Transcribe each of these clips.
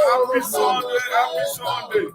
Happy Sunday, happy Sunday.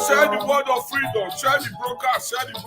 Share the word of freedom, share the broadcast, share the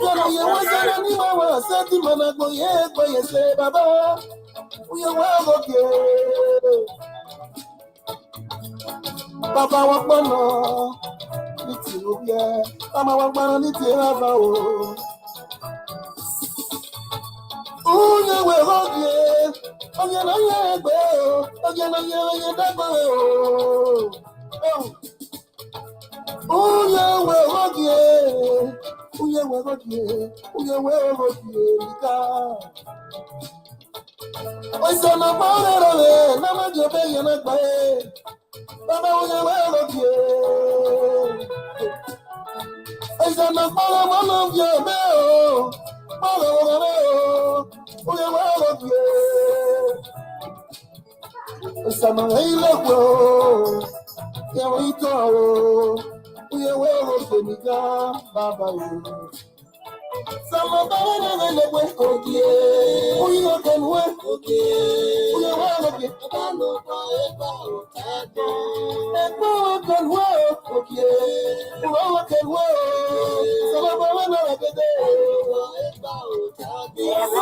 All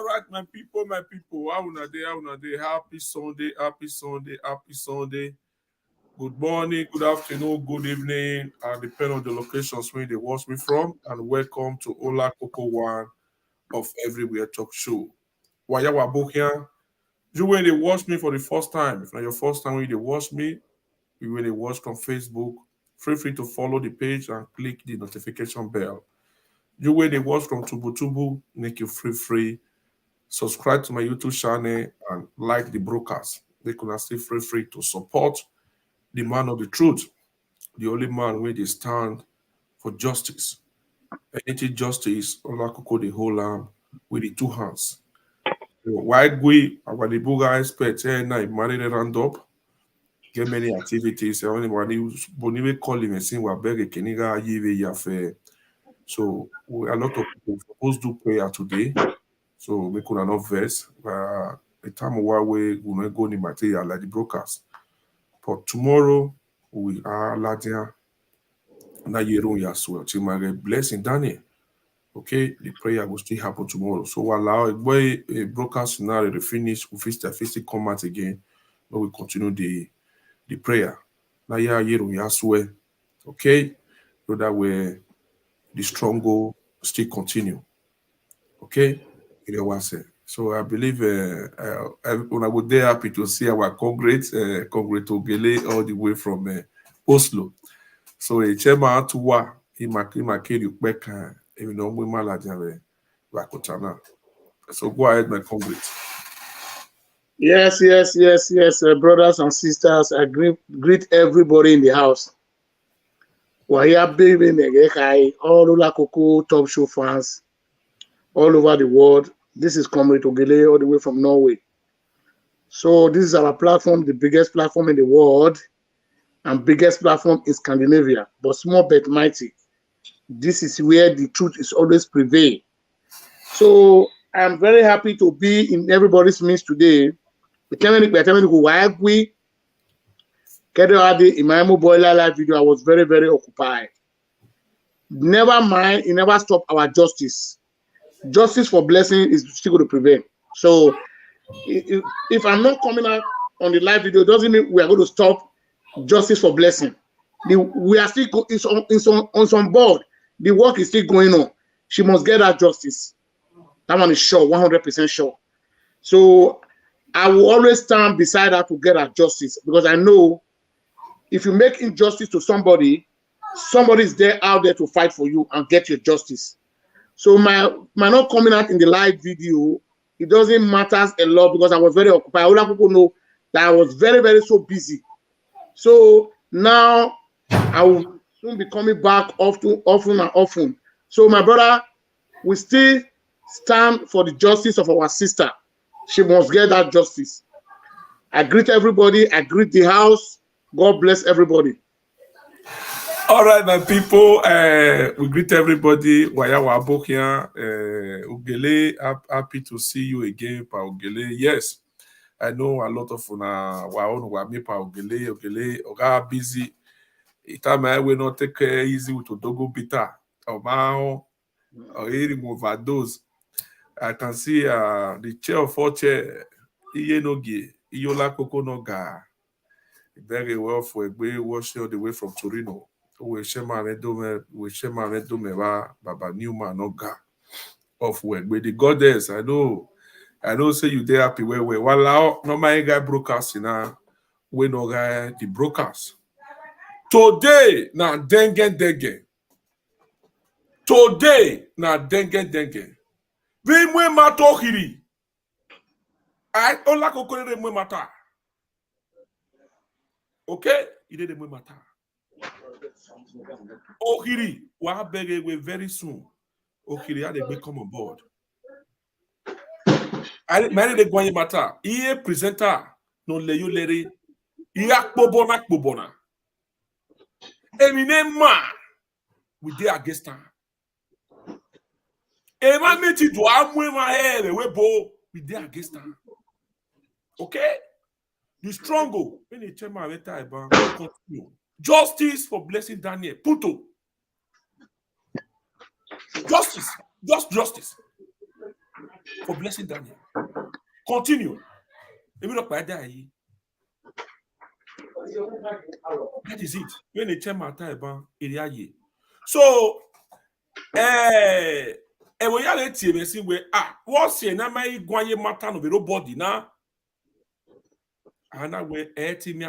right, my people, how una dey? Happy Sunday. Good morning, good afternoon, good evening, and depending on the locations where they watch me from. And welcome to Ola Coco One of Everywhere Talk Show. Wayawa Bokia. You when they watch me for the first time, if not your first time when they watch me, you when they watch on Facebook, feel free to follow the page and click the notification bell. You when they watch from Tubu, make you free. Subscribe to my YouTube channel and like the broadcast. They can still free to support the man of the truth, the only man where they stand for justice. Anything justice, Allah could the whole lamb with the two hands. Why we our the Buga expert now married round up, get many activities, anybody bonive calling and saying we're begging Keniga Yive Yafe. So a lot of people supposed to do prayer today. So we could not verse. The time while we will not go in material like the broadcast. But tomorrow we are Ladia na yeron yaswell. Chimare blessing Daniel. Okay, the prayer will still happen tomorrow. So we'll allow a broadcast scenario to finish, we still come out again, but we continue the prayer. Na yeron yaswell. Okay, so that way the struggle still continue. Okay. So I believe when I was there, happy to see our Congress Ogele all the way from Oslo. So a chairman to wa Imakiri Peka, even though we malajare Rakotana. So go ahead, my Congress. Yes, brothers and sisters. I greet everybody in the house. We're here, baby, all Ola Coco Top Show fans all over the world. This is Comrade Ogele all the way from Norway. So this is our platform, the biggest platform in the world and biggest platform in Scandinavia, but small but mighty. This is where the truth is always prevail. So I'm very happy to be in everybody's midst today. In my boiler live video, I was very, very occupied. Never mind, it never stopped our justice. Justice for blessing is still going to prevail. So if I'm not coming out on the live video, it doesn't mean we are going to stop justice for blessing. We are still on some board. The work is still going on. She must get that justice. That one is sure, 100% sure. So I will always stand beside her to get her justice, because I know if you make injustice to somebody, somebody is there out there to fight for you and get your justice. So my not coming out in the live video, it doesn't matter a lot because I was very occupied. All people know that I was very, very so busy. So now I will soon be coming back often. So my brother, we still stand for the justice of our sister. She must get that justice. I greet everybody. I greet the house. God bless everybody. All right, my people, we greet everybody. Wayawa Bokia, Ogele, happy to see you again, Pa Ogele. Yes, I know a lot of me Pa Ogele, Oga busy. Time I will not take easy with Odogo Peter, or hearing overdose. I can see the chair of 4 chair, Iyenogi, Iyola Kokonoga, very well for a way washing all the way from Torino. We shema Baba Newman Oga of work. With the goddess, I know say you there happy where while no my guy broadcasting now, we no guy the broadcast. Today na dengue. Today na dengue. We mwe mato hiri. I ola kokore mwe mata. Okay? Ide de mwe mata. Okiri, we very soon. Okiri, how they come on board. I married the Guanyi Mata. He presenter no le yo lere iya kpobona emine ma we dey against am ema mechi do amwe ma here we bo we dey against am okay the struggle when the chairman later about continue justice for blessing Daniel Puto justice for blessing Daniel continue. That is it. When the chairman about area. So when you let me see where what's your name gwaye matter no be nobody na and that way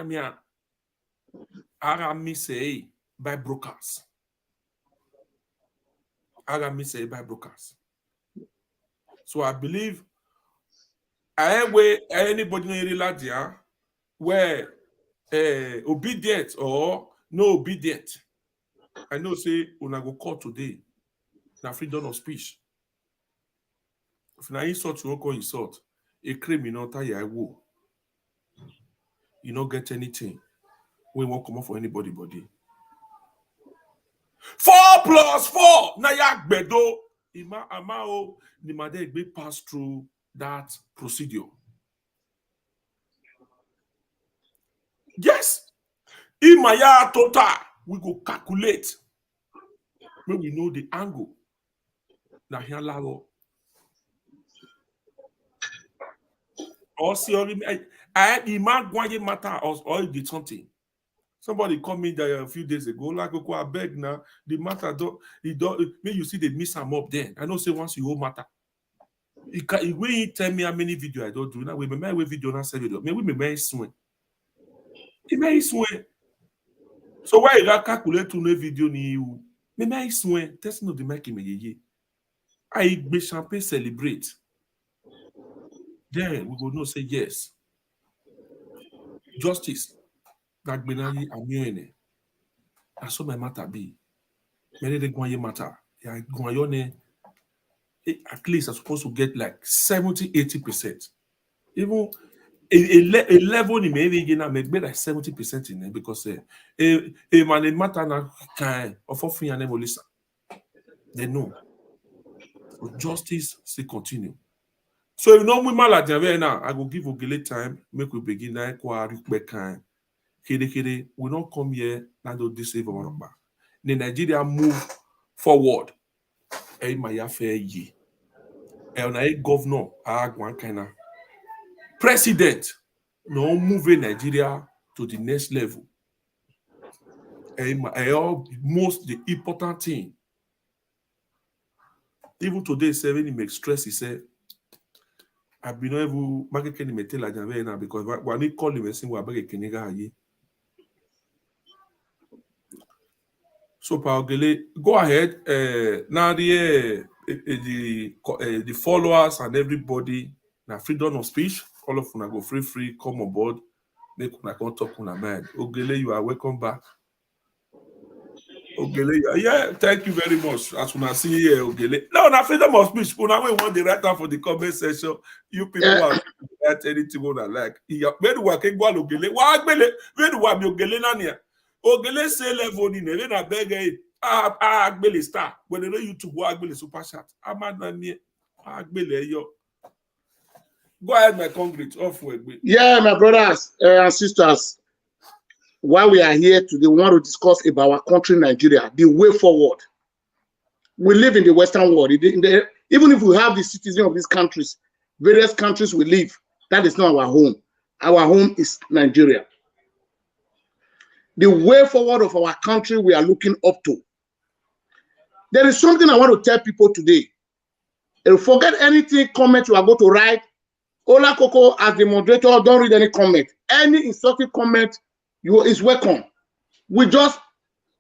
mia ara mi say by brokers so I believe anybody no realize where obedient or no obedient. I know say una go court today. Na freedom of speech. If na insult, you won't call insult. A criminal tire wo. You don't get anything. We won't come up for anybody body. 4 + 4. Na ya gbedo. Ima amao the mother be pass through that procedure. Yes. Imaya total. We go calculate. When we know the angle. Na here lago. Or see I demand one matter or did something. Somebody come in there a few days ago, like I beg now. The matter don't maybe you see they miss them up then. I know say once you hold matter. When you tell me how many video I don't do now, we may video not say video. Maybe we may swing. It may swing. So why you calculate to no video ni you? May swing. Test no the make me. I be champagne celebrate. Then we go no say yes. Justice. That benani amiene. That's what my matter be. Many de gwaye matter. Ya gwayone. At least I'm supposed to get like 70-80%. Even a level in maybe again make like 70% in it because a man matter na kind of offering and listen. They know. So justice still continue. So you know we like now. I will give Ogele time. Make we begin now. We don't come here and do this even one back. The Nigeria move forward. Hey, my affair ye. Hey, governor, one kind of president. No moving Nigeria to the next level. Hey, most the important thing. Even today, seven he makes stress. He said, "I've been able market can me tell now because when he call him and say we are back So, Paogele, go ahead. Now the followers and everybody, now freedom of speech. All of you go free, come on board. Make una come talk una mind. Ogele, you are welcome back. Ogele, yeah, thank you very much. As una see here, Ogele. No, now freedom of speech. Una we want the writer for the comment section. You people are write anything you like. Where do I can go Ogele? Where do I be Ogele nania? Ogele say level ni ne na beg agbele star when they know YouTube agbele super chat amana ni agbele yo. Go ahead my congrats off with. Yeah, my brothers and sisters, while we are here today, we want to discuss about our country Nigeria, the way forward. We live in the Western world. Even if we have the citizens of these countries, various countries we live, that is not our home. Our home is Nigeria. The way forward of our country we are looking up to. There is something I want to tell people today. Forget anything comment you are going to write. Ola Coco, as the moderator, don't read any comment. Any insulting comment is welcome. We just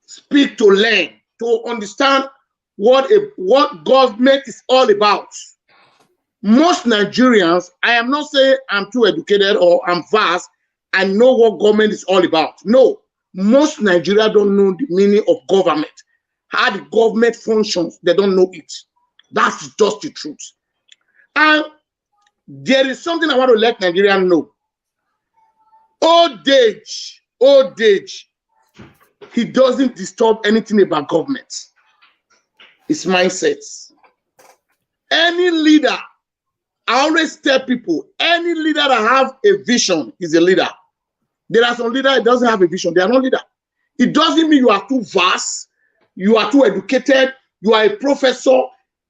speak to learn, to understand what government is all about. Most Nigerians, I am not saying I'm too educated or I'm vast, I know what government is all about. No. Most Nigerians don't know the meaning of government. How the government functions, they don't know it. That's just the truth. And there is something I want to let Nigerians know. Old age. He doesn't disturb anything about government. His mindset. Any leader, I always tell people, any leader that have a vision is a leader. There are some leaders that doesn't have a vision. They are not leader. It doesn't mean you are too vast, you are too educated, you are a professor.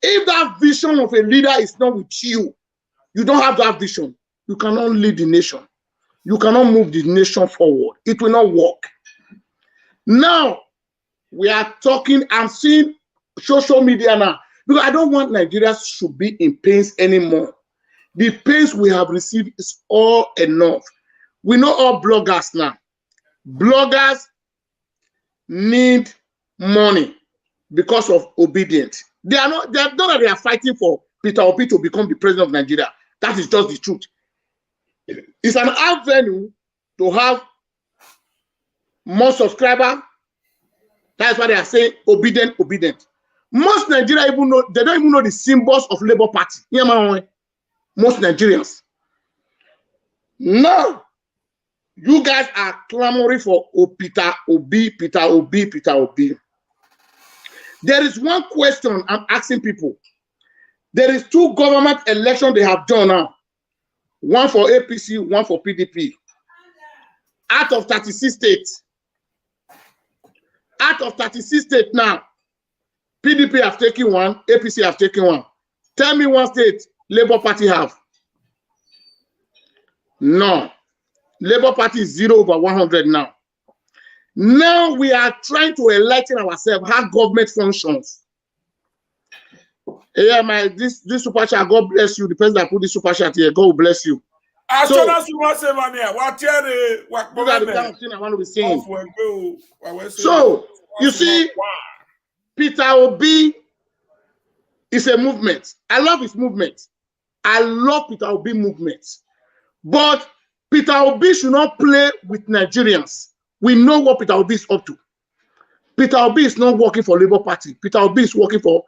If that vision of a leader is not with you, you don't have that vision, you cannot lead the nation. You cannot move the nation forward. It will not work. Now, we are talking, I'm seeing social media now, because I don't want Nigerians to be in pains anymore. The pains we have received is all enough. We know all bloggers now. Bloggers need money because of obedience. They are not that they are fighting for Peter Obi to become the president of Nigeria. That is just the truth. It's an avenue to have more subscribers. That's why they are saying obedient. Most Nigerians even know, they don't even know the symbols of Labour Party. Most Nigerians. Now, you guys are clamoring for Peter Obi. There is one question I'm asking people. There is 2 government elections they have done now. One for APC, one for PDP. Out of 36 states. Out of 36 states now, PDP have taken one, APC have taken one. Tell me one state Labour Party have. No. Labour Party is 0/100 now. Now we are trying to enlighten ourselves how government functions. Yeah, this super chat, God bless you. The person that put this super chat here, God will bless you. So, these are the kind of thing I want to be saying. So, you see, Peter Obi is a movement. I love his movement. I love Peter Obi movement. But Peter Obi should not play with Nigerians. We know what Peter Obi is up to. Peter Obi is not working for Labour Party. Peter Obi is working for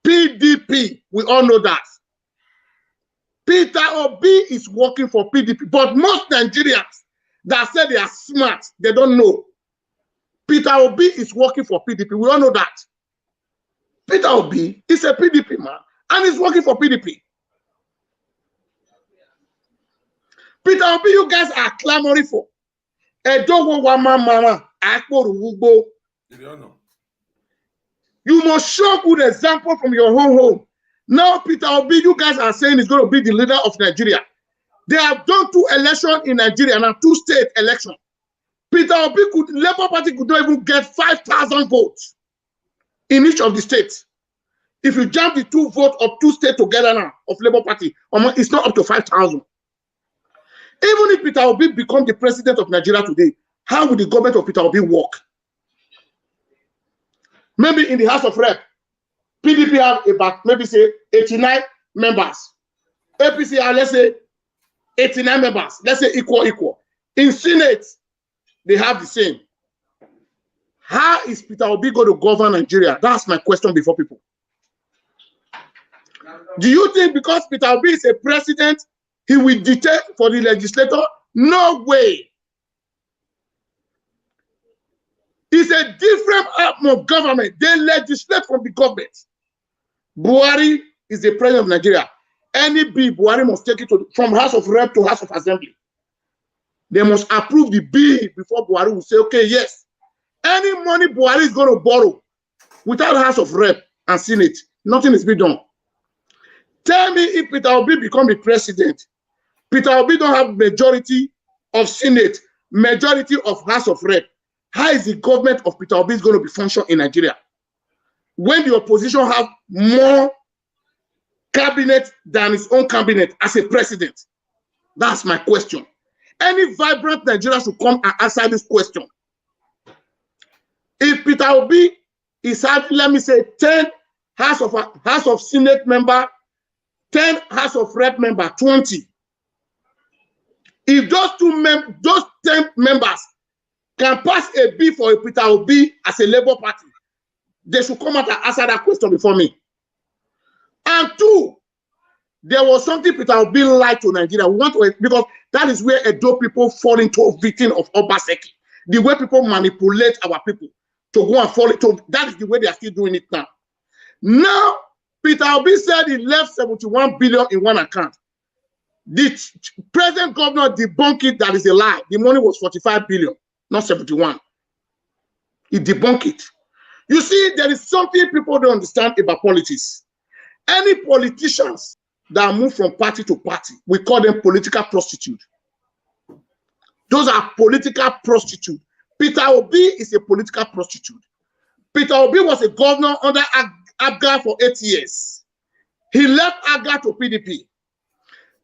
PDP. We all know that. Peter Obi is working for PDP. But most Nigerians that say they are smart, they don't know. Peter Obi is working for PDP. We all know that. Peter Obi is a PDP man and he's working for PDP. Peter Obi, you guys are clamoring for. You must show good example from your home. Now, Peter Obi, you guys are saying he's going to be the leader of Nigeria. They have done 2 elections in Nigeria and 2 state elections. Peter Obi Labour Party could not even get 5,000 votes in each of the states. If you jump the 2 votes of 2 states together now of Labour Party, it's not up to 5,000. Even if Peter Obi becomes the president of Nigeria today, how will the government of Peter Obi work? Maybe in the House of Rep, PDP have about maybe say 89 members. APC have, let's say, 89 members. Let's say equal. In Senate, they have the same. How is Peter Obi going to govern Nigeria? That's my question before people. Do you think because Peter Obi is a president, he will dictate for the legislator? No way. It's a different arm of government. They legislate from the government. Buhari is the president of Nigeria. Any bill, Buhari must take it from House of Rep to House of Assembly. They must approve the bill before Buhari will say, okay, yes. Any money Buhari is going to borrow without House of Rep and Senate, nothing is being done. Tell me if Peter Obi become the president, Peter Obi don't have majority of Senate, majority of House of Rep. How is the government of Peter Obi going to be function in Nigeria? When the opposition have more cabinet than its own cabinet as a president? That's my question. Any vibrant Nigerian should come and answer this question. If Peter Obi is having, let me say, 10 House of Senate member, 10 House of Rep member, 20. If those 10 members can pass a bill for a Peter Obi as a Labour Party, they should come out and answer that question before me. And 2, there was something Peter Obi lied to Nigeria. We want to, because that is where Edo people fall into a victim of Obaseki. The way people manipulate our people to go and fall into, that is the way they are still doing it now. Now, Peter Obi said he left 71 billion in one account. The present governor debunked it, that is a lie. The money was 45 billion, not 71. He debunked it. You see, there is something people don't understand about politics. Any politicians that move from party to party, we call them political prostitutes. Those are political prostitutes. Peter Obi is a political prostitute. Peter Obi was a governor under Abga for 8 years. He left Abga to PDP.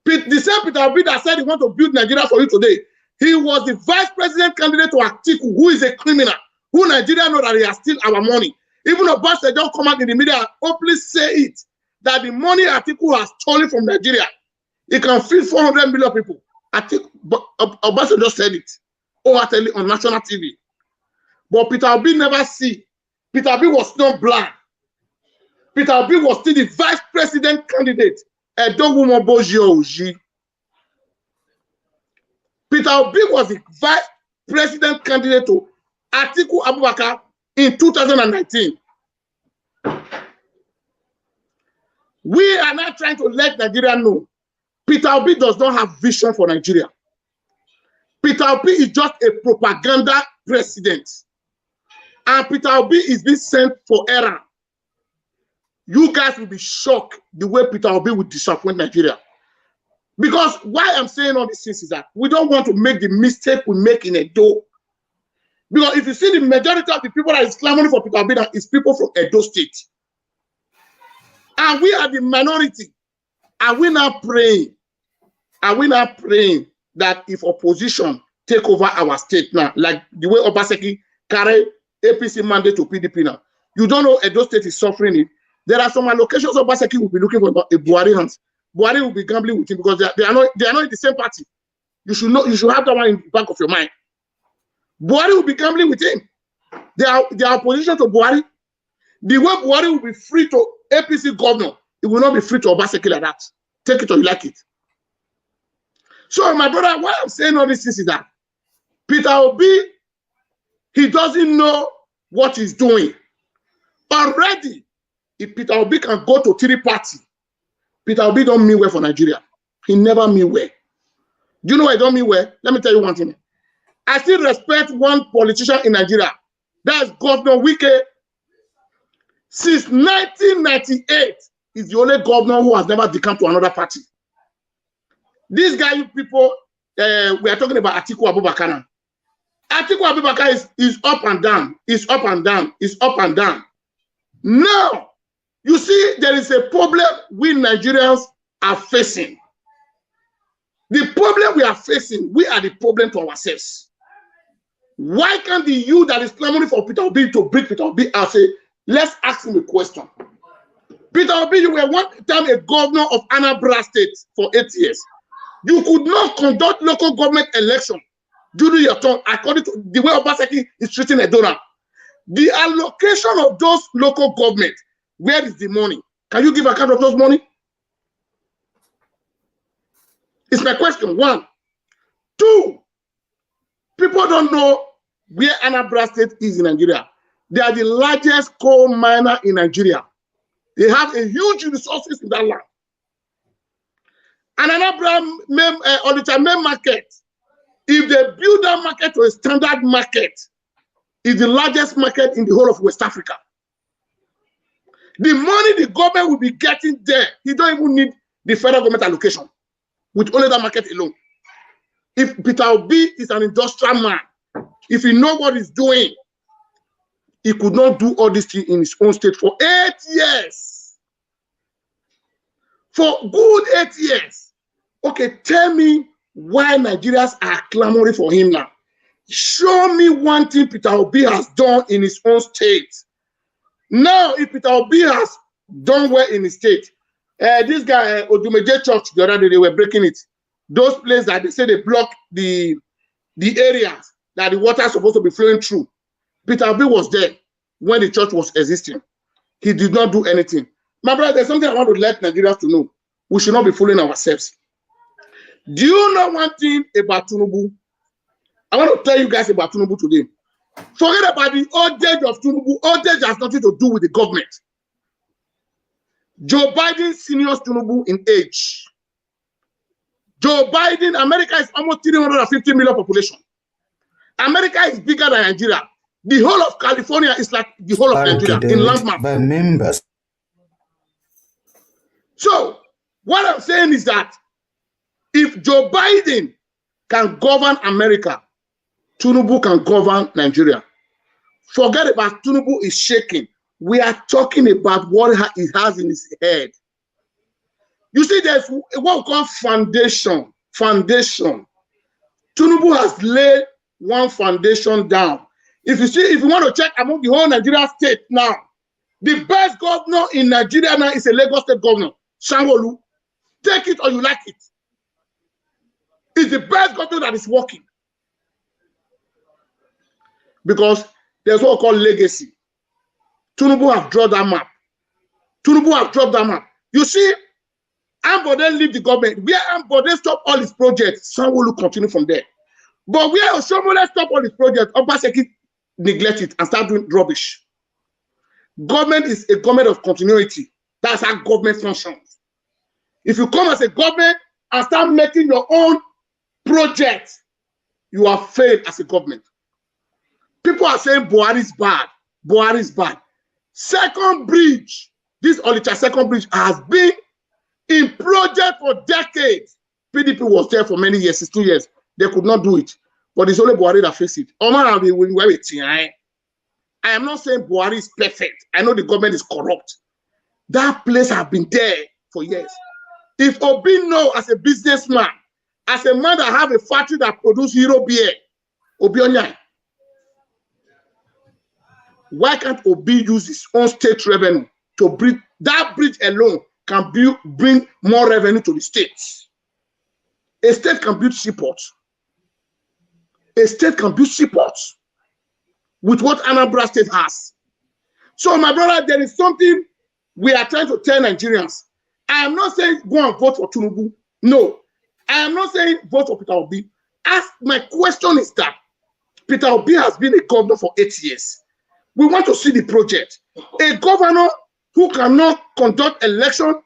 The same Peter Obi that said he wants to build Nigeria for you today, he was the vice president candidate to Atiku, who is a criminal, who Nigeria know that he has stolen our money. Even Obasa don't come out in the media and openly say it, that the money Atiku has stolen from Nigeria, it can feed 400 million people. Obasa just said it on national TV. But Peter Obi never see. Peter Obi was not blind. Peter Obi was still the vice president candidate. Peter Obi was the vice president candidate to Atiku Abubakar in 2019. We are now trying to let Nigeria know Peter Obi does not have vision for Nigeria. Peter Obi is just a propaganda president. And Peter Obi is being sent for error. You guys will be shocked the way Peter Obi will disappoint Nigeria. Because why I'm saying all these things is that we don't want to make the mistake we make in Edo. Because if you see the majority of the people that is clamoring for Peter Obi, that is people from Edo State. And we are the minority. Are we now praying? Are we now praying that if opposition take over our state now, like the way Obaseki carry APC mandate to PDP now, you don't know Edo State is suffering it. There are some allocations Obaseki will be looking for a Buhari hands. Buhari will be gambling with him because they are not in the same party. You should know, you should have that one in the back of your mind. Buhari will be gambling with him. They are opposition to Buhari. The way Buhari will be free to APC governor, it will not be free to Obaseki like that. Take it or you like it. So my brother, why I'm saying all this is that Peter Obi, he doesn't know what he's doing. Already, if Peter Obi can go to 3 parties, Peter Obi don't mean well for Nigeria. He never mean well. Do you know why he don't mean well? Let me tell you one thing. I still respect one politician in Nigeria. That's Governor Wike. Since 1998, he's the only governor who has never decamped to another party. This guy, you people, we are talking about Atiku Abubakar now. Atiku Abubakar is up and down, is up and down, is up and down. Now, you see, there is a problem we Nigerians are facing. The problem we are facing, we are the problem to ourselves. Why can't the youth that is clamoring for Peter Obi to bring Peter Obi and say, let's ask him a question? Peter Obi, you were one time a governor of Anambra State for 8 years. You could not conduct local government election during your term according to the way Obaseki is treating a donor. The allocation of those local government, where is the money? Can you give account of those money? It's my question. 1. 2, people don't know where Anambra State is in Nigeria. They are the largest coal miner in Nigeria. They have a huge resources in that land. And Anambra main market, if they build that market to a standard market, is the largest market in the whole of West Africa. The money the government will be getting there, he don't even need the federal government allocation with only that market alone. If Peter Obi is an industrial man, if he knows what he's doing, he could not do all this thing in his own state for 8 years. For good 8 years. Okay, tell me why Nigerians are clamoring for him now. Show me one thing Peter Obi has done in his own state. Now, if Peter Obi has done well in his state, this guy, Odumeje Church, the other day, they were breaking it. Those places that they say they block the areas that the water is supposed to be flowing through. Peter Obi was there when the church was existing. He did not do anything. My brother, there's something I want to let Nigerians to know. we should not be fooling ourselves. Do you know one thing about Tinubu? I want to tell you guys about Tinubu today. Forget about the old age of Tinubu. Old age has nothing to do with the government. Joe Biden seniors Tinubu in age. Joe Biden, America is almost 350 million population. America is bigger than Nigeria. The whole of California is like the whole of Nigeria in landmass. By members. So, what I'm saying is that if Joe Biden can govern America, Tinubu can govern Nigeria. Forget about Tinubu is shaking. We are talking about what he has in his head. You see, there's what we call foundation. Foundation. Tinubu has laid one foundation down. If you want to check among the whole Nigeria state now, the best governor in Nigeria now is a Lagos State governor, Sanwo-Olu. Take it or you like it. It's the best governor that is working. Because there's what we call legacy. Tinubu have drawn that map. Tinubu have dropped that map. You see, Ambode leave the government. Where Ambode stop all his projects, Sanwo-Olu continue from there. But where Oshiomhole stop all his projects, Obaseki neglect it and start doing rubbish. Government is a government of continuity. That's how government functions. If you come as a government and start making your own projects, you are failed as a government. People are saying Buhari is bad. Buhari is bad. Second bridge, this Onitsha second bridge has been in project for decades. PDP was there for many years, 62 years. They could not do it. But it's only Buhari that faced it. I am not saying Buhari is perfect. I know the government is corrupt. That place has been there for years. If Obi know as a businessman, as a man that have a factory that produces hero beer, Obi Onyai, why can't Obi use his own state revenue to bring that bridge alone can bring more revenue to the states? A state can build seaports. A state can build seaports with what Anambra State has. So, my brother, there is something we are trying to tell Nigerians. I am not saying go and vote for Tinubu. No. I am not saying vote for Peter Obi. My question is that Peter Obi has been a governor for 8 years. We want to see the project. A governor who cannot conduct election,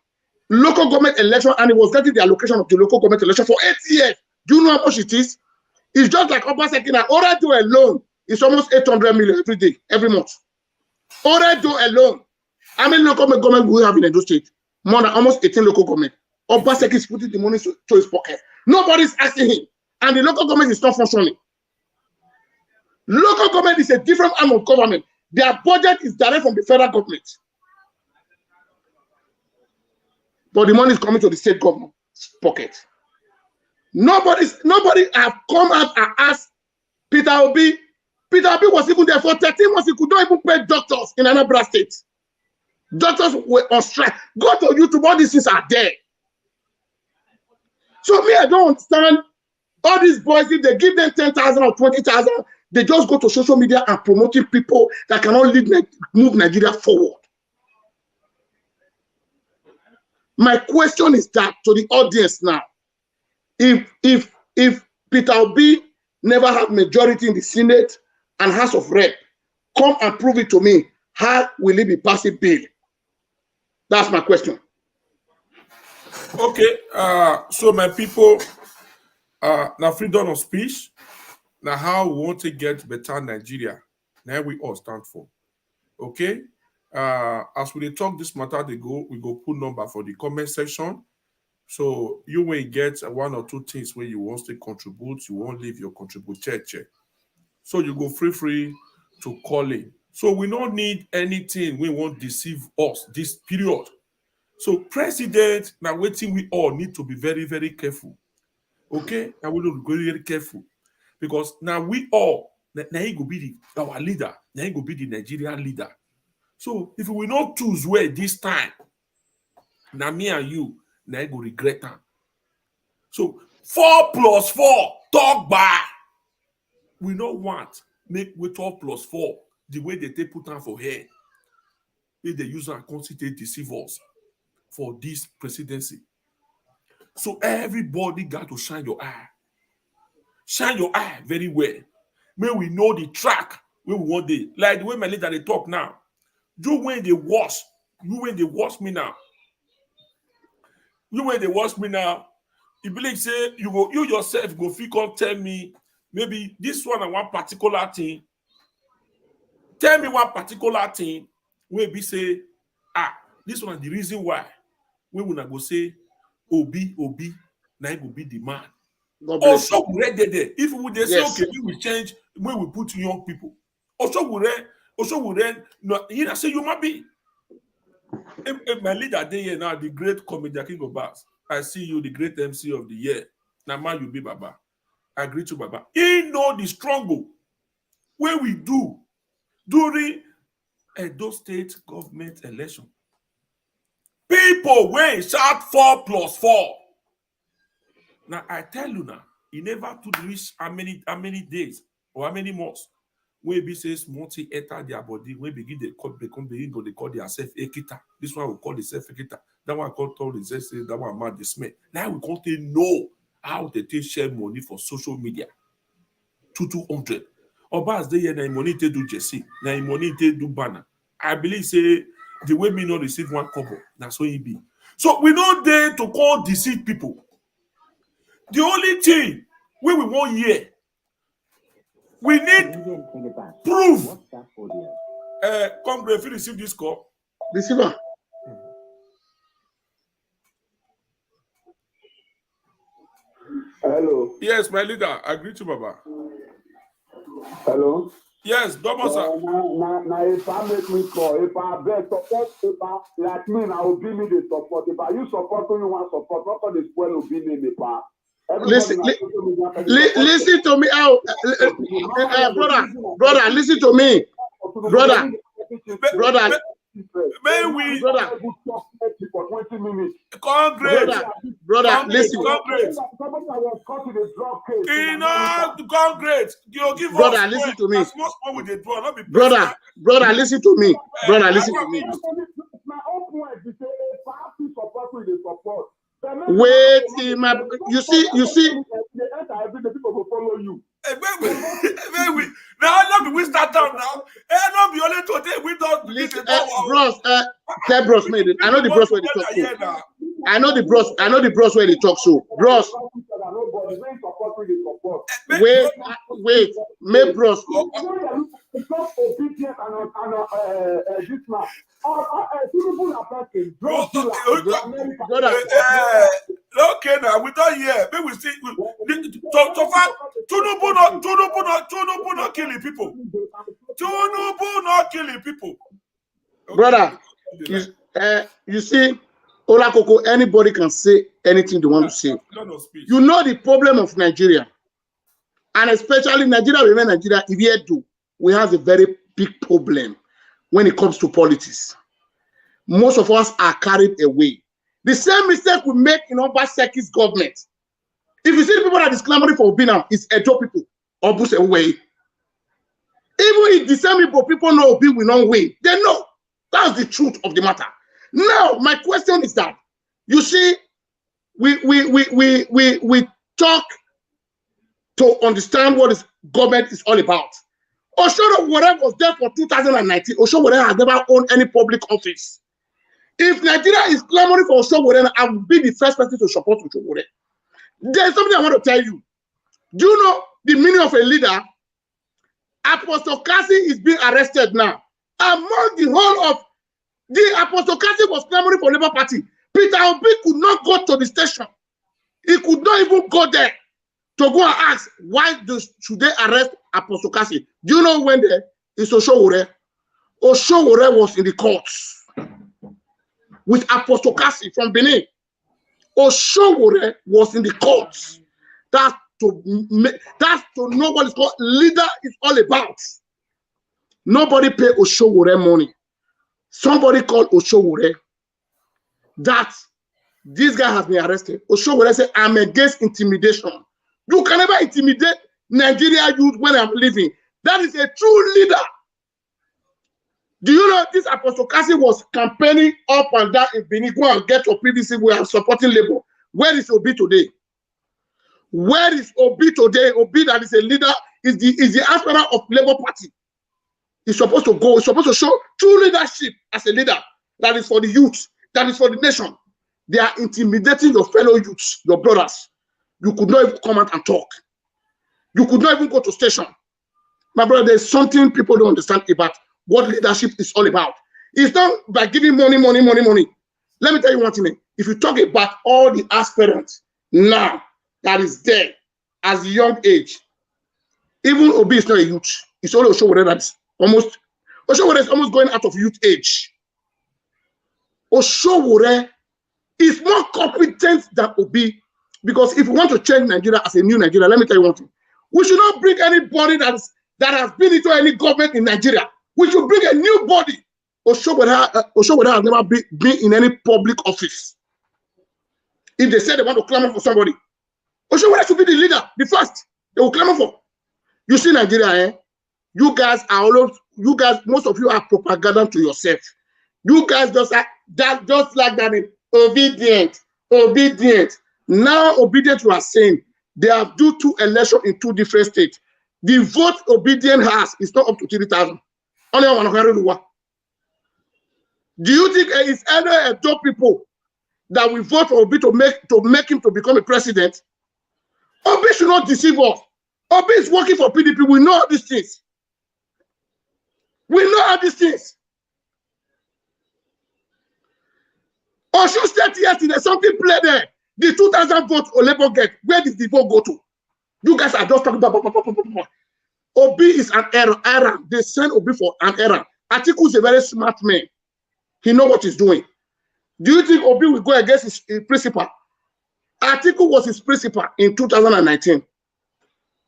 local government election, and he was getting the allocation of the local government election for 8 years. Do you know how much it is? It's just like Obaseki now. Oredo alone is almost 800 million every day, every month. Oredo alone. How many local government do we have in Edo State? More than almost 18 local government. Obaseki is putting the money to his pocket. Nobody's asking him. And the local government is not functioning. Local government is a different arm of government. Their budget is direct from the federal government. But the money is coming to the state government's pocket. Nobody have come out and asked Peter Obi. Peter Obi was even there for 13 months. He could not even pay doctors in Anambra State. Doctors were on strike. Go to YouTube, all these things are there. So me, I don't understand all these boys, if they give them 10,000 or 20,000, they just go to social media and promoting people that cannot move Nigeria forward. My question is that to the audience now, if Peter Obi never had majority in the Senate and House of Rep, come and prove it to me. How will he be passing bill? That's my question. Okay, so my people, now freedom of speech, now how we want to get better Nigeria, now we all stand for. Okay, as we talk this matter, we go put number for the comment section. So you will get one or two things where you want to contribute, you won't leave your contribution check. So you go free to call in. So we don't need anything we won't deceive us this period. So president, now waiting, we all need to be very, very careful. Okay? Now we need to be very, very careful. Because now we all, now he go be our leader, now he go be the Nigerian leader. So if we not choose where this time, now me and you, now he go regret that. So 4 plus 4, talk back. We don't want make we 12 plus 4 the way they take put on for hair. If they use and constantly deceive us for this presidency. So everybody got to shine your eye. Shine your eye very well. May we know the track where we want it. Like the way my leader they talk now. You when they watch me now. You when they watch me now. You believe say you yourself go fit come tell me maybe this one and one particular thing. Tell me one particular thing where be say, this one is the reason why we will not go say Obi, now it will be the man. Also, we read there. If we they say okay, we will change when we put young people. Also, we read. No, you say you might be. My leader day here now, the great comedian King of Bass. I see you, the great MC of the year. Now, man, you be Baba. I agree to Baba. He know the struggle where we do during Edo State government election. People when shout 4+4. Now I tell you now, he never to reach how many days or how many months when be says multi enter their body, when begin they call they call themselves Ekita. This one will call themselves Ekita. That one call told the that one mad the smell. Now we can't know how they take share money for social media. 200. Or as they hear na money they do Jesse, na money they do banner. I believe say the way me not receive one couple, that's what it be. So we not there to call deceive people. The only thing we want here, we need proof. Congress, if you receive this call. Receiver. Hello. Yes, my leader. I agree to Baba. Hello. Yes, double sir. Now, if I make me call, if I beg support, if I like me, now will be me the support. If I use support, you want support, not for the spoil will be me the part. Listen to me out, brother. Listen to me, brother. May we, brother, Congress, brother, listen. Congress. Congress, you give brother, us listen to me. With the draw, not be brother, listen to me. Brother, listen to me. Wait, you see. Now not we start down now. Not be only today we don't listen, bros. Tell bros made it. I know the bros where they talk so. I know the bros where they talk so. Bros. Wait, make bros. Okay, now we don't hear. Maybe we see. So far, Tunubu not killing people. Tunubu not killing people. Okay. Brother, you see, Olakoko, anybody can say anything they want to say. You know the problem of Nigeria, and especially Nigeria, if you do, we have a very big problem when it comes to politics. Most of us are carried away. The same mistake we make in Obaseki's government. If you see the people that is clamoring for Obi now, it's Edo people. Obuse away. Even if the same people know Obi will not win, they know. That's the truth of the matter. Now, my question is that you see, we talk to understand what this government is all about. Oshowore was there for 2019. Oshowore has never owned any public office. If Nigeria is clamoring for Oshowore, I will be the first person to support Oshowore. There's something I want to tell you. Do you know the meaning of a leader? Apostle Kasi is being arrested now. Among the whole of the Apostle Kasi was clamoring for Labour Party. Peter Obi could not go to the station. He could not even go there to go and ask why should they arrest Apostle Kasi. Do you know when there is Oshowore? Oshowore was in the courts with Apostle Kasi from Benin. Oshowore was in the courts. That's to know what is called leader is all about. Nobody pay Oshowore money. Somebody called Oshowore that this guy has been arrested. Oshowore said, I'm against intimidation. You can never intimidate Nigeria youth when I'm leaving. That is a true leader. Do you know this Apostle Kasi was campaigning up and down in Benin? Go and get your PVC. We are supporting Labour. Where is Obi today? Where is Obi today? Obi that is a leader, is the aspirant of Labour Party. He's supposed to go, he's supposed to show true leadership as a leader that is for the youth, that is for the nation. They are intimidating your fellow youths, your brothers. You could not even come out and talk. You could not even go to station. My brother, there's something people don't understand about what leadership is all about. It's not by giving money. Let me tell you one thing. If you talk about all the aspirants now that is there as a young age, even Obi is not a youth. It's only Oshowore that's almost going out of youth age. Oshowore is more competent than Obi, because if you want to change Nigeria as a new Nigeria, let me tell you one thing. We should not bring anybody that has been into any government in Nigeria. We should bring a new body. Oshowore has never been in any public office. If they say they want to clamor for somebody, Oshowore should be the leader, the first they will clamor for. You see Nigeria, you guys, most of you are propaganda to yourself. You guys just like that, obedient. Now obedient, you are saying they have do 2 elections in 2 different states. The vote obedient has is not up to 3,000. Only 100. Do you think it's either a top people that we vote for Obi to make him to become a president? Obi should not deceive us. Obi is working for PDP. We know all these things. We know all these things. Osun State yesterday, something played there. The 2,000 votes Labour get, where did the vote go to? You guys are just talking about. Obi is an error. They send Obi for an error. Atiku is a very smart man. He knows what he's doing. Do you think Obi will go against his principal? Atiku was his principal in 2019.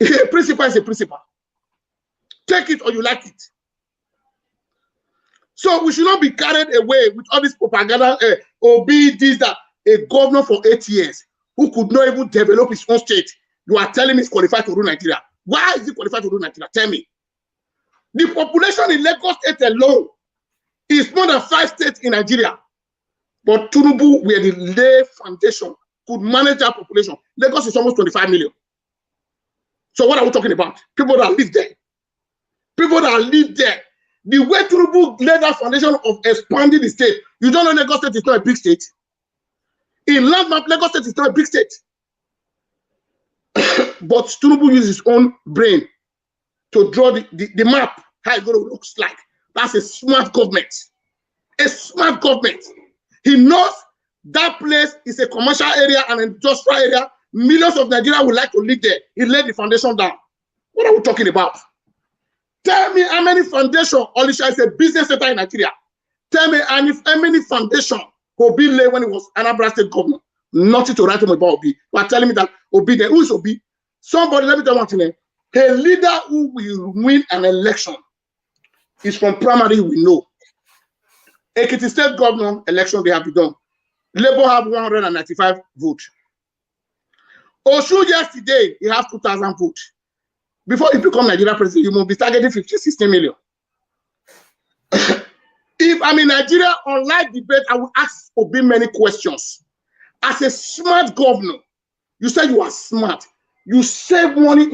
A principal is a principal. Take it or you like it. So we should not be carried away with all this propaganda. Obi, this, that. A governor for 8 years who could not even develop his own state. You are telling me he's qualified to rule Nigeria. Why is he qualified to rule Nigeria? Tell me. The population in Lagos State alone is more than 5 states in Nigeria. But Tinubu, where the lay foundation could manage that population. Lagos is almost 25 million. So what are we talking about? People that live there. People that live there. The way Tinubu laid that foundation of expanding the state, you don't know Lagos State is not a big state. In landmark, Lagos State is not a big state. But Tinubu uses his own brain to draw the map, how it's going to look like. That's a smart government. A smart government. He knows that place is a commercial area and an industrial area. Millions of Nigerians would like to live there. He laid the foundation down. What are we talking about? Tell me how many foundation Olisha is a business center in Nigeria. Tell me how many foundation Obi laid when he was Anambra State governor. Nothing to write him about Obi. You are telling me that Obi there. Who is Obi? Somebody, let me tell you one thing. A leader who will win an election is from primary, we know. Ekiti State governor election, they have been done. Labour have 195 votes. Osun yesterday, he have 2,000 votes. Before he become Nigeria president, you must be targeting 50-60 million. If I'm in Nigeria on live debate, I will ask Obi many questions. As a smart governor, you said you are smart. You save money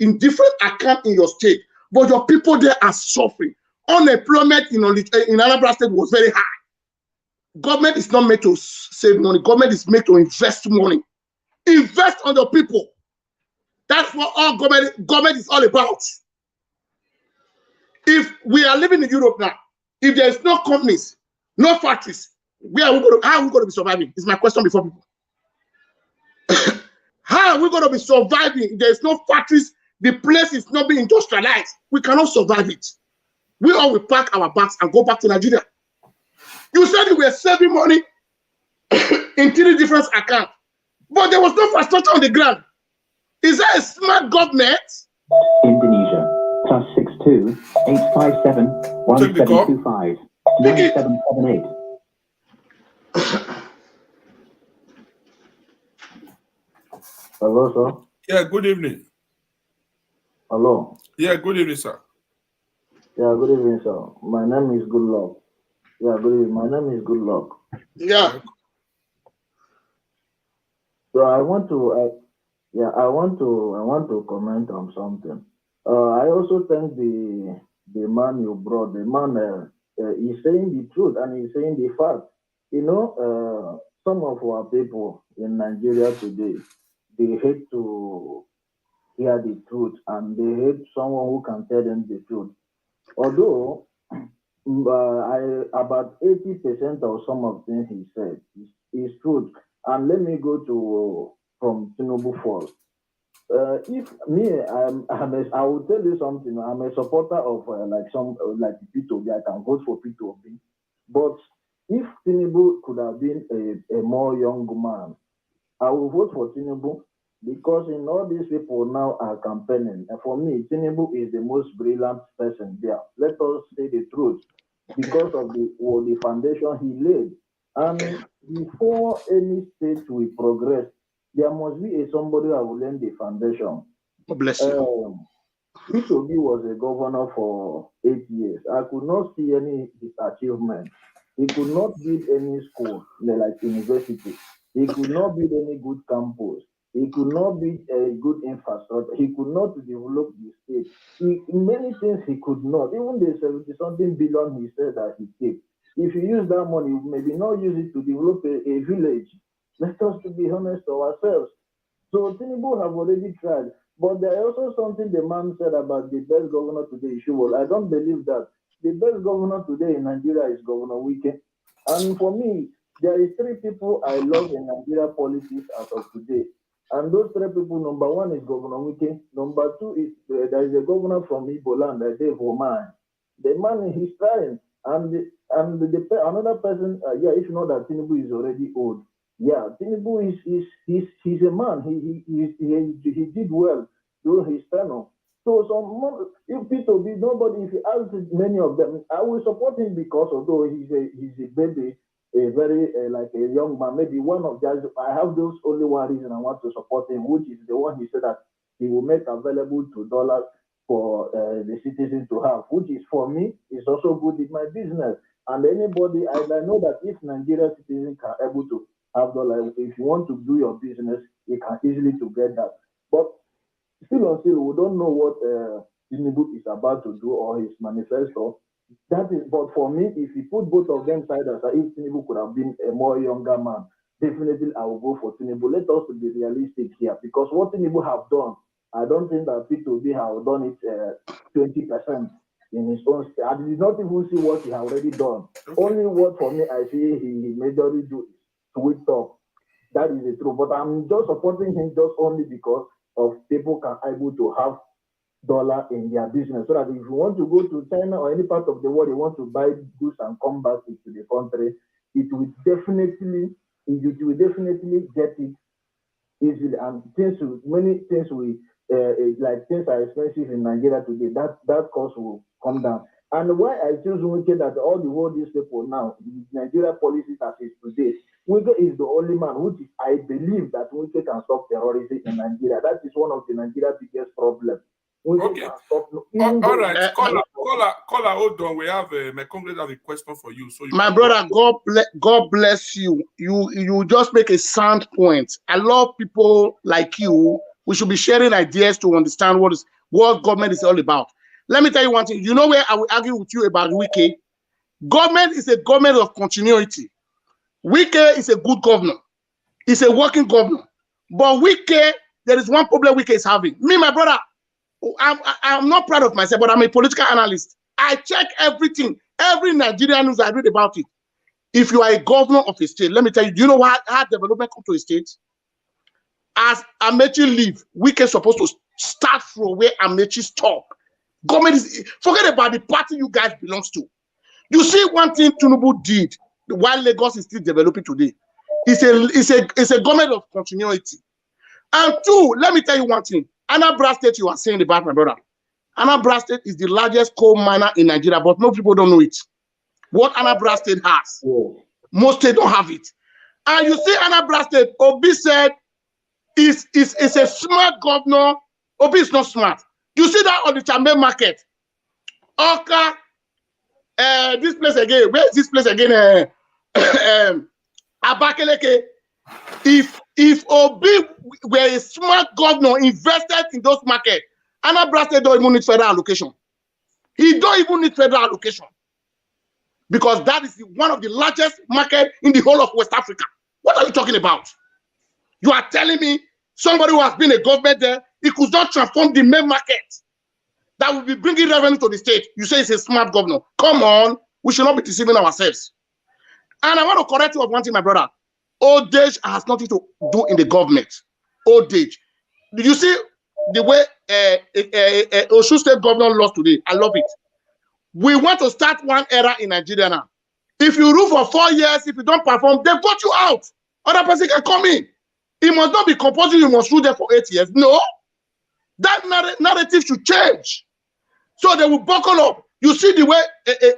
in different accounts in your state, but your people there are suffering. Unemployment in Anambra State was very high. Government is not made to save money. Government is made to invest money. Invest on the people. That's what all government is all about. If we are living in Europe now, if there is no companies, no factories, how are we going to be surviving? Is my question before people. How are we going to be surviving if there is no factories? The place is not being industrialized. We cannot survive it. We all will pack our bags and go back to Nigeria. You said you were saving money in 3 different accounts, but there was no infrastructure on the ground. Is that a smart government? Indonesia, +62 857 1725 9778. Hello, sir. Yeah, good evening. Hello. Yeah, good evening, sir. Yeah, good evening, sir. My name is Goodluck. Yeah, good evening. My name is Goodluck. Yeah. So I want to, I want to comment on something. I also thank the man you brought. The man is saying the truth and he's saying the fact. You know, some of our people in Nigeria today, they hate to hear the truth and they hate someone who can tell them the truth. Although about 80% of some of things he said is truth. And let me go to from Tinubu first. If me, I will tell you something. I'm a supporter of like Peter Obi. I can vote for Peter Obi, but if Tinubu could have been a more young man, I will vote for Tinubu because in all these people now are campaigning. And for me, Tinubu is the most brilliant person there. Let us say the truth because of the foundation he laid. And before any state will progress, there must be somebody that will lay the foundation. God bless you. Peter Obi was a governor for 8 years. I could not see any his achievement. He could not build any school like university. He could not build any good campus. He could not build a good infrastructure. He could not develop the state. Many things he could not. Even the 70-something billion he said that he kept. If you use that money, maybe not use it to develop a village. Let us to be honest to ourselves. So Tinubu have already tried. But there is also something the man said about the best governor today, Ishubol. I don't believe that. The best governor today in Nigeria is Governor Wike. And for me, there is 3 people I love in Nigeria politics as of today. And those 3 people, number 1 is Governor Wike. Number 2 is there is a governor from Igbo land, Dave Oman. The man is trying. And another person, if you know that Tinubu is already old. Yeah, Tinubu he's a man. He did well during his tenure. So if Peter Obi, nobody, if you ask many of them, I will support him because although he's a baby, a very like a young man, maybe one of those. I have those only one reason I want to support him, which is the one he said that he will make available $2 for the citizens to have, which is for me is also good in my business. And anybody, I know that if Nigerian citizens are able to have $, if you want to do your business, you can easily to get that. But still until we don't know what Tinubu is about to do or his manifesto. That is, but for me, if you put both of them side by side, if Tinubu could have been a more younger man, definitely I will go for Tinubu. Let us be realistic here, because what Tinubu have done, I don't think that Peter Obi have done it 20% in his own state. I did not even see what he have already done. Okay. Only what for me I see he majorly do is tweet talk. That is the truth. But I'm just supporting him just only because of people can able to have dollar in their business, so that if you want to go to China or any part of the world, you want to buy goods and come back into the country, it will definitely get it easily. And many things like things are expensive in Nigeria today. That cost will come down. And why I choose Wike that all the world these people now, Nigeria policies as is today, Wike is the only man which is, I believe that Wike can stop terrorism in Nigeria. That is one of the Nigeria biggest problems. Okay. All right. Caller, hold on. We have my comrade have a question for you. So my brother, God bless you. You just make a sound point. I love people like you. We should be sharing ideas to understand what government is all about. Let me tell you one thing. You know where I will argue with you about Wike? Government is a government of continuity. Wike is a good governor. He's a working governor. But Wike, there is one problem Wike is having. Me, my brother, I'm not proud of myself, but I'm a political analyst. I check everything. Every Nigerian news I read about it. If you are a governor of a state, let me tell you, do you know how development comes to a state? As Amechi leave, Wike is supposed to start from where Amechi stop. Government is, forget about the party you guys belong to. You see one thing Tinubu did while Lagos is still developing today. It's a government of continuity. And 2, let me tell you one thing. Anambra State, you are saying about my brother. Anambra State is the largest coal miner in Nigeria, but most people don't know it. What Anambra State has, most states don't have it. And you see Anambra State, Obi said, is a smart governor. Obi is not smart. You see that on the Chamber market. Oka, this place again. Where is this place again? Abakeleke. If If Obi were a smart governor invested in those markets, Anambra State don't even need federal allocation. He don't even need federal allocation. Because that is one of the largest markets in the whole of West Africa. What are you talking about? You are telling me somebody who has been a government there, he could not transform the main market that will be bringing revenue to the state. You say it's a smart governor. Come on, we should not be deceiving ourselves. And I want to correct you of one thing, my brother. Old age has nothing to do in the government. Old age. Did you see the way Osun State governor lost today? I love it. We want to start one era in Nigeria now. If you rule for 4 years, if you don't perform, they got you out. Other person can come in. It must not be compulsory, you must rule there for 8 years. No. That narrative should change. So they will buckle up. You see the way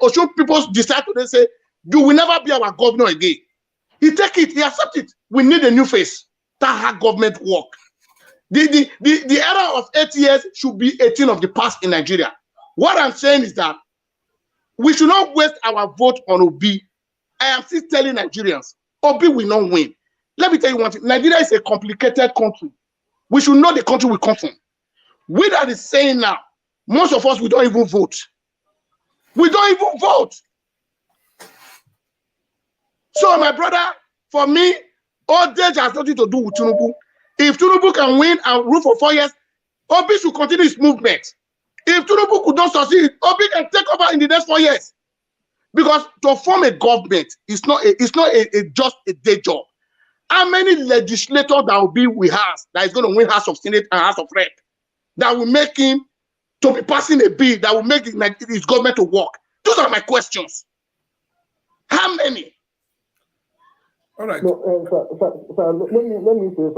Osun people decide to say, you will never be our governor again. He take it, he accept it. We need a new face. That's how government work. The era of 8 years should be 18 of the past in Nigeria. What I'm saying is that we should not waste our vote on Obi. I am still telling Nigerians, Obi will not win. Let me tell you one thing. Nigeria is a complicated country. We should know the country we come from. We that is saying now, most of us, we don't even vote. We don't even vote. So, my brother, for me, old age has nothing to do with Tinubu. If Tinubu can win and rule for 4 years, Obi should continue his movement. If Tinubu could not succeed, Obi can take over in the next 4 years. Because to form a government is not just a day job. How many legislators that Obi will have that is going to win House of Senate and House of Rep that will make him to be passing a bill that will make his government to work? Those are my questions. How many? All right. No, sir, let me say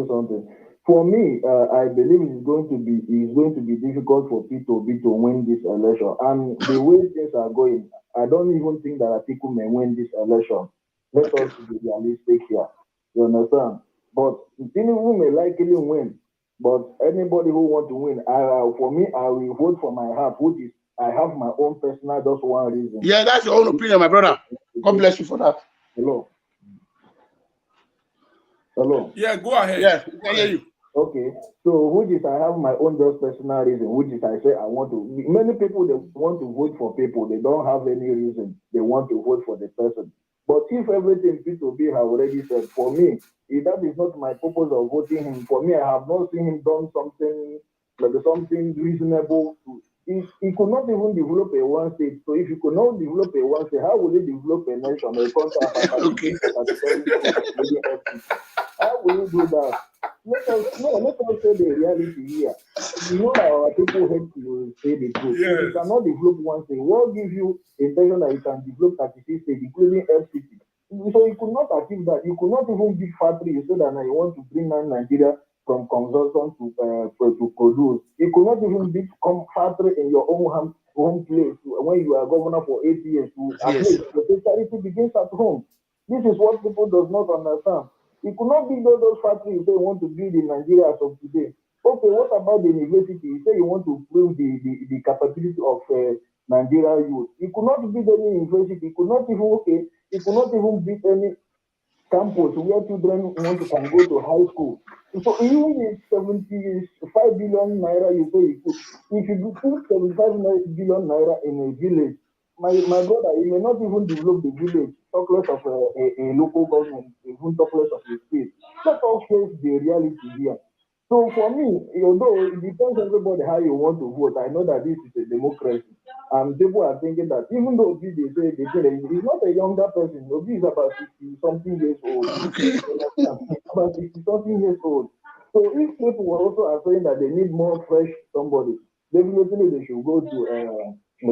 something. For me, I believe it's going to be difficult for Peter Obi to win this election. And the way things are going, I don't even think that Atiku may win this election. Let us be realistic here. You understand? But Tinubu may likely win. But anybody who wants to win, for me, I will vote for my heart, which is I have my own personal, just one reason. Yeah, that's your own opinion, my brother. God bless you for that. Hello. Yeah, go ahead. Yeah, I hear you. Okay, so which is I have my own just personal reason, which is I say I want to. Many people, they want to vote for people, they don't have any reason they want to vote for the person. But if everything Peter Obi have already said, for me, if that is not my purpose of voting him, for me, I have not seen him done something reasonable. He could not even develop a one state. So if you could not develop a one state, how will he develop a nation, a country? Okay. How will you do that? Let us say the reality here. You know that our people hate to say the truth. Yes. You cannot develop one state. What gives you intention that you can develop 36 states, including FCT? So you could not achieve that. You could not even build factory. You said that now you want to bring down Nigeria from consumption to produce. You could not even build factory in your own home place when you are governor for 8 years. At least the charity begins at home. This is what people does not understand. You could not build all those factories they want to build in Nigeria as of today. Okay, what about the university? You say you want to build the capability of Nigeria youth. You could not build any university. You could not even build any campus where children can go to high school. So even the 75 billion naira you say you put, if you put 75 billion naira in a village, my brother, you may not even develop the village, talk less of a local government, even talk less of a state. Let us face the reality here. So for me, although it depends on everybody how you want to vote, I know that this is a democracy. And people are thinking that even though Obi, they say he's not a younger person. Obi is about 60-something years old. Okay. About 60-something years old. So if people also are saying that they need more fresh somebody, definitely they should go to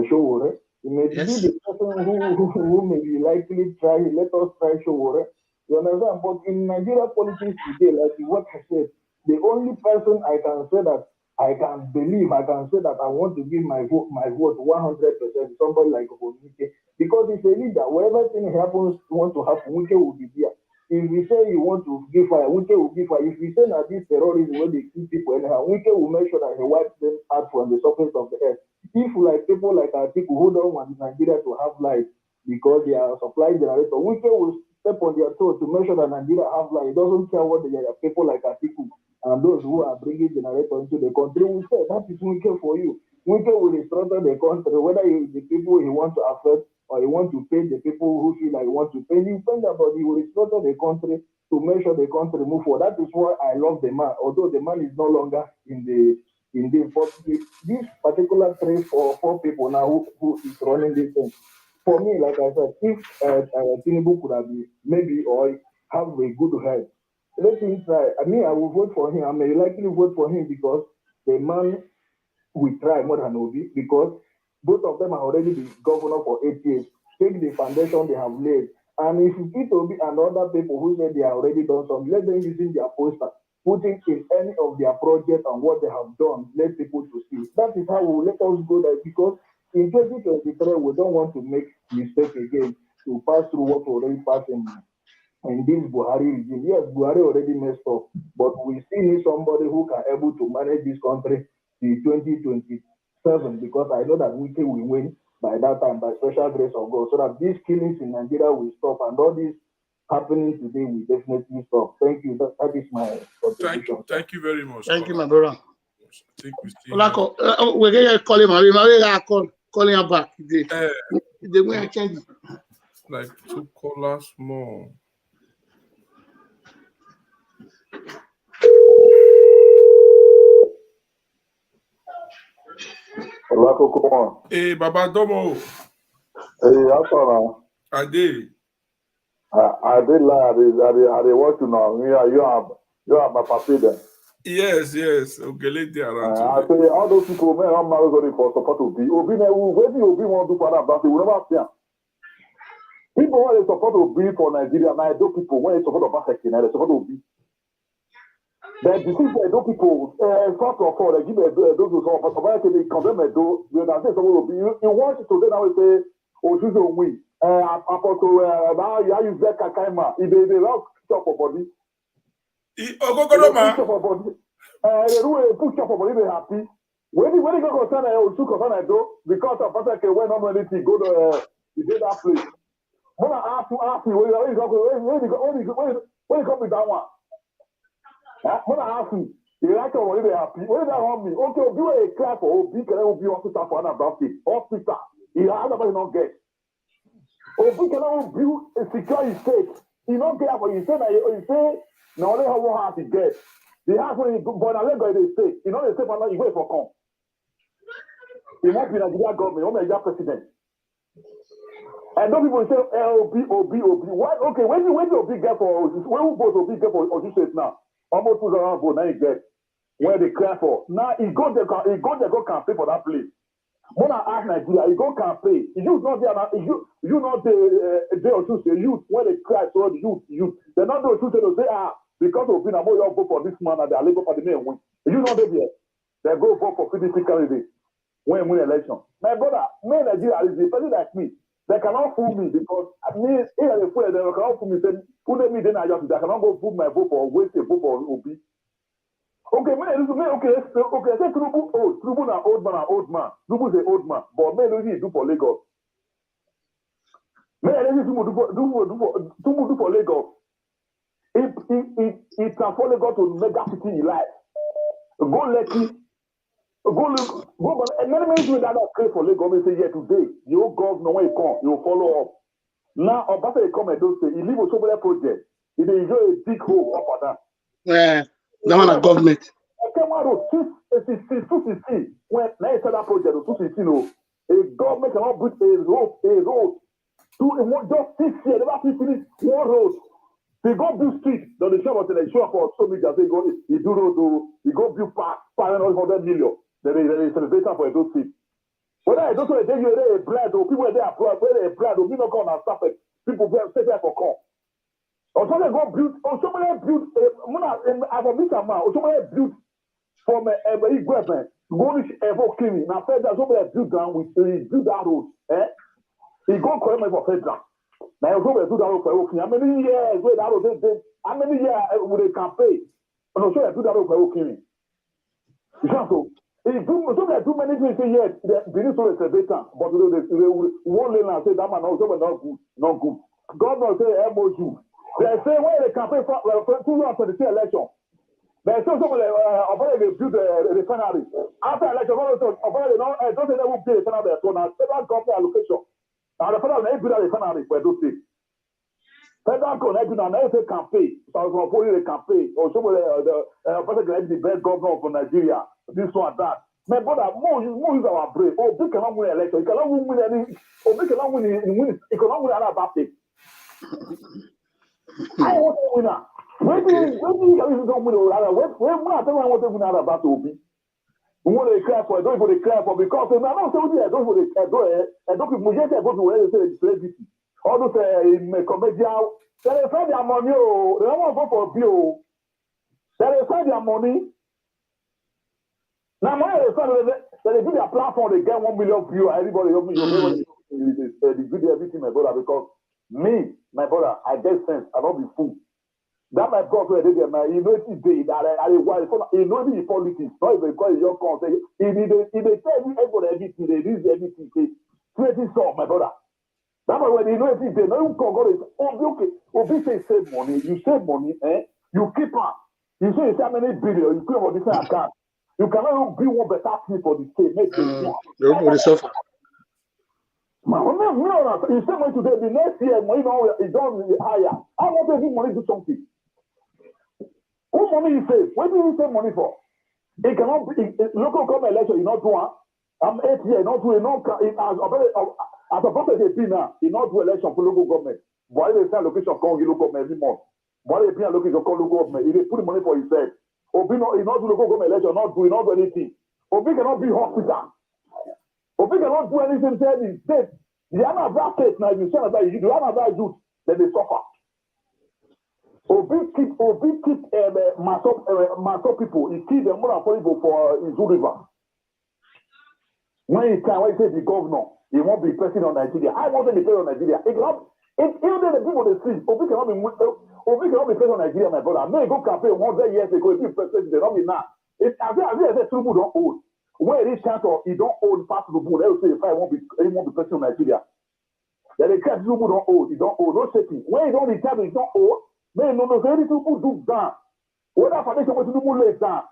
Showore. It may be the person who may be likely try, let us try Showore. You understand? But in Nigeria politics today, like what I said, the only person I can say that I can say that I want to give my vote 100%, somebody like Wike, because it's a leader. Whatever thing happens, want to happen, Wike will be there. If we say you want to give fire, Wike will give fire. If we say that this terrorism when they kill people anyhow, Wike will make sure that he wipes them out from the surface of the earth. If like people like Atiku who don't want Nigeria to have life because they are supply generator, Wike will step on their toes to make sure that Nigeria have light. He doesn't care what the people like Atiku and those who are bringing generator into the country will say that is wicked for you. Wicked will restructure the country, whether the people he wants to affect or he wants to pay the people who feel like he wants to pay. He think about he will restructure the country to make sure the country move forward. That is why I love the man, although the man is no longer in the but this particular 3 or 4 people now who is running this thing. For me, like I said, if Tinubu could have been maybe or have a good head, let him try. I mean, I will vote for him. I may likely vote for him because the man will try more than Obi because both of them have already been governor for 8 years. Take the foundation they have laid. And if Peter Obi and other people who say they have already done something, let them using their poster, putting in any of their projects and what they have done, let people to see. That is how we will let us go there because in 2023, we don't want to make mistake again to pass through what we already passed in this Buhari regime. Yes, Buhari already messed up, but we still need somebody who can able to manage this country till 2027 because I know that Wike will win by that time by special grace of God so that these killings in Nigeria will stop and all this happening today will definitely stop. Thank you. That is my contribution. Thank you very much. Thank you, my brother. I think we still we're going to call him. Calling him back. They going to change it. Like 2 callers more. Hey, Baba Domo. Hey, after I did. I did lie. I did work now. You are my papi then. Yes. Okay, around. I say all those people, man, I'm not going for support Obi. Obi, when Obi want to do for that, but they will never see. People when they support Obi for Nigeria, now those people when they support Obaseki, now they support Obi. The disease those people, first of all, they give those who support Obaseki, they condemn it. You understand? Support Obi. You want to today now say, oh, she's a win. Apostle, now you use that Kakaima. If they love chop for body. They push up for body. They do a push up for body. They happy. When they go concern, two concern do because of Obaseki when not ready to go to that place. When I ask you, when you come with that one, when I ask you, you like to be happy. When they want me, okay, do a clap for Obi, can I be hospital for another birthday? Hospital, he has not get. Obi cannot build a secure state. He not get for you say that you say no only how one house he get. The house when he born and let go they stay. You know they say for now you wait for come. He won't be Nigeria government, he won't be Nigeria president. And those people say Obi. Why? Okay, when you Obi get for when who vote Obi get for Oju State now? Almost 2,000 votes now you get where they cry for. Now he go there go campaign for that place. When I ask Nigeria, you go campaign. You not there now. You not the Oju State youth when they cry so the youth. They not do Oju State they say because Obi na more you vote for this man and they are labor for the main win. You not there. They go vote for PDP candidate when win election. My brother, me Nigeria is a person like me. They cannot fool me because me, if they fool, they cannot fool me. Say, who let me then I just, they cannot go fool my vote for waste a vote for Obi. Okay, okay. Say Tinubu na old man. Tinubu is an old man, but me only do for Lagos. Me only do for Lagos. It transform Lagos to mega city in life. Go Lekki. Go and many people that are clear for Lagos say yeah today you governor when you come you follow up. Now Obasa come and don't say he leave a Socio-political project. He enjoy a big hole up and down. Yeah, the one of government. I came out of 216 when I started that project of 216 a government cannot build a road just 6 years never finish one road. They go build street on the show they show for so media they go he do road he go build park 500 million. There is a celebration for a those things. Whether I don't know if you are a blood or people are there abroad, whether a blood or people come and stop it, people go stay there for call. Or somebody go build, or somebody build as a meter man, or somebody build from a equipment, go reach ever cleaning. Now federal somebody build down with build that road. He go call me for federal. Now you go do that road for working. How many years where that road how many years would they campaign? And also do that road for working. So if you do many things here, the Benin is a better, but they one lane and say that man also not good. governor say MOU. They say when they campaign for 2023 election, they say somebody they build the refinery. After election, don't say they will pay the refinery. So now federal government allocation. Now the federal they build a refinery for those states. Federal government now they say campaign. So from the campaign or somebody the best governor of Nigeria. This one that. My brother, more use our brain. Oh, we cannot win election. You cannot win any. Oh, we cannot win. You cannot win another party. I want to win. When you don't win, when I want to win another battle, we want to cry for. Don't even cry for because I don't say don't want to. I don't people get go to where they say celebrity. All those comedian. They find their money. Oh, they don't want to vote for bill. They find their money. Now, money they do their platform. They get 1 million views. Everybody, they do everything, my brother. Because me, my brother, I get sense. I don't be fool. That my brother, they get my, you know, today that I you know the politics. Not even because your content. If they tell you everything, they use everything. They solve, my brother. That's why when you know everything, they know you can go. Okay. Obi say save money. You save money, you keep up. You say how many billion you keep on this account. You cannot even be one better thing for the state. Make Nobody suffer. You say money today, the next year, money is done higher. I want to give money to something. Who money you save? What do you save money for? It cannot be local government election, you not do one. I'm 8 years, not do as a person they be now, you not do election for local government. Why they send location come local government every month? Why they pay location call local government? If they put the money for himself. Obi not do local government election, not do anything. Obi cannot be hospital. Obi cannot do anything. Tell the state. The other state now, you say about you, the other youth, then they suffer. Obi keep mass people. He keep them more than 40 people for Izu River. When he say the governor, he won't be president of Nigeria. I want to be president of Nigeria. Even the people they see, Obi cannot be president of Nigeria, my brother. May go campaign 100 years ago, if he president, they don't be now. As I said, Tinubu don't own. When it is Chanto, he don't own part of the board. They will say, if I won't be president of Nigeria. Then they can't Tinubu don't own. He don't own. No shaking. When he don't retire, he don't own. Man, no, any Tinubu do down. Whether foundation was Tinubu lays down,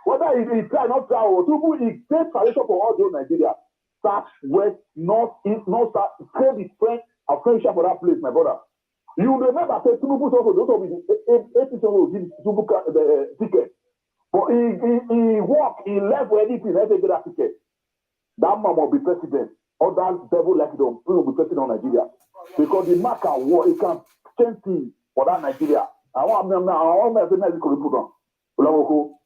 whether he try not try or Tinubu, he takes foundation for all the Nigeria. South, west, north, east, north, south, create the strength of friendship for that place, my brother. You remember that Tinubu also those will be the 80% will give Tinubu the ticket. But he walked, he left for anything, let's get that ticket. That man will be president. Or that devil like it will be president of Nigeria. Because the mark can war, it can change things for that Nigeria. I want to say next put on.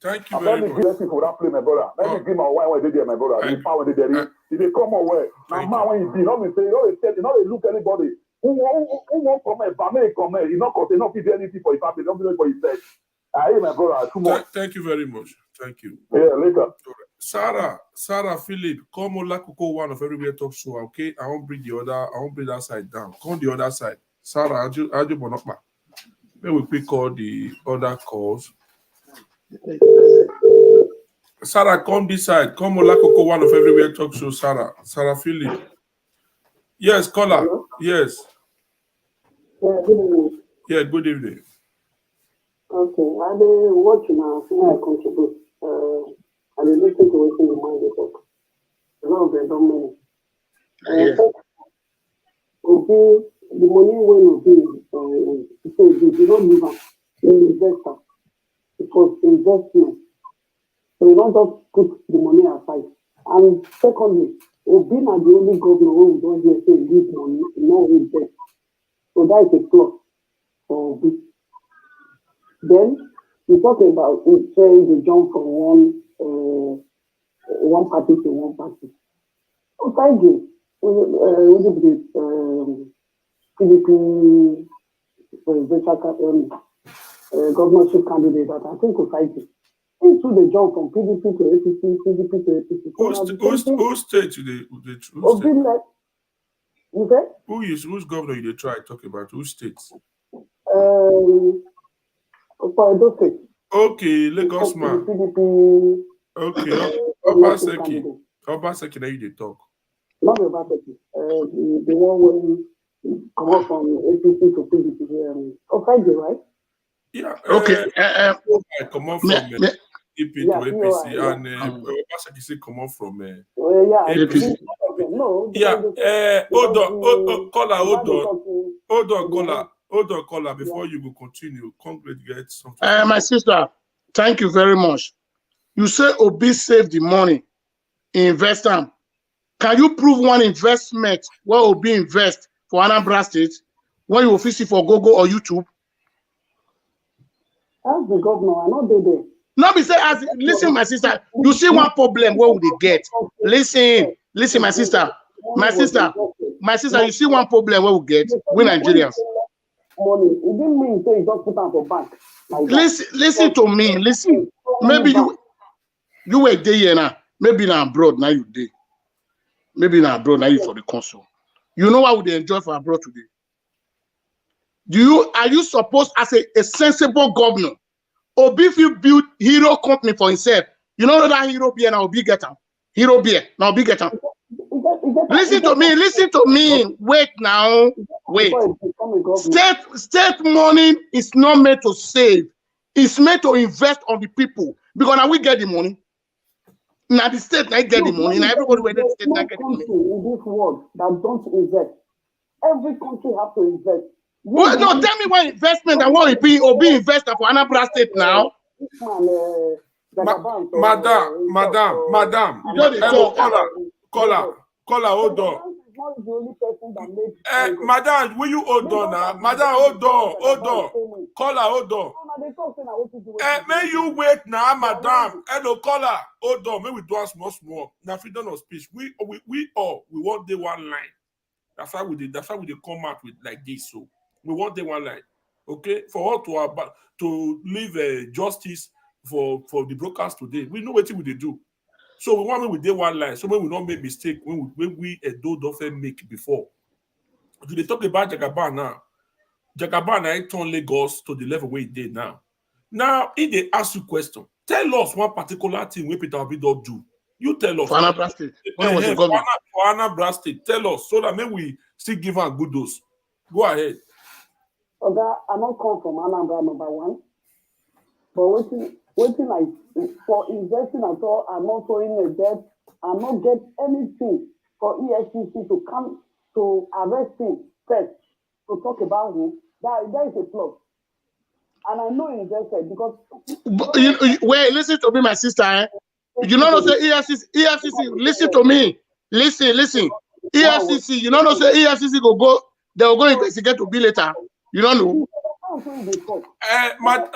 Thank you very much. Let me for that play, my brother. Let me give my wife when they there, my brother. The power they there. If they come away, now man when you be, not be say, they look anybody. Who won't come here? But may come here. You not cause they not do anything for his family, not do anything for his sake. Hey, my brother, too much. Thank you very much. Thank you. Yeah, later. Sarah, Philip, come on, Coco one of everywhere talk show. Okay, I won't bring that side down. Come the other side. Sarah, how do you bonokma? Then we pick all the other calls. Sarah, come this side. Come on, Coco one of everywhere talk show. Sarah, Philip. Yes, caller. Hello? Yes. Yeah, good evening. Yeah, good evening. Okay, I dey watch now, I contribute. I dey listen to what you mind they talk. A lot of them don't mean. Obi, the money when Obi, so you don't leave am in investor because investment. So you don't just put the money aside. And secondly, Obi na the only governor who we don't hear say leave money, no invest. So that is a flaw for Obi. Then you talk about saying they jump from one party to one party. So thank you. PDP presidential governorship candidate that I think was fighting. Into the jump from PDP to APC, PDP to APC. Who state they choose? You say? Who's governor you try talk about? Who states? For Edo State. Okay, Lagos man. PDP. Okay, Obaseki. Obaseki, now you dey talk. Not Obaseki. The one come up from APC to PDP on Friday, right? Yeah. Okay. I come on from EP to APC and Obaseki come on from APC. No. Yeah. Hold on, caller. Before you go continue, congregate something. My sister, thank you very much. You say Obi save the money, invest them. Can you prove one investment where Obi invest for Anambra State when you visit for Google or YouTube? Ask the governor, I know they do. No, be say, listen, my sister, you see one problem where would they get? Listen, my sister, you see one problem where we get? We Nigerians. Money, it didn't mean say you just put on for bank. Listen to me, listen. Maybe you were there here now. Maybe now abroad, now you day. Maybe now abroad, now you for the council. You know what would they enjoy for abroad today? Are you supposed as a sensible governor? Obi if you build hero company for himself, you know that hero beer now Obi get him. Hero beer now Obi get him. Listen to me. Wait now. Wait. State money is not meant to save. It's meant to invest on the people. Because now we get the money. Now the state now get the money. Now everybody where the state now get the money. In this world that don't invest. Every country have to invest. Well, no, tell me what investment and what Obi investor for Anambra State now. Madam. Caller, hold on. Madam, will you hold on now? Madam, hold on. Caller, hold on. May you wait now, madam. Hello, caller, hold on. May we do a small. Now, freedom of speech. We want the one line. That's why we come out with like this. So we want the one line. Okay, for all to leave justice for the brokers today. We know what we do. So we want with the one line. So when we don't make mistake when we don't often make before. Do they talk about Jagaban now? Jagaban I turn Lagos to the level where it did now. Now, if they ask you question, tell us one particular thing where Peter Obi don't do. You tell us. For Anambra State. When was the government? For Anambra State. Tell us so that maybe we still give her good dose. Go ahead. Okay, I don't come from Anambra number one. But waiting like for investing at all, I'm not throwing a debt. I'm not get anything for EFCC to come to arrest him first to talk about him. That is a plus. And I know he invested because wait, listen to me, my sister. Eh? You know say EFCC, listen to me. Listen. EFCC, you know say EFCC they will go investigate to be later. You don't know.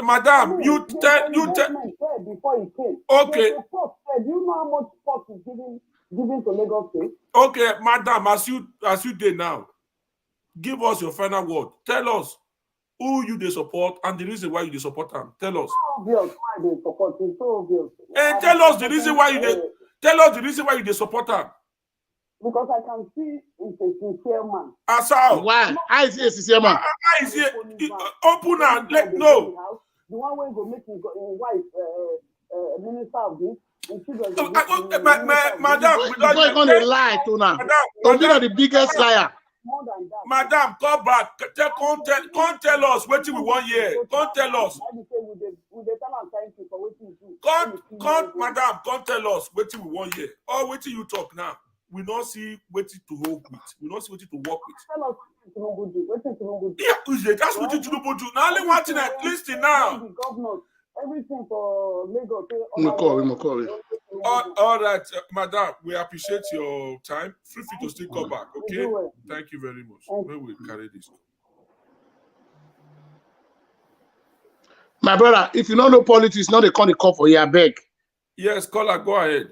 Madam, you tell before he came. Okay. Do you know how much pot is given to Lagos State? Okay, madam, as you did now, give us your final word. Tell us who you support and the reason why you support them. Tell us. It's so obvious why they support. It's so obvious. And tell us the reason why you support them. Because I can see it's a sincere man. How? Why? How is he a sincere man? How is he? Open and let know. The one where go make his wife minister of this. Madam, we don't gonna lie to now. Obi are the biggest liar. More than that. Madam, come back. Come tell us what we want here. Come tell us. Madam, come tell us what we want here. Or what you talk now. We don't see what to hold with. We don't see what to work with. Tell us what to do. Yeah, that's what to do. Now, only one thing I listen now. Everything for Lagos. We call it. All right, madam, we appreciate your time. Feel free to still come back, okay? Thank you very much. We will carry this. My brother, if you don't know politics, not the call for your beg. Yes, caller, go ahead.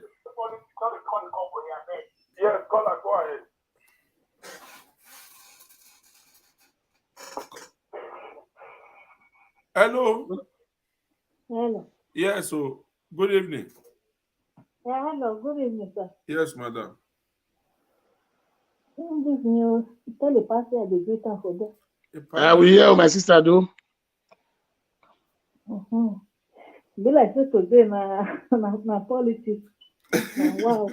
Yes, caller, go ahead. Hello. Hello. Yes, so good evening. Yeah, hello. Good evening, sir. Yes, madam. This news, tell the pastor the greater for them. I will hear my sister do. Be like this today, my politics. Wow.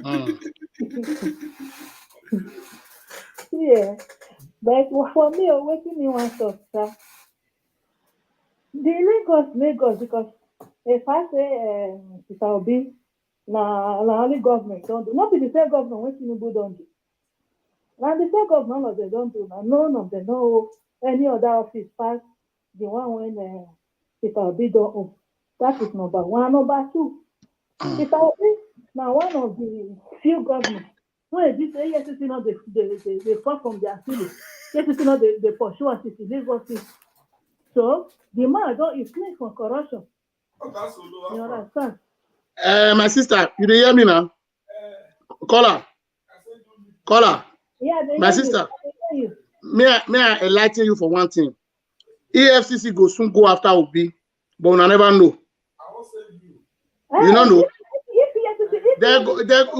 Yeah. But for me, waiting me one thought, sir. The Lagos, because if I say Peter Obi, na only government don't do. Not be the same government when Tinubu don't do. Now the same government none of them don't do. Now none of them know any other office pass the one when Peter Obi don't own. That is number one. Number two, Peter Obi now one of the few governments when this yes, you know they fall from their ceiling. Yes, you know they pursue us to Lagos State. So the man don't is clean from corruption. You understand? My sister, you hear me now? Caller. Yeah, My sister, may I enlighten you for one thing? EFCC go soon go after Obi, but we never know. You don't know?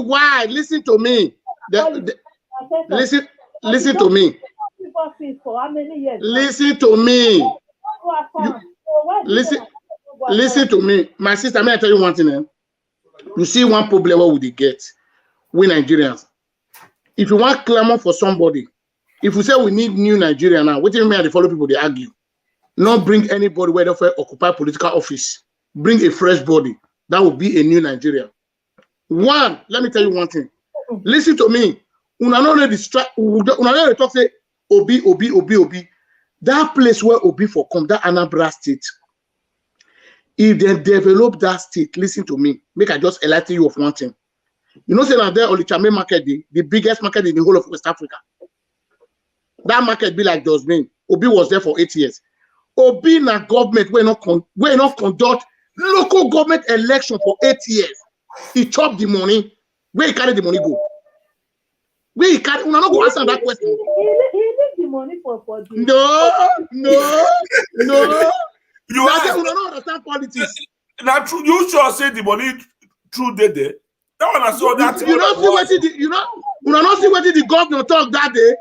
Why? Listen to me. Listen to me. Listen to me. Listen to me. My sister, may I tell you one thing? You see one problem what would they get? We Nigerians. If you want clamor for somebody, if we say we need new Nigeria now, what do you mean they follow people, they argue? Not bring anybody whether for occupy political office. Bring a fresh body. That would be a new Nigeria. One, let me tell you one thing. Listen to me. Una talk say Obi. That place where Obi for come, that Anambra state. If they develop that state, listen to me. Make I just enlighten you of one thing. You know, say that there Olichame market, the biggest market in the whole of West Africa. That market be like Dosmin. Obi was there for 8 years. Obi na government we not conduct local government election for 8 years. He chopped the money. Where he carry the money go? Where he carry? Una not go answer that question. He need the money for the. No. You don't understand politics. Now, true. You sure say the money true there. That one I saw that. You don't see what not see what the governor talk that day.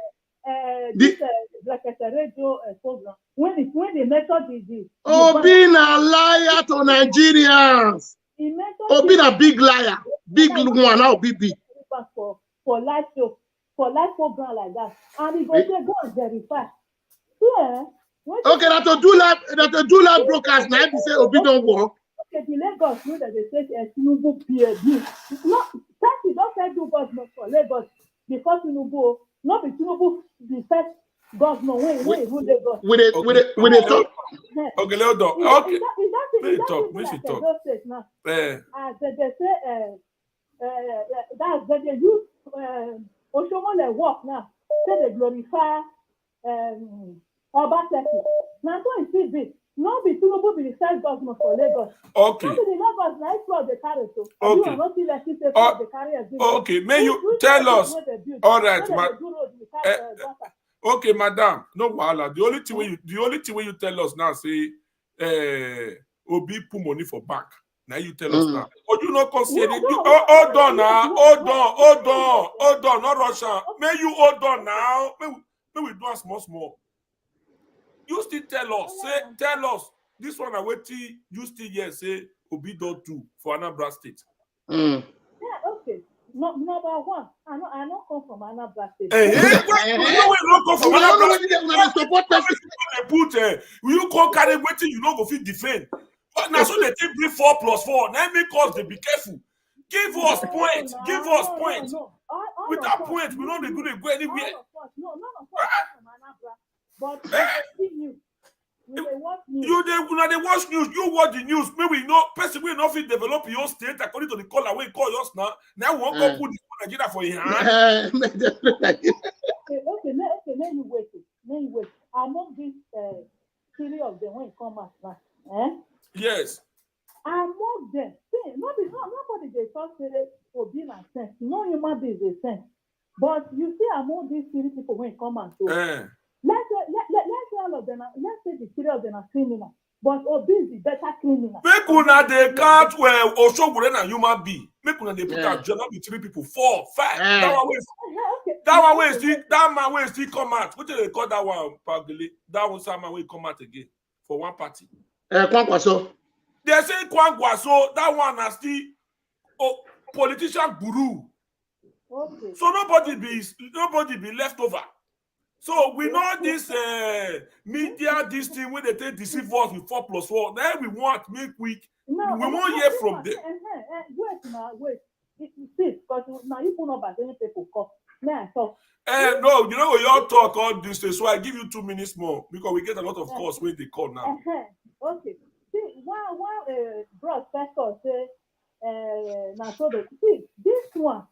Like a radio program. When they mentioned the Obi na liar to Nigerians. Obi na big liar, big one now big. For life show, for life program like that, and he go and verify. Yeah. Okay, that to do live broadcast now. If you say Obi don't work. Okay, the Lagos know that they say Tinubu PhD. No, Tati don't say do government for Lagos because Tinubu, not be Tinubu the first governor when he rule Lagos. With a talk. Okay, let's talk. Okay. Let's talk. We should talk. As they say, that they use Oshomole work now. Say they glorify Obaseki. Now so it is big. No be Tinubu be the first governor for Lagos. Okay. No be the Lagos na it's the carry so. Okay. You not see like the carry. Okay, may you tell us? All right, okay, madam. No wahala. The only thing when you tell us now say Obi put money for bank. Now you tell us now. Or you not consider it? Hold on now. Hold on. Not Russia. May you hold on now. May we do a small. You still tell us. This one I wait till you still here say Obi don't do for Anambra State. Yeah, okay. Number one, I not come from Anambra State. You not come from Anambra State. You call carry waiting, you not go fit defend. But now so they take bring 4+4. Now make us they be careful. Give us points. No. With that point, we know they're going to go anywhere. No, none of us from Anambra. But we news. They watch news. They watch news. You watch the news. Maybe no person will not fit develop your state according to the color we call yours now. Now we won't go put the Nigeria for your hand. Okay, let you wait. Among this three of them when it come out now. Yes. Among them, see, nobody they talk say Obi na sense. No human being is a sense. But you see among these three people when it come out so. Let's say all of them. Let's say the three of them are criminal, but Obi is the better criminal. Make una they can't well Oshogure na human being. Make una they put out journal with 3 people, 4, 5. That man will still come out. What do they call that one? Pagili. That one some man will come out again for one party. Kwankwaso. They say Kwankwaso. That one is still politician guru. Okay. So nobody be left over. So we know this media, this thing when they take deceive us with 4+4. Then we want make week. No, We won't hear from them. Wait now, wait. See, because now you put up as any people call. Now talk. No, you know we all talk all this day, so I give you 2 minutes more because we get a lot of calls when they call now. Okay. See, one broadcaster say, now so see this one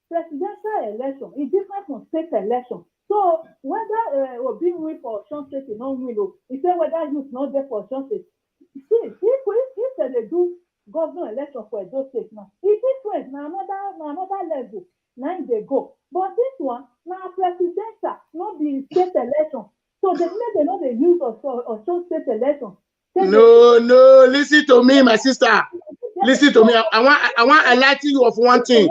presidential election is different from state election. So whether Obi win for Osun State, or not win, he say whether youth not there for Osun State. See, if they do governor election for Edo State now, it different. Now another level. Now they go. But this one now presidential, not the state election. So they know they use Osun State election. No, listen to me, my sister. Listen to me. I want enlighten you of one thing.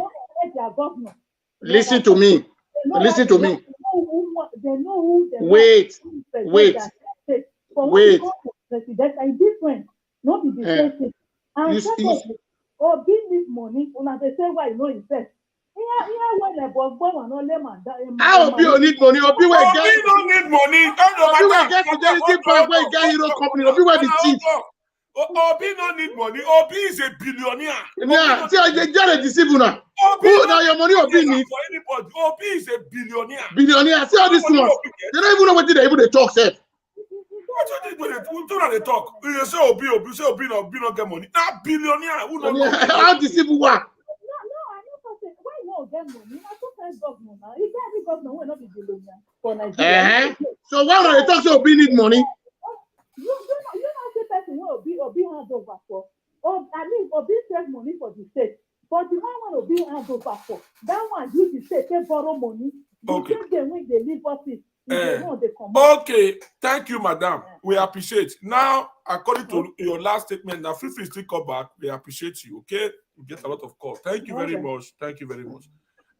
Listen to me. Listen to me. Wait. Presidential is different. Not be the same thing. And secondly, Obi need money. Una they say why you know invest. Here when the boss born no lemon. How Obi need money? Obi will get. Obi don't need money. Obi will get Fidelity Bank where he get Hero Company. Obi will be cheap. Obi don't need money. Obi is a billionaire. Yeah, see, you get a deceiver now. Who now your money Obi need? For anybody, Obi is a billionaire. Billionaire. See all these ones. They don't even know what they even they talk, sir. What do they talk? You say Obi not get money. That billionaire. Who don't know? How deceiver one? Get money. I don't government now. If every government will not be billionaire for Nigeria. So why when they talk say Obi need money? You know say person will Obi hand over for. I mean Obi save money for the state. But the one Obi hand over for, that one use the state to borrow money. Okay. When they leave office. Okay, thank you, madam. We appreciate. Now, according to your last statement, now feel free to come back. We appreciate you. Okay, we get a lot of calls. Thank you very much. Thank you very much.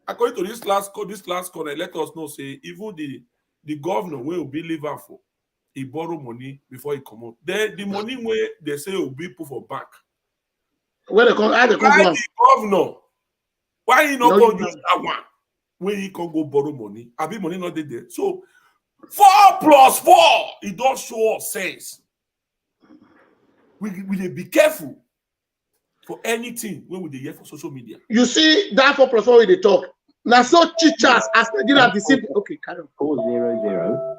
According to this last call, let us know say even the governor will be liver for. He borrow money before he come out. Then the money where they say will be put for bank. Where they come? Why the governor? Why he not going to use that one? When he can go borrow money, I be money not there. So 4+4, it don't show us sense. We be careful for anything when we hear for social media. You see that 4+4 they talk. Now so teachers as Nigeria deceive. Okay, carry on. 400.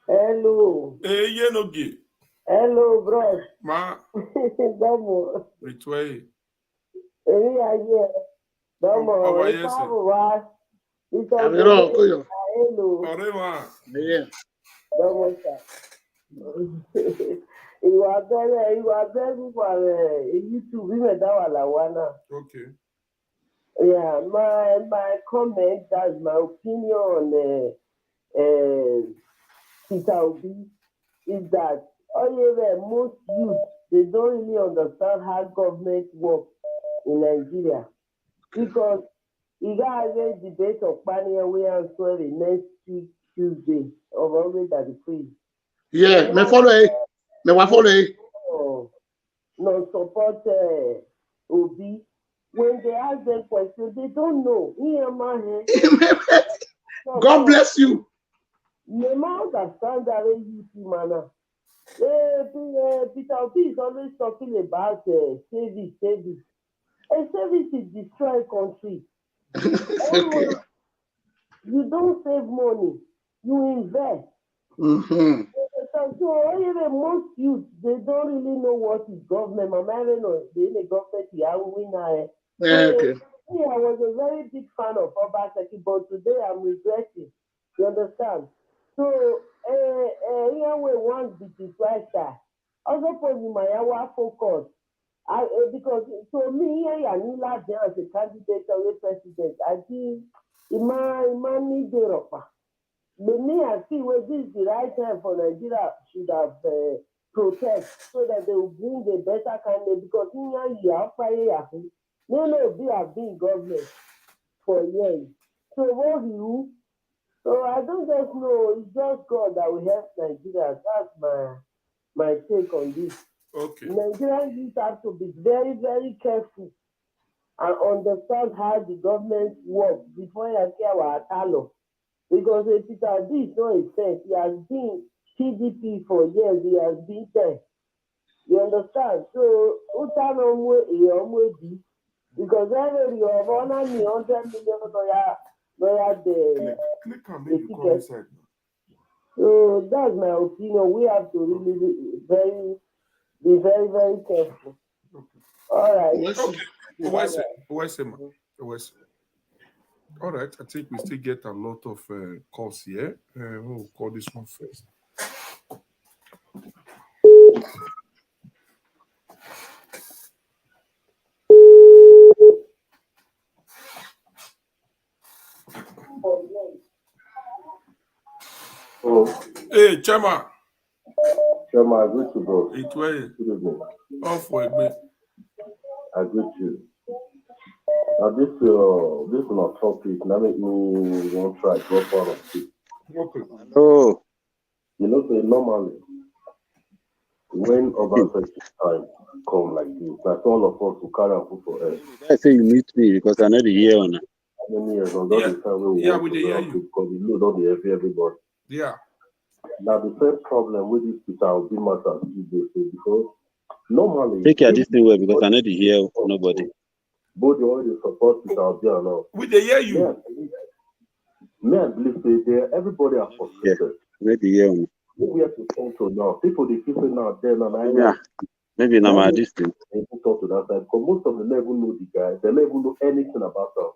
Hello. Hey, Yenogi. Hello, bro. Ma. Double. Which way? Hello. Ìwà abẹ́rẹ́ wà YouTube ìmẹ̀dá wà làwa náà. Okay. Yeah, my comment, that's my opinion on Peter Obi is that most youth, they don't really understand how government works in Nigeria. Because you guys have a debate of Pania we answer the next Tuesday of always at the free. Yeah, me follow it. No support Obi. When they ask them questions, they don't know. God bless you. You must understand that manner. Peter Obi is always talking about savings. A service is destroy country. Okay. You don't save money, you invest. Mm-hmm. So most youth, they don't really know what is government. My man knows the government here. Okay. I was a very big fan of Obaseki, but today I'm regretting. You understand? So here we want the disaster. Also for my focus. Because to me, I need as a candidate or a president. I think Iman need the But me, I see where this is the right time for Nigeria should have protest so that they will bring a better candidate. Because you have fire. No, we have been government for years. So what do you? So I don't just know. It's just God that will help Nigeria. That's my take on this. Okay. Nigerians have to be very, very careful. and understand how the government works before you care our talo. Because Peter Obi is not a sense. He has been PDP for years. He has been there. You understand? So, because every you have only 100 million lawyer Click on me, you come inside. So that's my opinion. We have to really be very, very careful. All right. Okay. All right. I think we still get a lot of calls here. We'll call this one first. Hey, Chema. Chema, I greet you, bro. It way. Good evening. Off with me. I greet you. Now this is not topic. Now make me want try go for it. Okay. Oh, you know, say normally when overseas time come like this, that's all of us who carry and put for air. I say you meet me because I know the year on it. How many years on that time we we hear you because we know don't heavy everybody. Yeah. Now the same problem with this Peter Obi matter because normally take care this thing well because I know the year nobody. Both you already support Peter Obi and all. We they hear you. Me, I believe everybody are frustrated. Yeah, the year on. We have to talk to now. People they feel now then and yeah. Maybe now my this thing. They talk to that side because most of them never know the guy. They never know anything about them.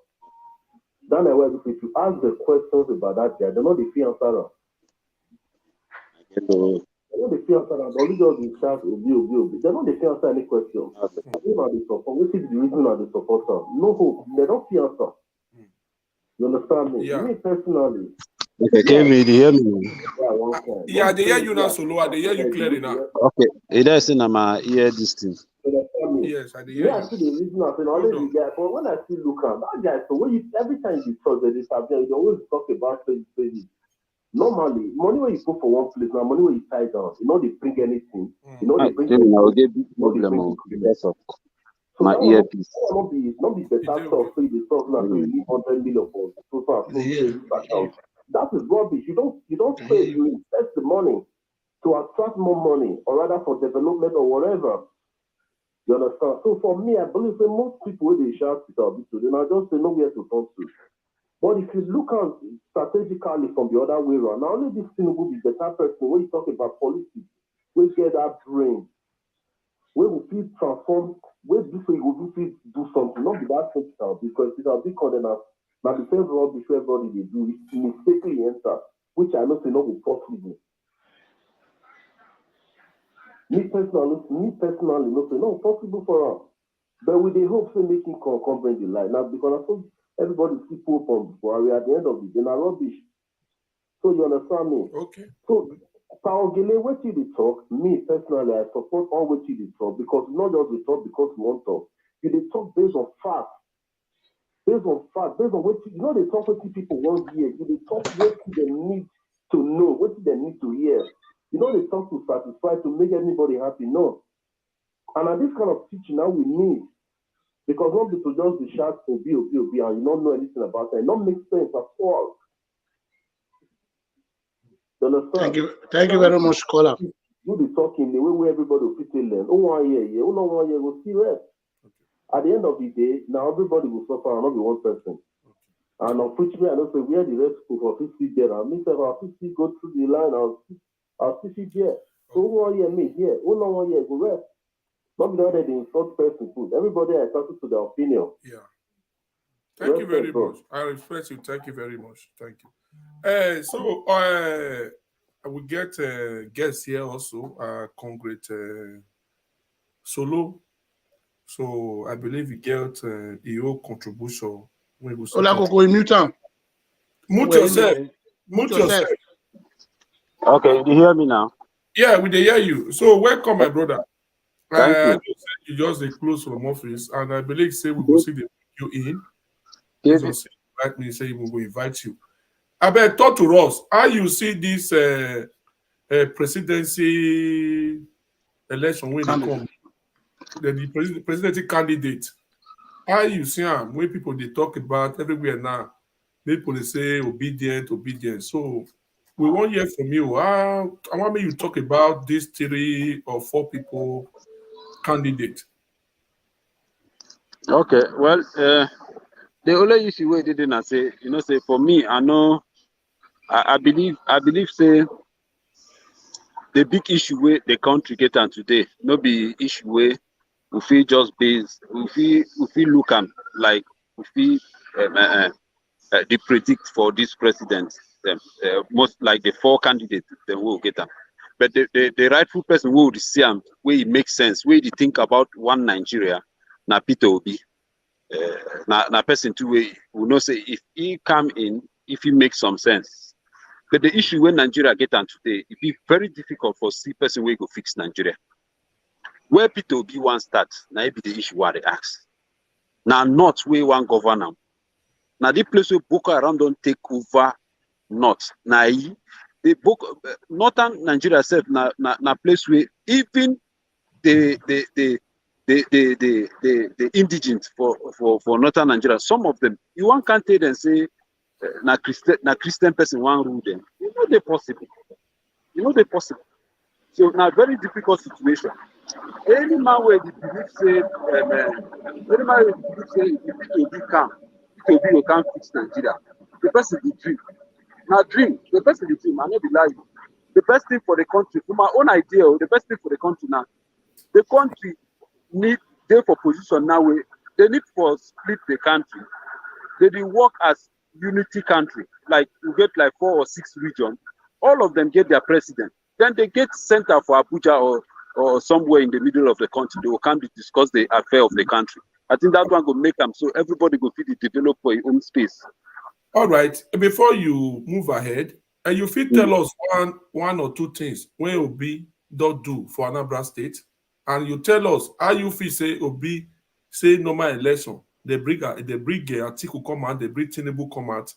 That's why if you ask the questions about that guy, they know the fear answer. They know the fear answer. Only just the chat Obi. They know the fear answer any question. They know the support. What is the reason of the support? No hope. They don't fear answer. You understand me? Yeah. Me personally. Okay, can you hear me? Yeah, they hear you now, Solo. They hear you clearly now. Okay, it is in my ear this thing. Yes, I hear you. The reason I already get, but when I still look at that guy, so when you every time you talk, they disappear. You always talk about crazy. Normally, money when you put for one place, now money when you tie down, you know they bring anything. You know they bring. I will get big problem because of my earpiece. Not be better stuff. So you talk now, so you need 100 million for so that is rubbish. You don't pay. You invest the money to attract more money, or rather for development or whatever. You understand? So for me, I believe that most people when they shout Peter Obi to them, I just say nowhere to talk to. But if you look at strategically from the other way around, not only this thing will be better person when you talk about politics, we get that brain, where we feel transformed, where this way we will do something, not be that thing because Peter Obi condemned us. Now the same rubbish everybody they do is mistakenly enter, which I know say not be possible. Me personally, no say no possible for us. But with the hope say making come bring the light. Now because I thought everybody see poop on before at the end of the day, now rubbish. So you understand me? Okay. So Paogele, what you talk, me personally, I support all what you talk because not just we talk because we want to talk. You talk based on facts. Based on what they talk what people want to hear. They talk what they need to know, what they need to hear. They talk to satisfy to make anybody happy. No. And this kind of teaching now we need. Because not to just be shout Obi, and you don't know anything about it. It don't make sense at all. You understand? Thank you very much, caller. You be talking the way where everybody will fit in learn. Oh, 1 year, yeah. Oh, no, 1 year, we'll see rest. At the end of the day, now everybody will suffer and not be one person. And unfortunately, I don't say where the rest people for 50 there. I mean, I'll 50 go through the line, I'll 50 there. So 1 year, me here. Oh, no, 1 year, go rest. Not be that they insult person food. Everybody is entitled to their opinion. Yeah. Thank you very much. I respect you. Thank you very much. Thank you. So I will get guests here also, Congress Solo. So I believe you get your contribution. Ola Koko, mute on. Mute yourself. Mute yourself. Okay, you hear me now? Yeah, we hear you. So welcome, my brother. Thank you. You just close from office, and I believe say we will see the you in. Yes. Invite me, say we will invite you. I bet talk to us how you see this presidency election when it comes. The presidency candidate. how you see when people they talk about everywhere now, people they say obedient, obedient. So we want to hear from you. I want me you talk about these 3 or 4 people candidate. Okay, well, the only issue we didn't say, say for me, I know, I believe, say the big issue where the country get on today, no be issue where we feel just based, we feel look am like we feel they predict for this president, most like the 4 candidates, then will get them. But the rightful person who would see him where it makes sense, where they think about one Nigeria, na Peter Obi. Na person two way will not say if he come in, if he makes some sense. But the issue when Nigeria get on today, it be very difficult for see person where go fix Nigeria. Where Peter Obi one start, now it be the issue where they ask. Now not where one governor. Now the place where Boko Haram don't take over not. Now the Boko northern Nigeria self na place where even the indigents for northern Nigeria, some of them, you one can't tell them say na Christian person one rule them. You know they possible. So now very difficult situation. Any man where they believe say, any man where they believe say if it will be calm, it will be you can't fix Nigeria. The person will dream. Now dream, the person will dream. I never lie you. The best thing for the country, from my own idea, the best thing for the country now, the country need they for position now where they need for split the country. They did work as unity country, like you get like 4 or 6 regions, all of them get their president. Then they get center for Abuja or somewhere in the middle of the country. They will come to discuss the affair of the country. I think that one will make them so everybody will feel the develop for your own space. All right. Before you move ahead, and you feel tell us one or 2 things when Obi don't do for Anambra State, and you tell us how you feel say Obi say normal election. They bring Atiku come out, they bring Tinubu come out.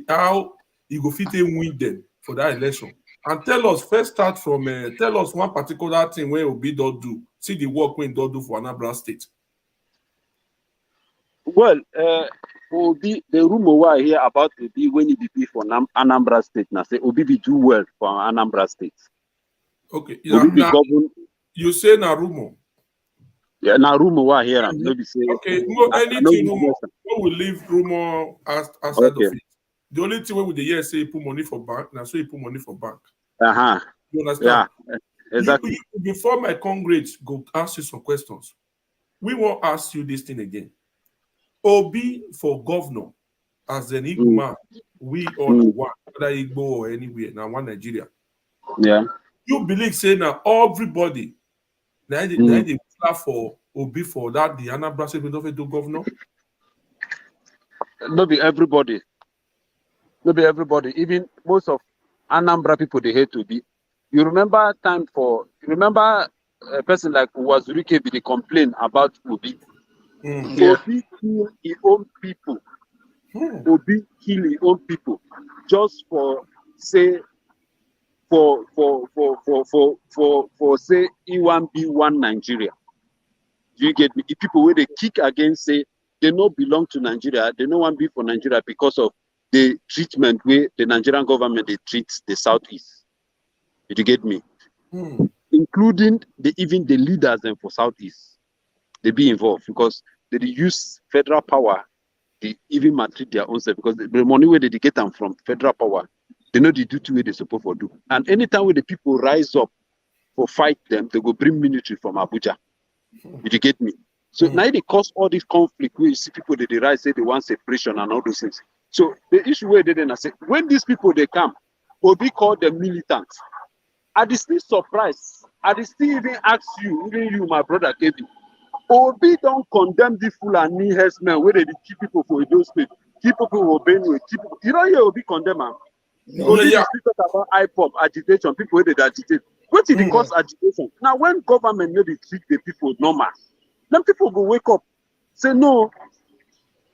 How you go fit win them for that election. And tell us, first start from, tell us one particular thing where Obi don't do. See the work when don't do for Anambra State. Well, Obi, the rumor I hear about Obi when he be for Anambra State, now say Obi be do well for Anambra State. Okay. Now, you say na rumor. Yeah, now rumor why here am no be say. Okay, no anything rumor. We will leave rumor outside of it. The only thing we the year say he put money for bank, now so he put money for bank. You understand? Yeah, exactly. Before my congress go ask you some questions, we won't ask you this thing again. Obi for governor as an Igbo man, we all one, whether Igbo or anywhere, now one Nigeria. Yeah. You believe say now everybody now they clap for Obi for that the Anambra State will not do governor? Not be everybody. Even most of Anambra people they hate Obi. You remember a person like Wazurike be the complain about Obi. Obi kill his own people. Obi kill his own people just for say for say E1B1 Nigeria. Do you get me? If people where they kick against say they no belong to Nigeria, they no want be for Nigeria because of the treatment where the Nigerian government they treat the Southeast. Did you get me? Including even the leaders and for Southeast, they be involved because they use federal power. They even maltreat their own self because the money where they get them from federal power, they know the duty where they supposed to do. And anytime when the people rise up for fight them, they go bring military from Abuja. Did you get me? So now they cause all this conflict where you see people that they rise, say they want separation and all those things. So the issue where they then say when these people they come, Obi call them militants. I dey still surprised. I dey still even ask you, even you, my brother Kevin. Obi don't condemn the Fulani herdsmen where they keep people for those states, keep people for Benue, keep people. You don't hear Obi condemn them. Obi still talk about IPOP agitation, people where they agitate. What is the cause agitation? Now when government maybe treat the people normal, then people will wake up, say no,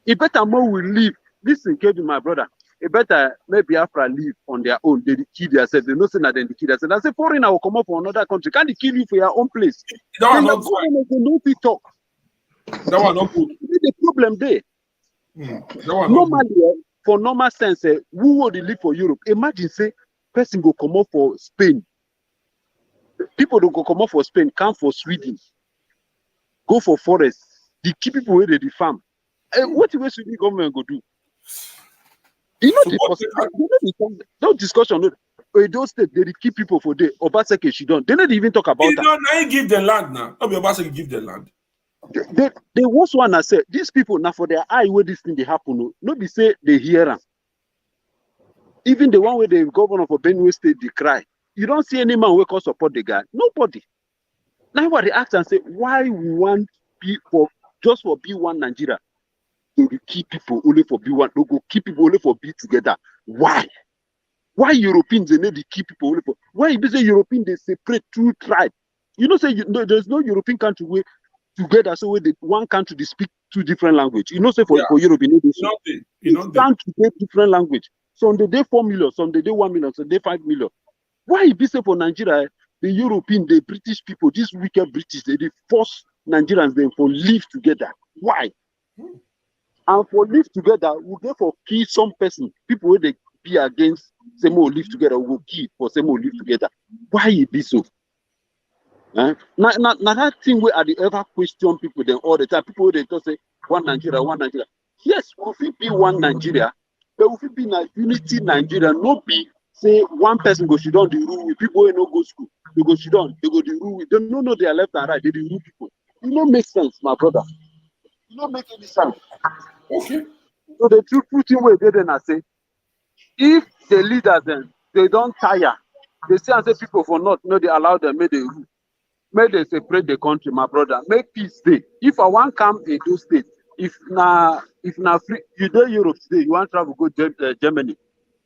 it better more will leave. Listen, Kevin, my brother. it better maybe after leave on their own, they kill themselves. They know say that they kill themselves. I say foreigner will come up from another country. Can't they kill you for your own place? That one Then not your government will not be talk. That one not good. The problem there. That one not Normally, for normal sense, who would live for Europe? Imagine say person go come up for Spain. People don't go come up for Spain, come for Sweden, go for forest. The key people where they farm. What the Sweden government go do? You know, so no discussion. No, those states they keep people for day. Obaseki she don't. They don't even talk about that. Now you give the land now. Not be Obaseki give the land. There was one I said these people now for their eye where this thing they happen. No be say they hear them. Even the one where the governor for Benue State they cry. You don't see any man who can support the guy. Nobody. Now what they ask and say why we want just for B1 Nigeria. They will keep people only for B1. They go keep people only for B together. Why? Why Europeans they need to keep people only for? Why if they say European they separate two tribes? You know, say there's no European country where together so where one country they speak two different language. You know, say for Europe you know can't speak different language. Some they 4 million, some they 1 million, some they 5 million. Why if they say for Nigeria the European, the British people, these wicked British, they force Nigerians them for live together? Why? And for live together, we go for kill some person. People where they be against say more live together, we will kill for say more live together. Why it be so? Now that thing where they ever question people then all the time. People they just say one Nigeria, one Nigeria. Yes, we will be one Nigeria, but we will be unity Nigeria, not be say one person go sit on the rule with people who no go school. They go sit on, they go the rule with them. No, they are left and right, they rule people. It don't make sense, my brother. It don't make any sense. Okay. So the truth thing where they then I say, if the leaders then they don't tire, they say and say people for not they allow them, may they rule, may they separate the country, my brother, make peace stay. If I want come in those states, if na free, you do Europe today, you want travel go Germany,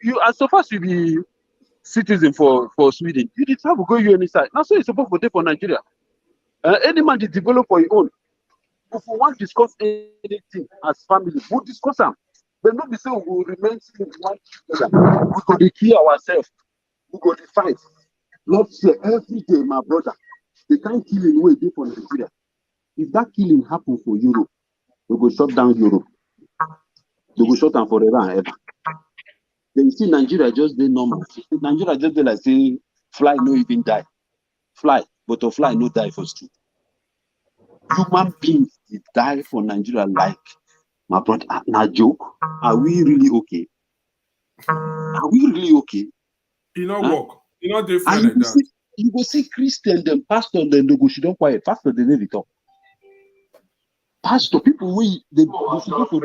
you as so far as you be citizen for Sweden, you did travel go you any side. Now so it's supposed to go for Nigeria. Any man did develop for your own. If we want to discuss anything as family, we'll discuss them. But not be so we will remain one together. We got to kill ourselves. We got to fight. Not say every day, my brother. They can't kill in way for Nigeria. If that killing happen for Europe, they go shut down Europe. They go shut down forever and ever. Then you see Nigeria just they normal. Nigeria just they like say fly no even die. Fly, but a fly no die for street. Human beings they die for Nigeria like my brother. Now joke. Are we really okay? Are we really okay? You know work. You know different like that. You go see Christian them, pastor them, they go she don't quiet. Pastor they never talk. Pastor people we they should go to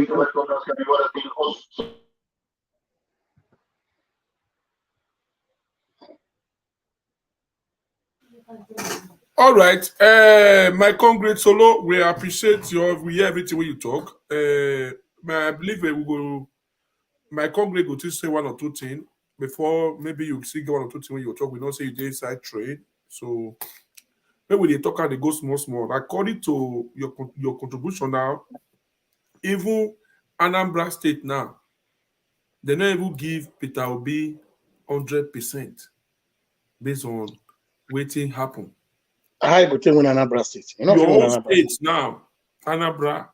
All right, my congrats solo. We appreciate we hear everything when you talk. I believe we go. My congrats go to say one or two things before maybe you see one or two things when you talk. We don't say you did inside trade, so maybe they talk and they go small. According to your contribution now, even Anambra State now, they don't even give Peter Obi 100% based on waiting happen. I go tell when Anambra State. You know, your own states now, Anambra,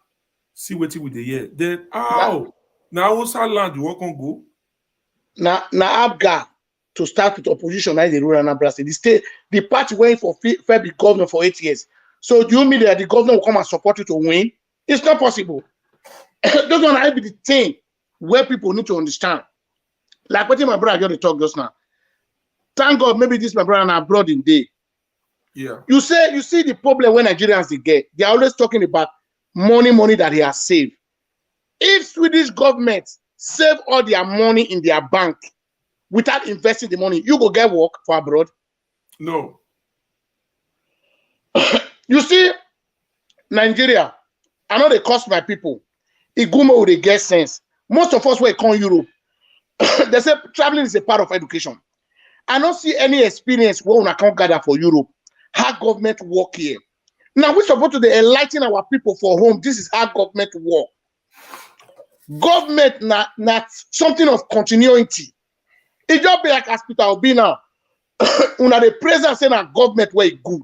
see what with the year. Then how? Now what's our land you walk on go? Now Abga to start with opposition like the rural Anambra State. The party went for fair be governor for 8 years. So do you mean that the governor will come and support you to win? It's not possible. Those one be the thing where people need to understand. Like what my brother got to talk just now. Thank God, maybe this my brother and abroad in day. Yeah. You see the problem when Nigerians they get. They are always talking about money that he has saved. If Swedish government save all their money in their bank without investing the money, you go get work for abroad? No. You see, Nigeria, I know they cost my people. Igumo will they get sense. Most of us will come Europe. They say traveling is a part of education. I don't see any experience where we can't gather for Europe. How government work here. Now we're supposed to enlighten our people for home. This is how government work. government not something of continuity. It just be like as Peter Obi now. Una the president saying that government were good.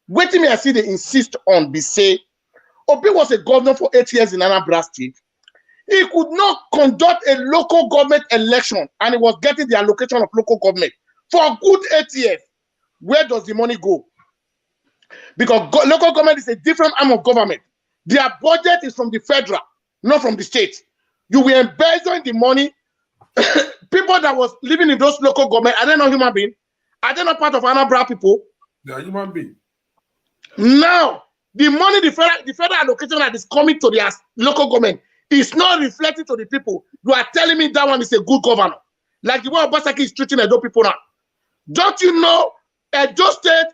Waiting me, I see they insist on be say Obi was a governor for 8 years in Anambra State. He could not conduct a local government election and he was getting the allocation of local government for a good 8 years. Where does the money go? Because local government is a different arm of government. Their budget is from the federal, not from the state. You will embezzle the money. People that was living in those local government, are they not human beings? Are they not part of Anambra people? They are human beings. Now, the money, the federal allocation that is coming to their local government is not reflecting to the people. You are telling me that one is a good governor. Like the way Obaseki is treating Edo people now. Don't you know Edo State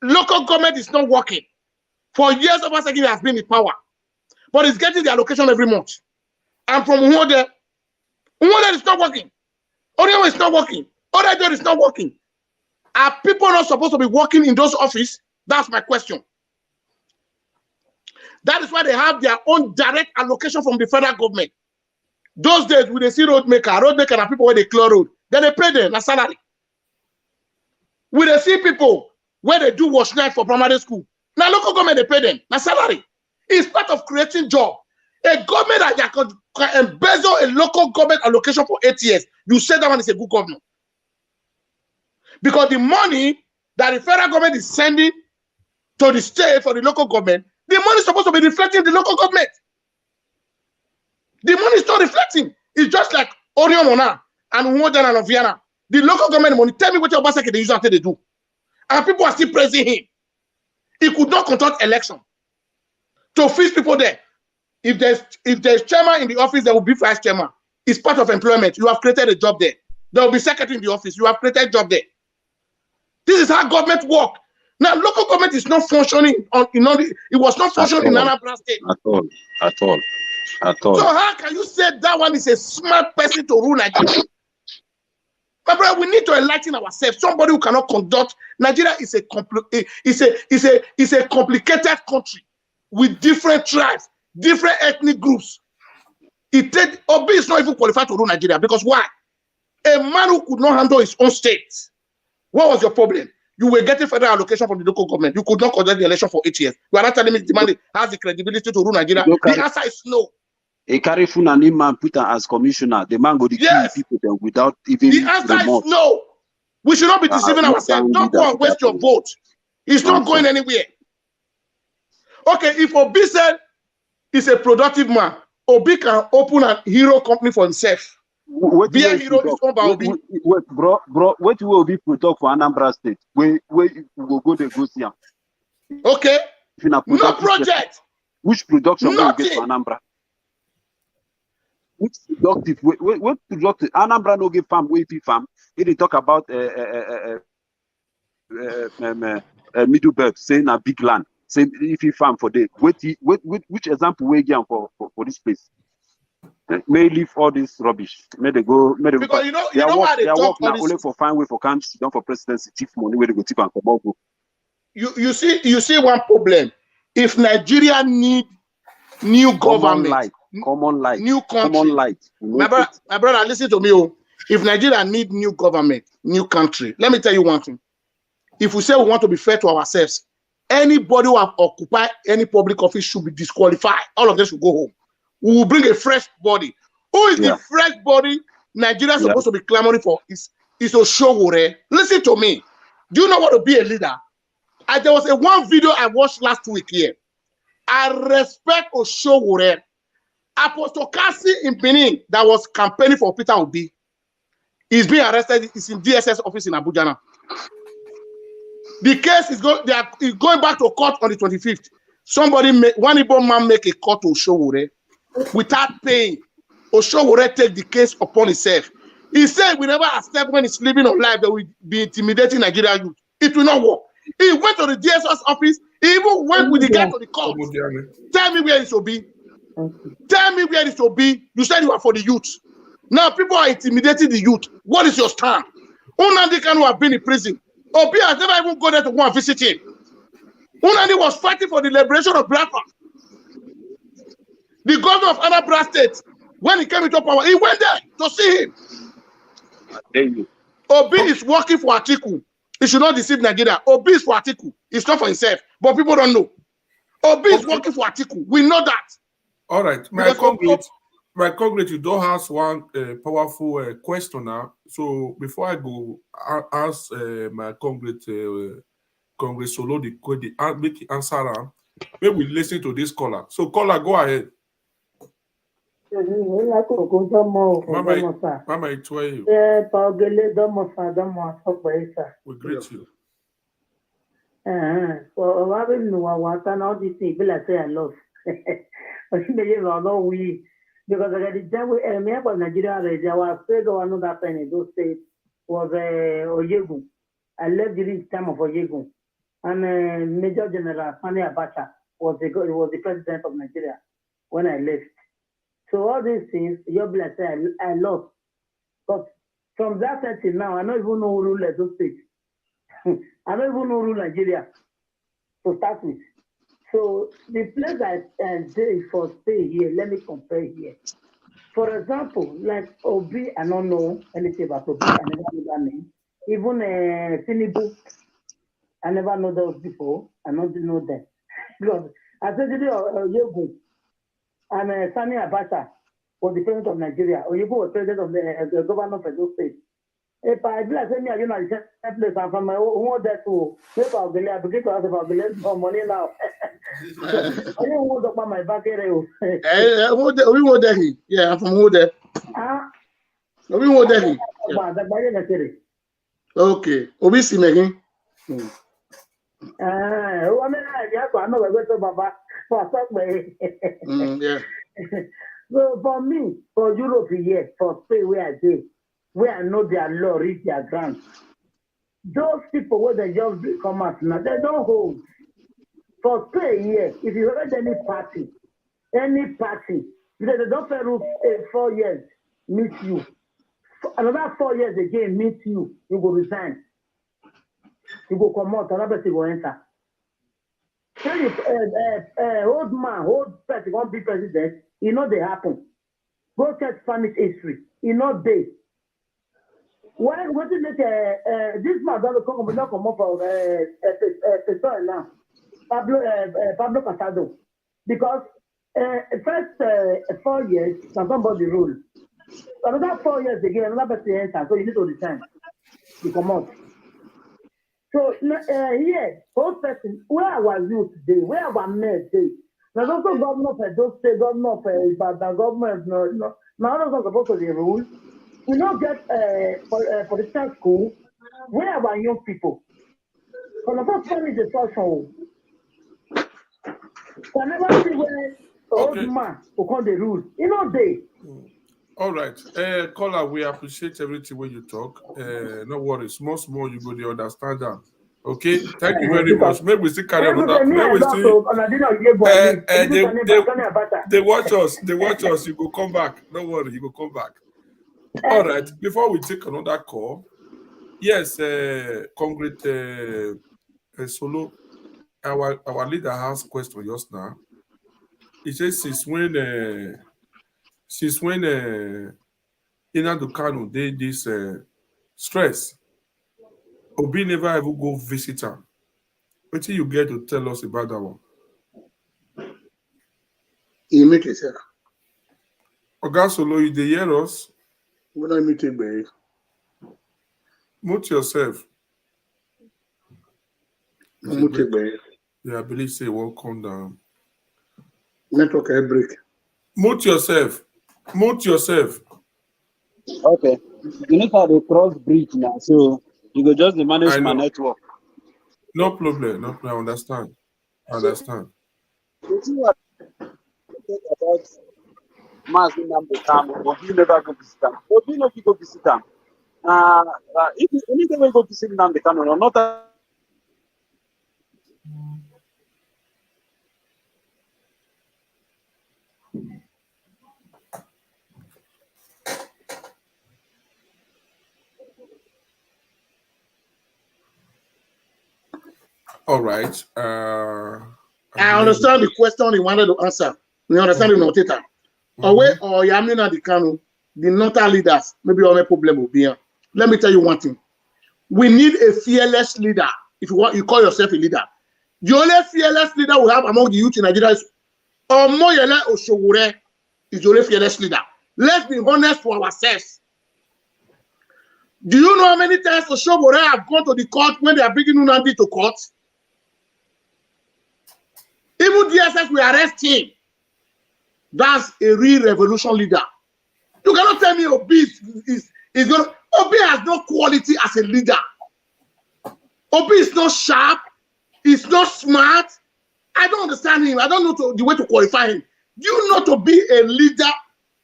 local government is not working? For years, Obaseki has been in power. But it's getting the allocation every month. And from Nwode is not working. Orion is not working. Oredo is not working. Are people not supposed to be working in those offices? That's my question. That is why they have their own direct allocation from the federal government. Those days, when they see roadmaker are people where they clear road, then they pay them a salary. When they see people where they do wash night for primary school, now local government, they pay them a salary. It's part of creating job. A government that can embezzle a local government allocation for 8 years, you say that one is a good government. Because the money that the federal government is sending to the state for the local government, the money is supposed to be reflecting the local government. The money is not reflecting. It's just like Orion Mona and Umojan and Oviana. The local government money, tell me what your Obaseki they use after they do. And people are still praising him. He could not conduct election. To fix people there. If there's chairman in the office, there will be vice chairman. It's part of employment. You have created a job there. There will be secretary in the office. You have created a job there. This is how government work. Now, local government is not functioning it was not functioning in Anambra State. At all. So how can you say that one is a smart person to rule Nigeria? My brother, we need to enlighten ourselves. Somebody who cannot conduct Nigeria is a complicated country with different tribes, different ethnic groups. Obi is not even qualified to rule Nigeria because why? A man who could not handle his own state. What was your problem? You were getting federal allocation from the local government. You could not conduct the election for 8 years. You are not telling me the man has the credibility to rule Nigeria. The answer is no. A carry Funani man put her as commissioner. The man go to kill people then without even. The answer is no. We should not be deceiving ourselves. Don't go and waste your vote. It's not going anywhere. Okay, if Obi said he's a productive man, Obi can open a hero company for himself. Be a hero is owned by Obi. Wait, bro, what will Obi product for Anambra State? Where you will go to go see him? Okay. No project. Which production will you get for Anambra? Which productive? What productive? Anambra no give farm, we farm. He talk about middle belt saying a big land. Saying if you farm for day. Which example we give for this place? May leave all this rubbish. May they go. Because you know why they talk now only for fine way for country, don't for presidency, chief money where they go tip and come out. You see one problem. If Nigeria need new government, common light, new country, common light. My brother, listen to me. If Nigeria need new government, new country, let me tell you one thing. If we say we want to be fair to ourselves, anybody who have occupied any public office should be disqualified. All of them should go home. We will bring a fresh body. Who is the fresh body Nigeria is supposed to be clamoring for? Is Oshowore. Listen to me. Do you know what to be a leader? There was one video I watched last week here. I respect Oshowore. Apostle Kasi in Benin that was campaigning for Peter Obi. He's being arrested. He's in DSS office in Abuja now. The case is going back to court on the 25th. One Igbo man make a call to Oshowore. Without paying, Oshowore take the case upon himself. He said we never accept when he's living on life that we be intimidating Nigerian youth. It will not work. He went to the DSS office. He even went with the guy to the court. Tell me where this will be. Tell me where this will be. You said you are for the youth. Now people are intimidating the youth. What is your stand? Unandi Kanu have been in prison. Obi has never even gone there to go and visit him. Unandi was fighting for the liberation of Biafra. The governor of Anambra State When he came into power, he went there to see him. There you. Obi is working for Atiku. He should not deceive Nigeria. Obi is for Atiku. It's not for himself. But people don't know. Obi is working for Atiku. We know that. All right. My congregate, you don't ask one powerful question now. So before I go, I'll ask my congregate, Congress Solo, make the answer. Maybe we listen to this caller. So caller, go ahead. Mama, it's where you. We greet you. So I will know what I know this thing, I say I love. Because I got the devil and me about Nigeria, I was afraid of another pen in those states was Oyegu. I left during the time of Oyegu. And Major General Sani Abacha was the president of Nigeria when I left. So all these things, you'll be like, I lost. But from that time till now, I don't even know who rule those states. I don't even know who rule Nigeria to start with. So the place I did for stay here, let me compare here. For example, like Obi, I don't know anything about Obi, I never knew that name. Even Tinubu, I never know those before, I don't know them. Because I said, Oyegu and Sani Abacha was the president of Nigeria. Oyegu was president of the governor of the state. If I do like me, I don't know the same place I'm from my own there too. If I begin to ask about the money now. I don't want to put my back here. We want Delhi. Yeah, I'm from Ode. We want Delhi. Okay. Obi Simegi. Yeah. So for me, for Europe here, for Spain where I did, where I know their law reach their ground. Those people where they just come out now, they don't hold. For Spain here, if you heard any party, because they don't pay 4 years, meet you. Another 4 years again, meet you, you go resign. You go come out, another person go enter. Tell you, old person, won't be president, you know they happen. Go check Spanish history, you know they. What did this man doesn't come up for now? Pablo Casado. Because first 4 years, somebody rule. Another 4 years again, another person enter, so you need to resign. You come out. So here, whole person, where our youth today, where our men today. There's also governor of those state, governor of the government, no, now those are supposed to be rule. We don't get political school. Where are our young people? When the first time is the social. I never see where old man who call the rule. You know they. All right. Caller, we appreciate everything when you talk. No worries. Small, you go to understand that. Okay? Thank you very much. Maybe we still carry on that. Maybe we still... They watch us. You go come back. Don't worry, you go come back. All right. Before we take another call, yes, Congress Solo, our leader has a question just now. He says since when Nnamdi Kanu did this stress, Obi never ever go visit him. What do you get to tell us about that one? He make it, sir. Oga Solo, you dey hear us? When I meet him, babe. Mute yourself. Mute him, babe. Yeah, I believe say won't come down. Network break. Mute yourself. Okay. You need to cross bridge now, so you go just manage my network. No problem. I understand. You see what about Mass Nnamdi Kanu? Obi never go visit him. Obi no go visit him. If you anytime go visit Nnamdi Kanu, or not. All right. I understand the question he wanted to answer. We understand the notator. or Yamina Dikano, the northern leaders, maybe all my problem will be here. Let me tell you one thing. We need a fearless leader. If you call yourself a leader. The only fearless leader we have among the youth in Nigeria is Omoyele Oshowore is the only fearless leader. Let's be honest to ourselves. Do you know how many times Oshowore have gone to the court when they are bringing Nnamdi to court? Even DSS will arrest him. That's a real revolution leader. You cannot tell me Obi is going. Obi has no quality as a leader. Obi is not sharp. He's not smart. I don't understand him. I don't know the way to qualify him. You know, to be a leader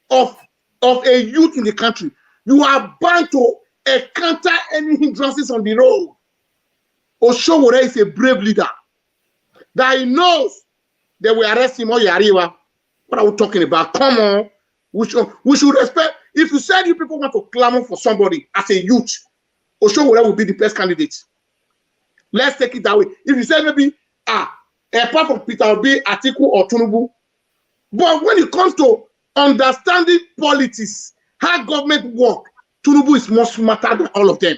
of a youth in the country, you are bound to encounter any hindrances on the road. Oshowore is a brave leader. That he knows they will arrest him or Yariwa. What are we talking about? Come on. We should respect. If you said you people want to clamor for somebody as a youth, Oshowore will be the best candidate. Let's take it that way. If you say maybe, apart from Peter Obi, Atiku, or Tinubu, but when it comes to understanding politics, how government work, Tinubu is more smarter than all of them.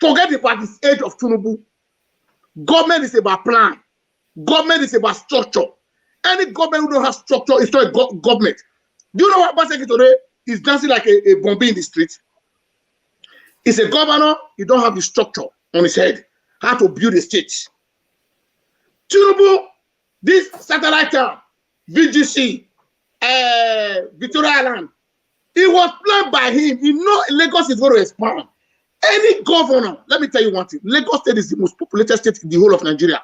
Forget about this age of Tinubu. Government is about plan. Government is about structure. Any government who don't have structure is not a government. Do you know what Baseki today is dancing like a Bombay in the street? He's a governor, he don't have the structure on his head. How to build a state. Tinubu, this satellite town, VGC, Victoria Island, it was planned by him. You know Lagos is going to expand. Any governor, let me tell you one thing, Lagos State is the most populated state in the whole of Nigeria.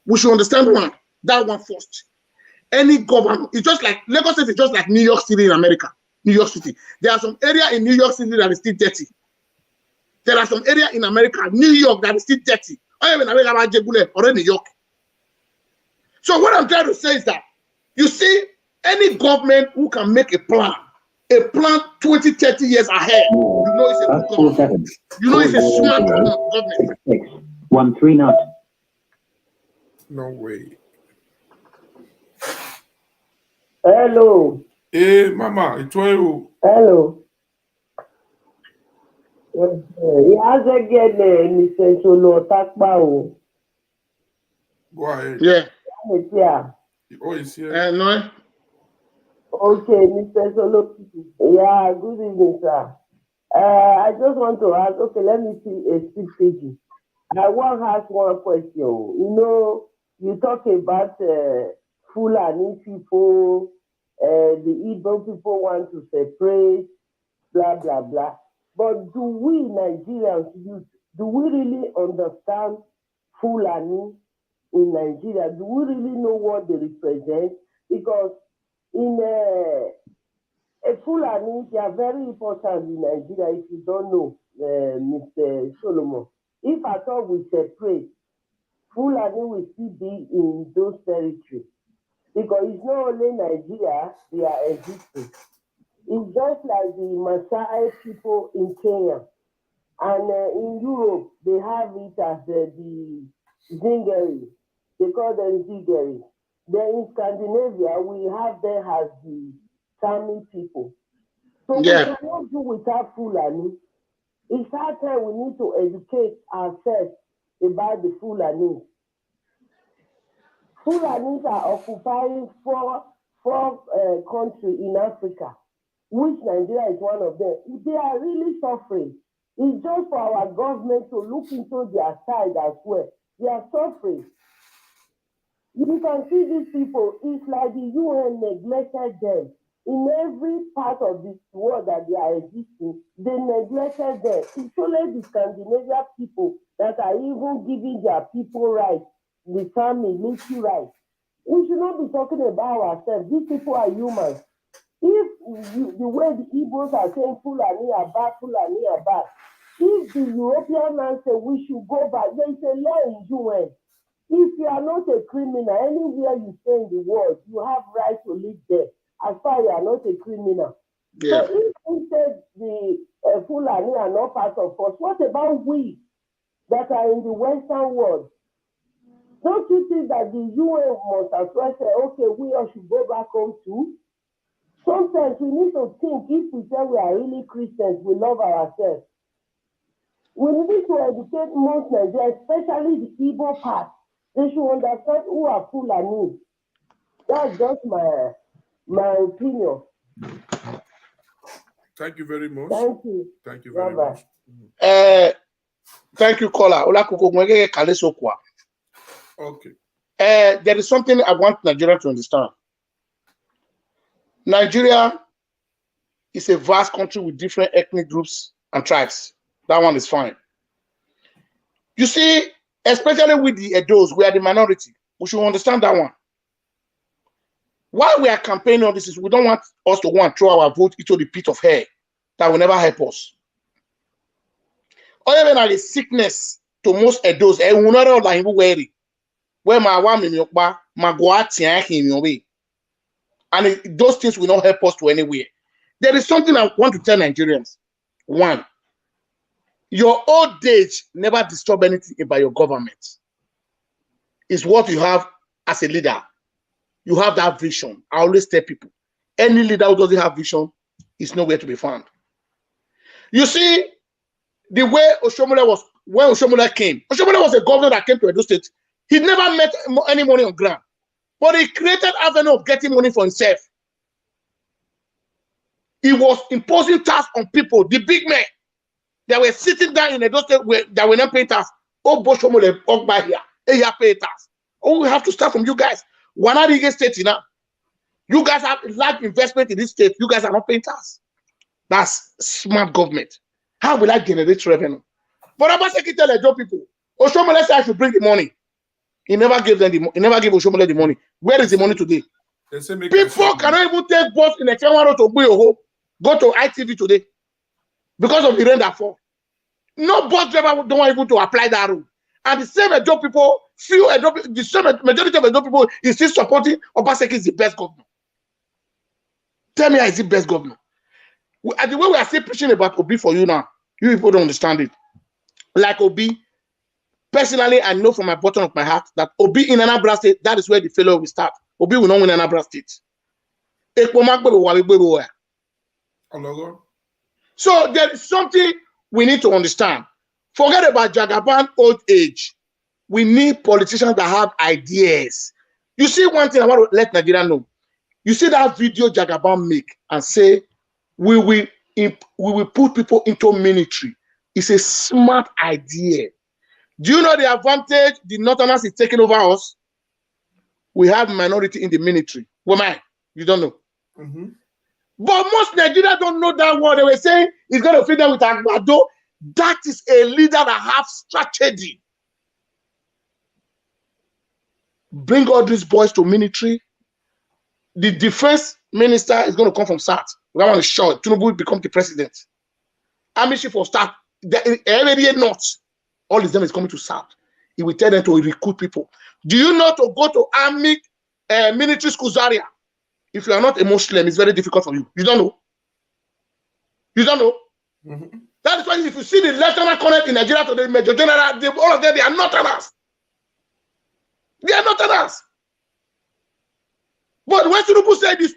We should understand that one first. Any governor, it's just like, Lagos State is just like New York City in America, New York City. There are some area in New York City that is still dirty. There are some area in America, New York, that is still dirty. Or even America, or New York. So what I'm trying to say is that, you see, any government who can make a plan 20, 30 years ahead, you know it's a good government. You know it's a smart government. 613 knot. No way. Hello. Hey, Mama, it's you. Hello. He has again, Mr. Solo Takbao. Go ahead. Yeah. Yeah. Oh, he's here. No. Okay, Mr. Solo. Yeah, good evening, sir. I just want to ask, okay, let me see a speak page. I want to ask one question. You know, you talk about Fulani people, the Igbo people want to separate, blah, blah, blah. But do we Nigerians, do we really understand Fulani in Nigeria? Do we really know what they represent? Because in a Fulani, they are very important in Nigeria, if you don't know, Mr. Solomon. If at all we separate, Fulani will still be in those territories. Because it's not only Nigeria they are existing. It's just like the Maasai people in Kenya. And in Europe, they have it as the Zingari. They call them Zingari. Then in Scandinavia, we have them as the Sami people. So we cannot do without Fulani. It's our time we need to educate ourselves about the Fulani. Fulanis are occupying four countries in Africa, which Nigeria is one of them. They are really suffering. It's just for our government to look into their side as well. They are suffering. You can see these people, it's like the UN neglected them. In every part of the world that they are existing, they neglected them. It's only the Scandinavian people that are even giving their people rights, the family, military rights. We should not be talking about ourselves. These people are humans. If the way the Igbos are saying Fulani are bad, Fulani are bad, if the European man say we should go back, there is a law in UN. If you are not a criminal, anywhere you stay in the world, you have right to live there, as far as you are not a criminal. Yeah. So if we say the Fulani are not part of us, what about we that are in the Western world? Don't you think that the UN must as well say, okay, we all should go back home too? Sometimes we need to think if we say we are really Christians, we love ourselves. We need to educate most Nigerians, especially the Igbo part. They should understand who are Fulani. That's just my opinion. Thank you very much. Thank you. Thank you very much. Thank you, caller. Okay. There is something I want Nigeria to understand. Nigeria is a vast country with different ethnic groups and tribes. That one is fine. You see, especially with the Edos, we are the minority. We should understand that one. Why we are campaigning on this is we don't want us to go and throw our vote into the pit of hell that will never help us. Or even a sickness to most Edos, and we not like worry. Where my one in your bar, my in your way. And those things will not help us to anywhere. There is something I want to tell Nigerians. One, your old age never disturb anything about your government. It's what you have as a leader. You have that vision. I always tell people, any leader who doesn't have vision is nowhere to be found. You see, the way Oshomole was, when Oshomole came, Oshomole was a governor that came to Edo State. He never met any money on ground, but he created avenue of getting money for himself. He was imposing tax on people, the big men that were sitting down in Edo State that were not paying tax. Oh, Oshomole, by here, hey, pay tax. Oh, we have to start from you guys. Why not the state now? You guys have large investment in this state. You guys are not paying tax. That's smart government. How will I generate revenue? But Obaseki tell the job people, Oshomole said I should bring the money. He never gave them he never gave Oshomole the money. Where is the money today? People cannot even take bus in a camera to go to ITV today because of the rain that fall. No bus driver don't want even to apply that rule. And the same job people, the same majority of the job people is still supporting Obaseki is the best governor. Tell me how is the best governor? And the way we are still preaching about Obi for you now, you people don't understand it. Like Obi, personally, I know from my bottom of my heart that Obi in Anambra State, that is where the failure will start. Obi will not win Anambra State. So there is something we need to understand. Forget about Jagaban old age. We need politicians that have ideas. You see one thing I want to let Nigeria know. You see that video Jagaban make and say, we will put people into military. It's a smart idea. Do you know the advantage the Northerners is taking over us? We have minority in the military. Woman, you don't know. Mm-hmm. But most Nigerians don't know that word. They were saying he's going to feed them with Agbado. That is a leader that has strategy. Bring all these boys to military. The defense minister is going to come from South. We want to show Tinubu will become the president. Army chief will start. Every not. All of them is coming to South. He will tell them to recruit people. Do you know to go to army military school Zaria? If you are not a Muslim, it's very difficult for you. You don't know. You don't know. Mm-hmm. That is why if you see the lieutenant colonel in Nigeria today, Major General, all of them, they are not us. They are not us. But when Tinubu said the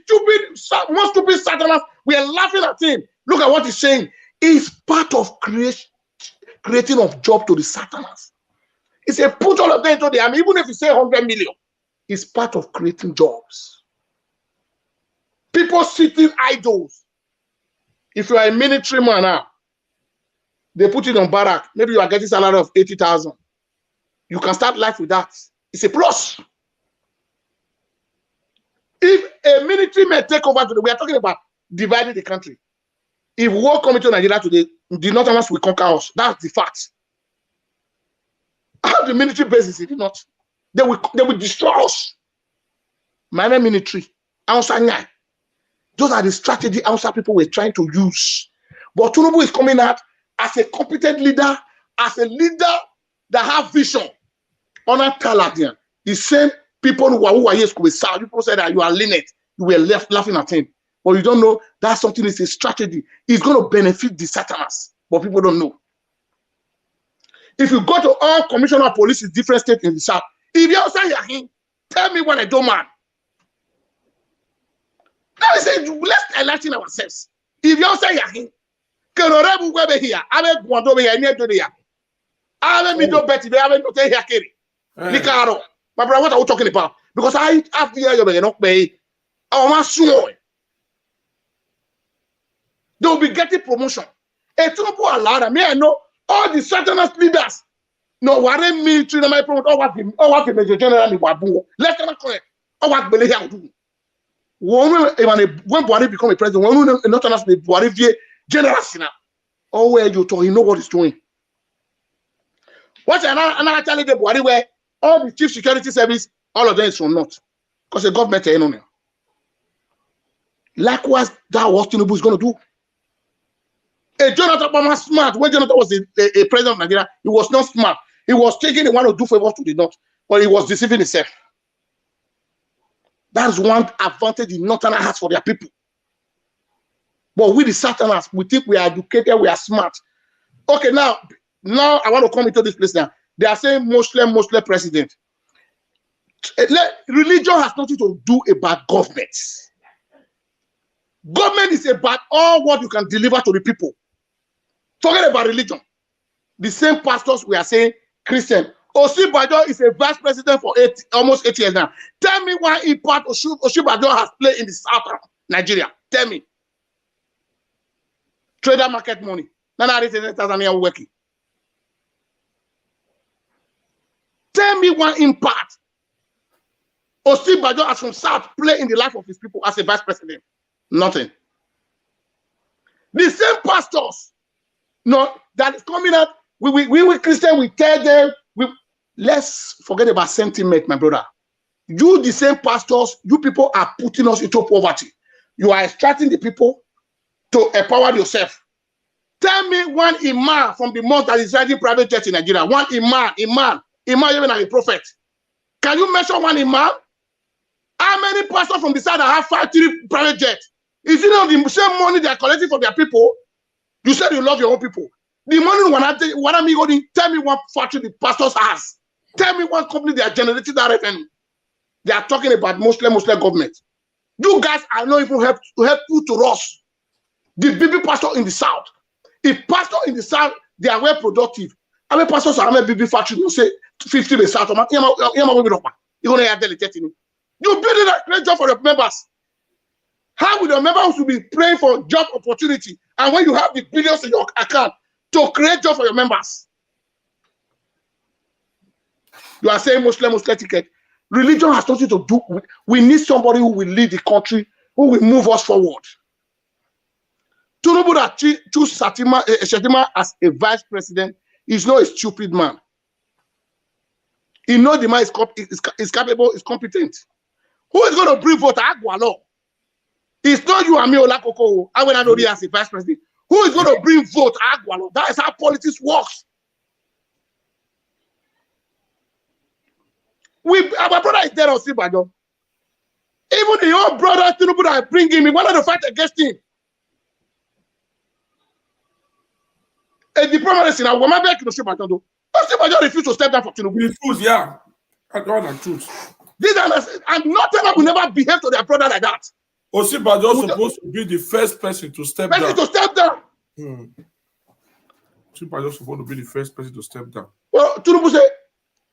most stupid Satanás, we are laughing at him. Look at what he's saying. It's part of creating of job to the Satanás. It's a put all of them into the army. Even if you say 100 million, it's part of creating jobs. People sitting idols. If you are a military man now, they put it on barrack. Maybe you are getting a salary of 80,000. You can start life with that. It's a plus. If a military may take over today, we are talking about dividing the country. If war comes to Nigeria today, the Northerners will conquer us. That's the fact. How the military bases it not? They will destroy us. Minor military. Outside. Those are the strategy outside people were trying to use. But Tinubu is coming out as a competent leader, as a leader that have vision. On a Caladian, the same people who are here with South, people said that you are lenient, you were left laughing at him. But you don't know that something is a strategy. It's going to benefit the Satanás, but people don't know. If you go to all commissioner of police in different states in the South, if you outside him, tell me what I don't man. Now we say, let's enlighten ourselves. If you say Yahin, can Orebu Webe here, I will go over here near to the Yahin. I will be no better, I will not take Yakiri. Nicaro. My brother, what are we talking about? Because I have the year you not pay. Oh, my son. They will be getting promotion. A trouble allowed me. I know all the Satanist leaders. No, what I mean to my promote, what the Major General Wabu. Let's not correct. Oh, what Belia do. When Buhari become a president, when not honestly Buhari general sinner. Oh, where you talk, you know what he's doing. What's another challenge the Buhari where all the chief security service, all of them is from North. Because the government ain't on there. Likewise, that was Tinubu is going to do. A Jonathan was smart. When Jonathan was a president of Nigeria, he was not smart. He was taking the one to do favors to the North, but he was deceiving himself. That's one advantage the Northerners has for their people. But we the Southerners, we think we are educated, we are smart. Okay, now I want to come into this place now. They are saying Muslim president. Religion has nothing to do about government. Government is about all what you can deliver to the people. Forget about religion. The same pastors we are saying Christian. Osinbajo is a vice president for almost 8 years now. Tell me why impact Osinbajo has played in the south of Nigeria. Tell me. Trader market money. Tanzania working. Tell me one impact Osinbajo has from south play in the life of his people as a vice president. Nothing. The same pastors, no, that is coming out. We Christian, we tell them, let's forget about sentiment, my brother. You, the same pastors, you people are putting us into poverty. You are extracting the people to empower yourself. Tell me one imam from the mosque that is riding private jet in Nigeria. One imam, even a prophet. Can you mention one imam? How many pastors from the side that have 5-3 private jets? Is it not the same money they are collecting from their people? You said you love your own people. The money what am I going to tell me what factory the pastors has? Tell me what company they are generating that revenue. They are talking about Muslim government. You guys are not even helpful to us. The baby pastor in the south. If pastor in the south, they are well productive. How many pastors are a baby factory? You say 50 the south. You're going to have delegating. You building a great job for your members. How will your members be praying for job opportunity? And when you have the billions in your account to create job for your members, you are saying Muslim ticket. Religion has nothing to do with. We need somebody who will lead the country, who will move us forward. Tinubu that choose Shetima as a vice president is not a stupid man. He knows the man is capable, is competent. Who is going to bring vote? Agwalo. It's not you and me, Olakoko. I will not know as a vice president. Who is going to bring vote? Agwalo. That is how politics works. Our brother is dead on Osinbajo. Even the old brother Tinubu that bring him, he wanted to fight against him. A diplomacy now, Osinbajo refused to step down for Tinubu. Refuse, yeah. That's the truth. And nothing will never behave to their brother like that. Osinbajo is supposed to be the first person to step down. Osinbajo is supposed to be the first person to step down. Well, Tinubu said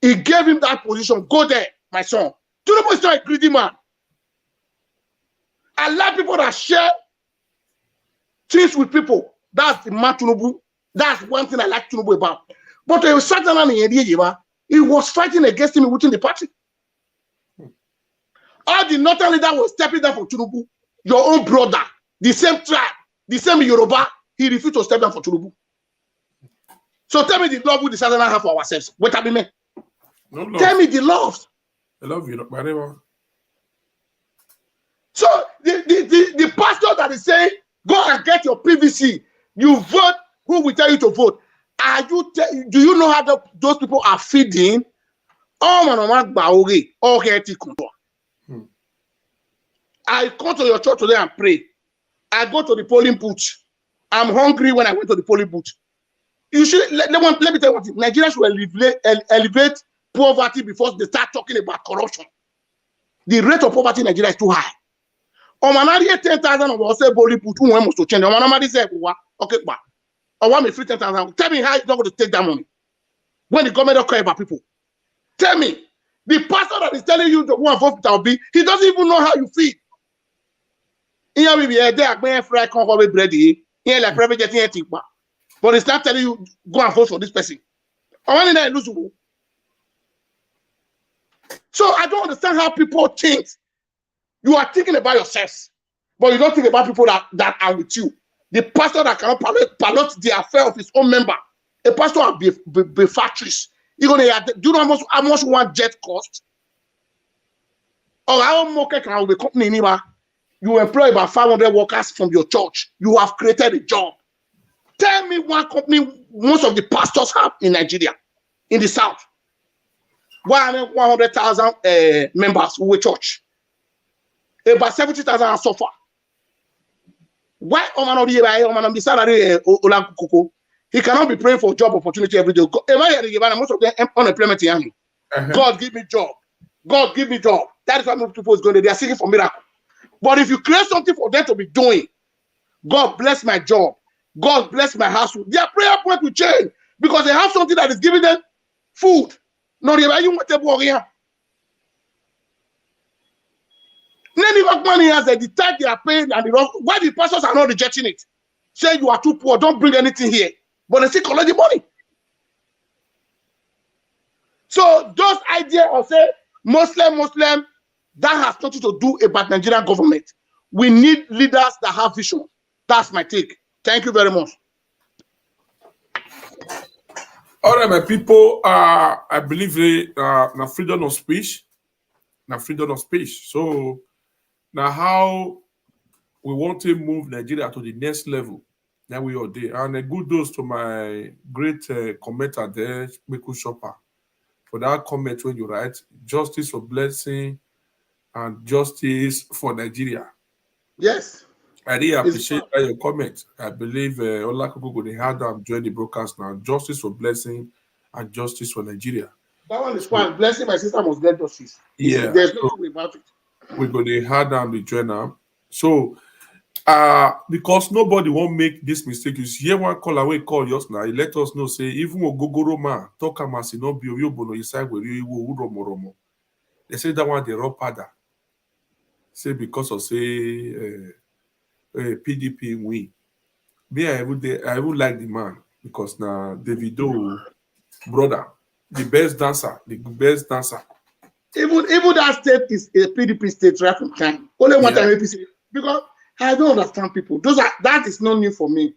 he gave him that position. Go there, my son. Tinubu is not a greedy man. I like people that share things with people. That's the man Tinubu. That's one thing I like Tinubu about. But he was fighting against him within the party. All the northern leader was stepping down for Tinubu. Your own brother, the same tribe, the same Yoruba, he refused to step down for Tinubu. So tell me the love we the southern have for ourselves. What have you meant? No love. Tell me the love. I love you, whatever. So the pastor that is saying, go and get your PVC. You vote, who will tell you to vote? Do you know how those people are feeding? I come to your church today and pray. I go to the polling booth. I'm hungry when I went to the polling booth. You should let me tell you what Nigeria should elevate poverty before they start talking about corruption. The rate of poverty in Nigeria is too high. Omanadi 10,000 of us say boli put who wants to change. Omanadi say okay, but I want me free 10,000. Tell me how you're not going to take that money when the government don't care about people. Tell me, the pastor that is telling you to go and vote for Peter Obi, he doesn't even know how you feel. Here we be there, going fry come with bread here like private jet here, but it's not telling you go and vote for this person. I want to lose. So I don't understand how people think. You are thinking about yourself, but you don't think about people that are with you. The pastor that cannot pilot the affair of his own member. A pastor will be factories. You're gonna do you know how much one jet cost? Or how much can be company anywhere? You employ about 500 workers from your church. You have created a job. Tell me one company most of the pastors have in Nigeria, in the south. 100,000 members who were church. About 70,000 are so far. Why salary he cannot be praying for job opportunity every day. Most of them unemployment. God give me job. God give me job. That is why most people is going to. They are seeking for miracle. But if you create something for them to be doing, God bless my job. God bless my household. Their prayer point will change because they have something that is giving them food. No, you want to worry. Many of money has the time they are paying and why the pastors are not rejecting it. Say you are too poor, don't bring anything here. But they still collect the money. So those ideas of say Muslim, that has nothing to do about Nigerian government. We need leaders that have vision. That's my take. Thank you very much. All right, my people. I believe na freedom of speech. Na freedom of speech. So now how we want to move Nigeria to the next level. Now we are there. And a good dose to my great commenter there, Miku Shopper, for that comment when you write, justice for blessing and justice for Nigeria. Yes. I really appreciate your comment. I believe Olakoko going to have them join the broadcast now. Justice for blessing and justice for Nigeria. That one is fine. Blessing my sister must get justice. Yeah. There's no way about it. We're going to have them the join now. So, because nobody won't make this mistake. You see one call away call just now. He let us know say even Ogogoro man talk amasi no be oyobono inside where you romo. They say that one the raw pada. Say because of say PDP win. Me I would like the man because now Davido brother the best dancer. Even that state is a PDP state right from time. Only one time APC because I don't understand people. That is not new for me.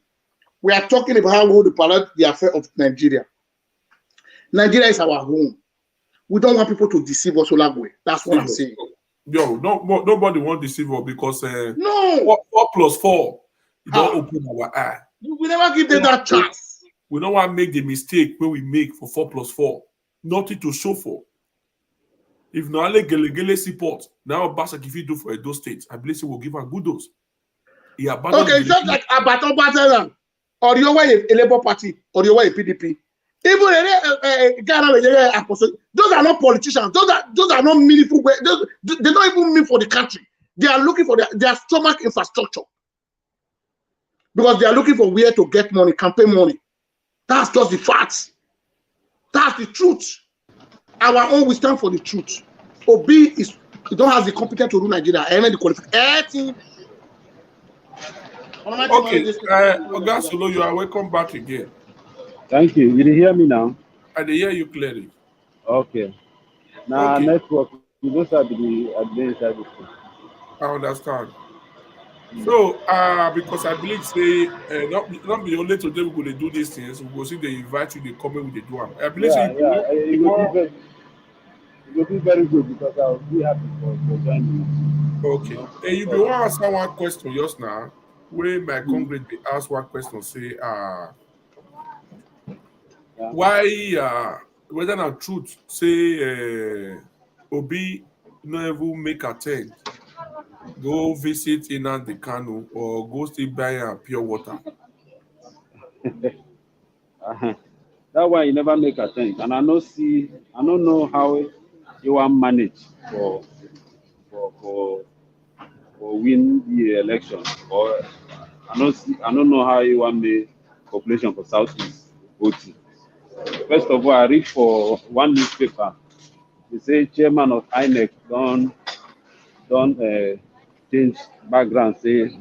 We are talking about how we hold the affair of Nigeria. Nigeria is our home. We don't want people to deceive us Olagwe. That's what I'm saying. Yo, nobody want to deceive us because no 4 plus 4. You don't open our eye. We never give them that chance. We don't want to make the mistake when we make for 4 plus 4. Nothing to show for. If no gele support, now Basak if you do for those states, I believe he will give a good dose. Okay, just like Abaton Batalan, or your way a Labour Party, or your way a PDP. Even Ghana, those are not politicians. Those are not meaningful. They're not even mean for the country. They are looking for their stomach infrastructure because they are looking for where to get money, campaign money. That's just the facts. That's the truth. Our own, we stand for the truth. Obi he don't have the competence to rule Nigeria. I mean the qualification. Okay, Oga Solo, you are welcome back again. Thank you. You hear me now? I hear you clearly. Okay. Now network. Those are the advanced services. I understand. So, because I believe say not be only today we're going to do these things. We will see they invite you, they come in with the do them. I believe it will be very good because I will be happy for joining. Okay. And you be want to answer one question just now. Where my congregate be ask one question, say why whether not truth say Obi no even make attempt go visit Nnamdi Kanu or go still buy pure water. That why you never make attempt, and I don't know how you want manage for or win the election. Or I don't know how you want the population for Southeast voting. First of all, I read for one newspaper. They say chairman of INEC don't change background. Say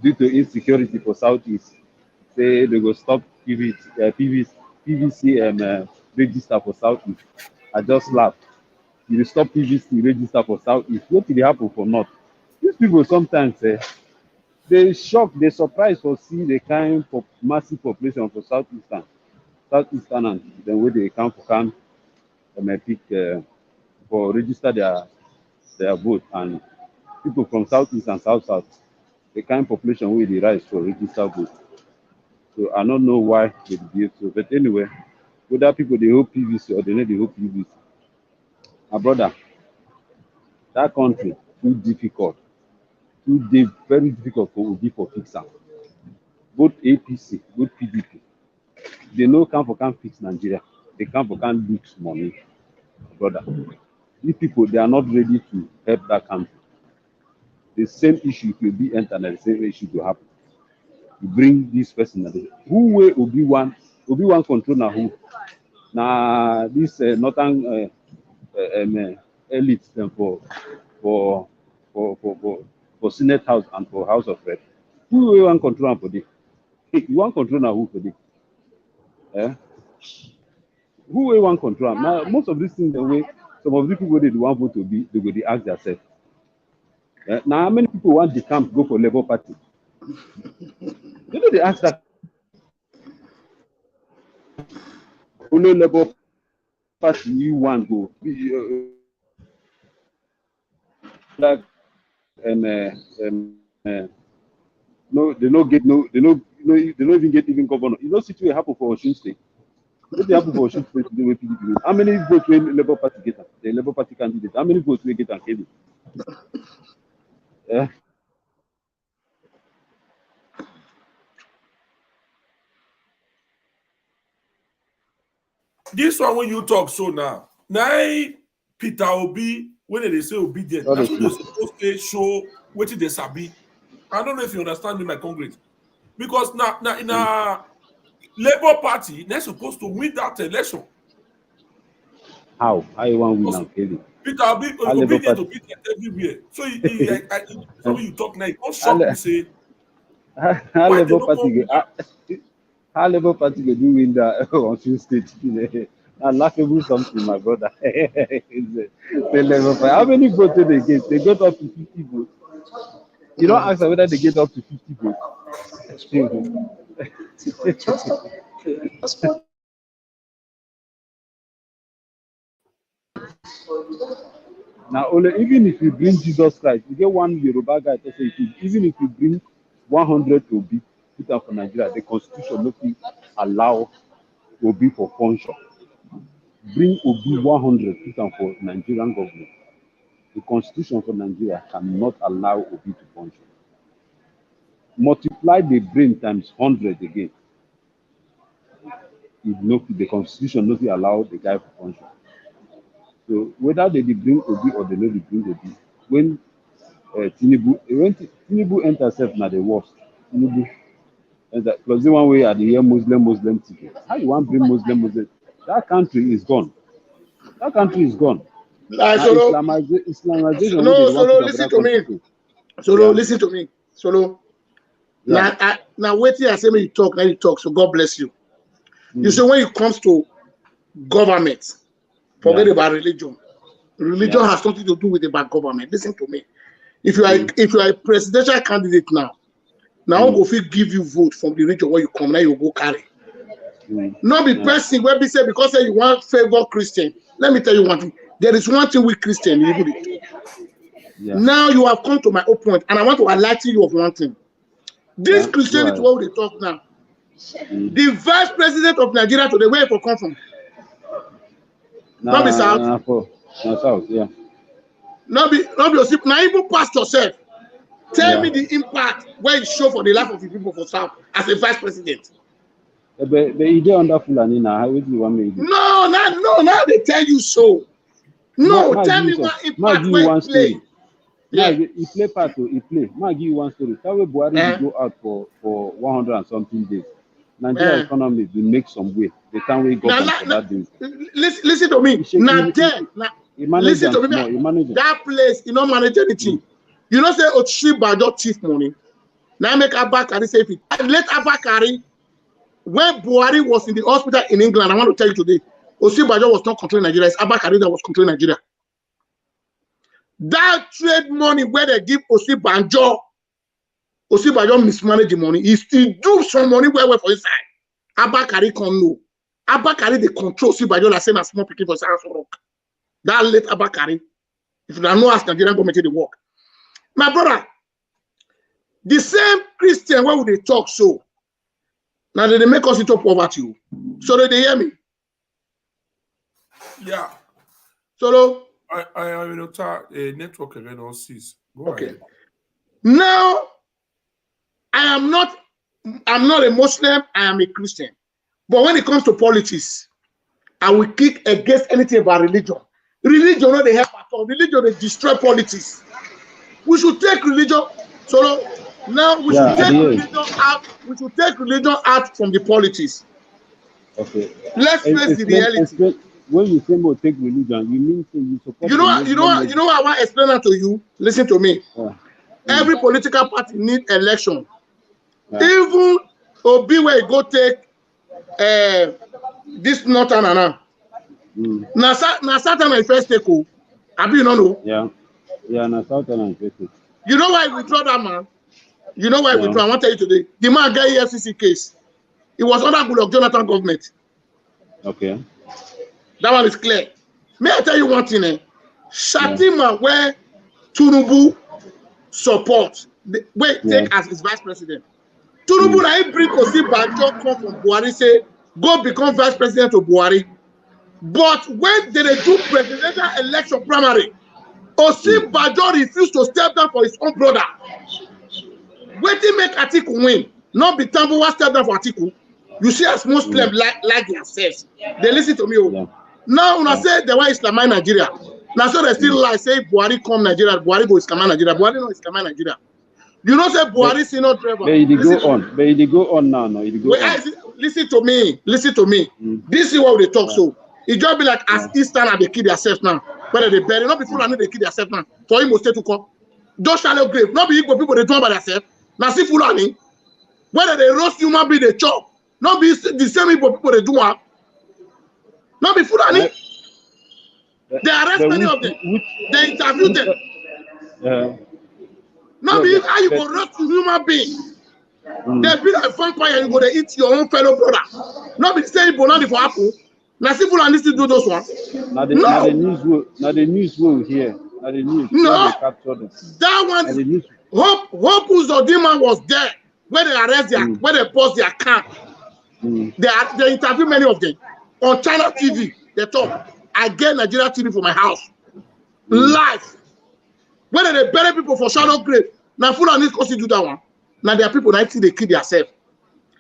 due to insecurity for Southeast, say they go stop PVC register for Southeast. I just laugh. You stop PVC register for Southeast. What did happen for North? These people sometimes they shock, they surprise for see the kind of massive population for Southeastern and then where they come for can pick for register their vote, and people from Southeast and South, the kind population where they rise for register vote. So I don't know why they behave so. But anyway, whether people they hope PVC or they know they hope PVC. My brother, that country too difficult, very difficult for Obi for fix am. Both APC, both PDP, they know can fix Nigeria. They can lose money, brother. These people they are not ready to help that country. The same issue will be internet, the same issue will happen. You bring this person, who will Obi one control now who? Now this northern elite for Senate House and for House of Rep. Who will want control for this? You want control now who for this? Who will want control? Now most of these things the way some of the people they want vote to be, they go they ask themselves. Now how many people want the camp go for Labour Party? You know they ask that only Labour Party you want go like no, they don't even get even governor. You know, situation happen for Osun State. What happen for Osun State today with PDP? How many votes will Labour Party get? The Labour Party candidate. How many votes will get and Kevin? Yeah. This one when you talk so now Peter Obi when they say obedient, that's what they're supposed to show what they sabi. I don't know if you understand me, my Congress, because now in a Labour Party they're supposed to win that election. How you want win and Kevin? Peter Obi obedient everywhere. So when you talk now, it don't shock me say how Labour Party go do win that on Tuesday? A laughable something, my brother. How many votes did they get? They got up to 50 votes. You don't ask them whether they get up to 50 votes. Now, even if you bring Jesus Christ, you get one Yoruba guy to say, even if you bring 100 Obi, put them for Nigeria, the constitution not allow Obi for function. Bring Obi 100, put them for Nigerian government. The constitution for Nigeria cannot allow Obi to function. Multiply the brain times 100 again. The constitution not allow the guy to function. So whether they bring Obi or they don't bring Obi, when Tinubu enter self now the worst. Tinubu enter plus the one way at the year Muslim ticket. How you want to bring Muslim? That country is gone. That country is gone. Islamization. Solo, listen to me. Solo, listen to me. Solo. Yeah. Now wait till I say when you talk, now you talk. So God bless you. You say when it comes to government, forget about religion. Religion has something to do with about government. Listen to me. If you are a presidential candidate now go fit give you vote from the region where you come, now you go carry. Not be person where be say because you want favor Christian. Let me tell you one thing. There is one thing with Christian. Now you have come to my own point, and I want to enlighten you of one thing. This Christianity, what they talk now. The vice president of Nigeria today, where it will come from? Not be South. South, yeah. Not be yourself. Now even past yourself. Tell me the impact where it show for the life of the people for South as a vice president. But they under Fulani now. How would you want me? No, now they tell you so. No, tell me what impact where it play. Yeah, he play part to he play. Now give you one story. That way Buhari will go out for 100 and something days. Nigeria economy will make some way. The time we go for that day. Listen to me. Listen to me. That place, you don't manage anything. You don't say Ochibajo chief money. Now make Abakari say it. Let Abakari, when Buhari was in the hospital in England, I want to tell you today, Ochibajo was not controlling Nigeria. It's Abakari that was controlling Nigeria. That trade money where they give Ochibajo mismanage the money. He do some money well for inside. Abakari can know. Abakari they control Ochibajo like same as small people for South Rock. That late Abakari. If you don't know, ask Nigerian government to work. My brother, the same Christian, why would they talk so? Now they make us into poverty. So they hear me? Yeah. So I am in a network again on CIS. Go ahead. Now I'm not a Muslim, I am a Christian. But when it comes to politics, I will kick against anything about religion. Religion not they help at all. Religion they destroy politics. We should take religion. So now we should take religion out. We should take religion out from the politics. Okay. Let's face the reality. When you say more take religion, you mean you support. You know what I want to explain that to you. Listen to me. Every political party need election. Even Obi where you go take this northern and now. Now Satan I first take who? Abi you don't know? Yeah, now Southern and first take. You know why we withdraw that man? You know why we withdraw? I want to tell you today. The man got EFCC case. It was under Goodluck Jonathan government. Okay. That one is clear. May I tell you one thing? Shatima where Tinubu support, take as his vice president. Tinubu na he bring Osinbajo come from Buhari say go become vice president of Buhari. But when they do presidential election primary, Osinbajo refused to step down for his own brother. Waiting make Atiku win, not be Tambuwa step down for Atiku. You see as Muslims like themselves. They listen to me. Now when I say they want Islamize Nigeria, now so they still lie say Buhari come Nigeria, Buhari go Islamize Nigeria, Buhari no Islamize Nigeria. You know say Buhari senior driver. But it go on now. Listen to me. This is what they talk so. It just be like as Eastern and they kill themselves now. Whether they bury, not before they kill themselves now. For him, stay to come. Those shallow grave, not be equal people they do by themselves. Now see Fulani. Whether they roast human being, they chop. Not be the same people they do one. Not be Fulani. They arrest many of them. They interview them. Not be how you go roast human being. They be like vampire and you go to eat your own fellow brother. Not be the same bonani for apple. Now see Fulani still do those ones. Now the news will hear. Now the news. No. That one. Hope Uzodinma was there when they arrest their, when they post their camp. They interview many of them on China TV. They talk. I get Nigeria TV for my house live. When they bury people for shallow grave, now Fulani go do that one. Now there are people that they kill themselves.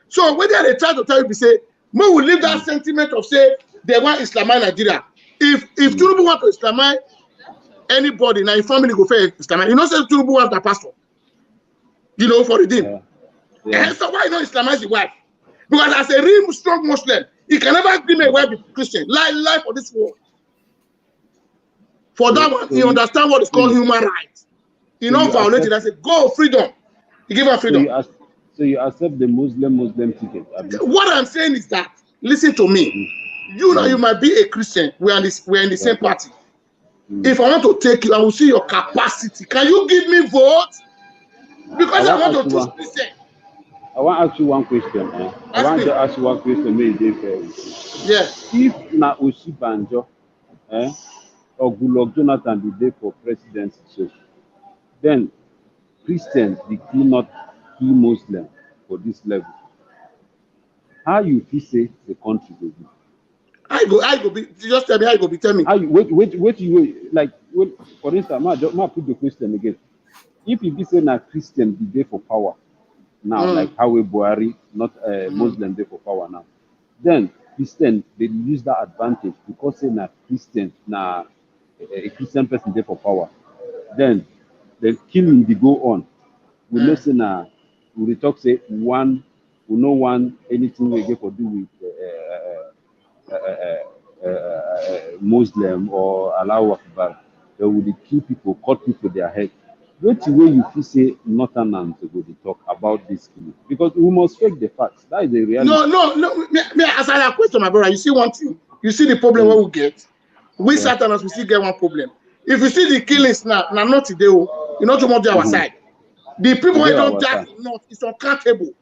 So when they try to tell you, say, we will leave that sentiment of say they want Islamize Nigeria. If Tinubu want to Islamize anybody, now your family go for Islamize. You know, say Tinubu wants the pastor. You know, for the deal. And so why not Islamize the wife? Because as a real strong Muslim, he can never give me a wife with Christian. Lie for this world. For that one, he understand what is called human rights. He not violate it. I say, go freedom. He give her freedom. So you accept the Muslim ticket? What I'm saying is that, listen to me. You know, you might be a Christian. We're in the same party. If I want to take you, I will see your capacity. Can you give me vote? Because I want to choose Christian. I want to ask you one question. I want to ask you one question. Yeah. If na Osinbajo or Goodluck Jonathan be there for presidency, so then Christians they do not kill Muslim for this level. How you feel say the country will be? I go be. Just tell me how you go be. Tell me. How you wait you like for instance, ma put the question again. If you be say na Christian be there for power now, like how we Buhari not Muslim there for power now, then Christian they use that advantage because say na Christian na a Christian person there for power. Then the killing they go on. We listen we talk say one, we no one anything we get for do with Muslim or Allahu Akbar. They would kill people, cut people their head. Which way you feel say Northerners to go to talk about this killing? Because we must fake the facts. That is the reality. No. Me as I question my brother, you see one thing. You see the problem where we get. We Southerners, we still get one problem. If you see the killings now not today, you know too much our side. The people who don't die not, it's uncountable.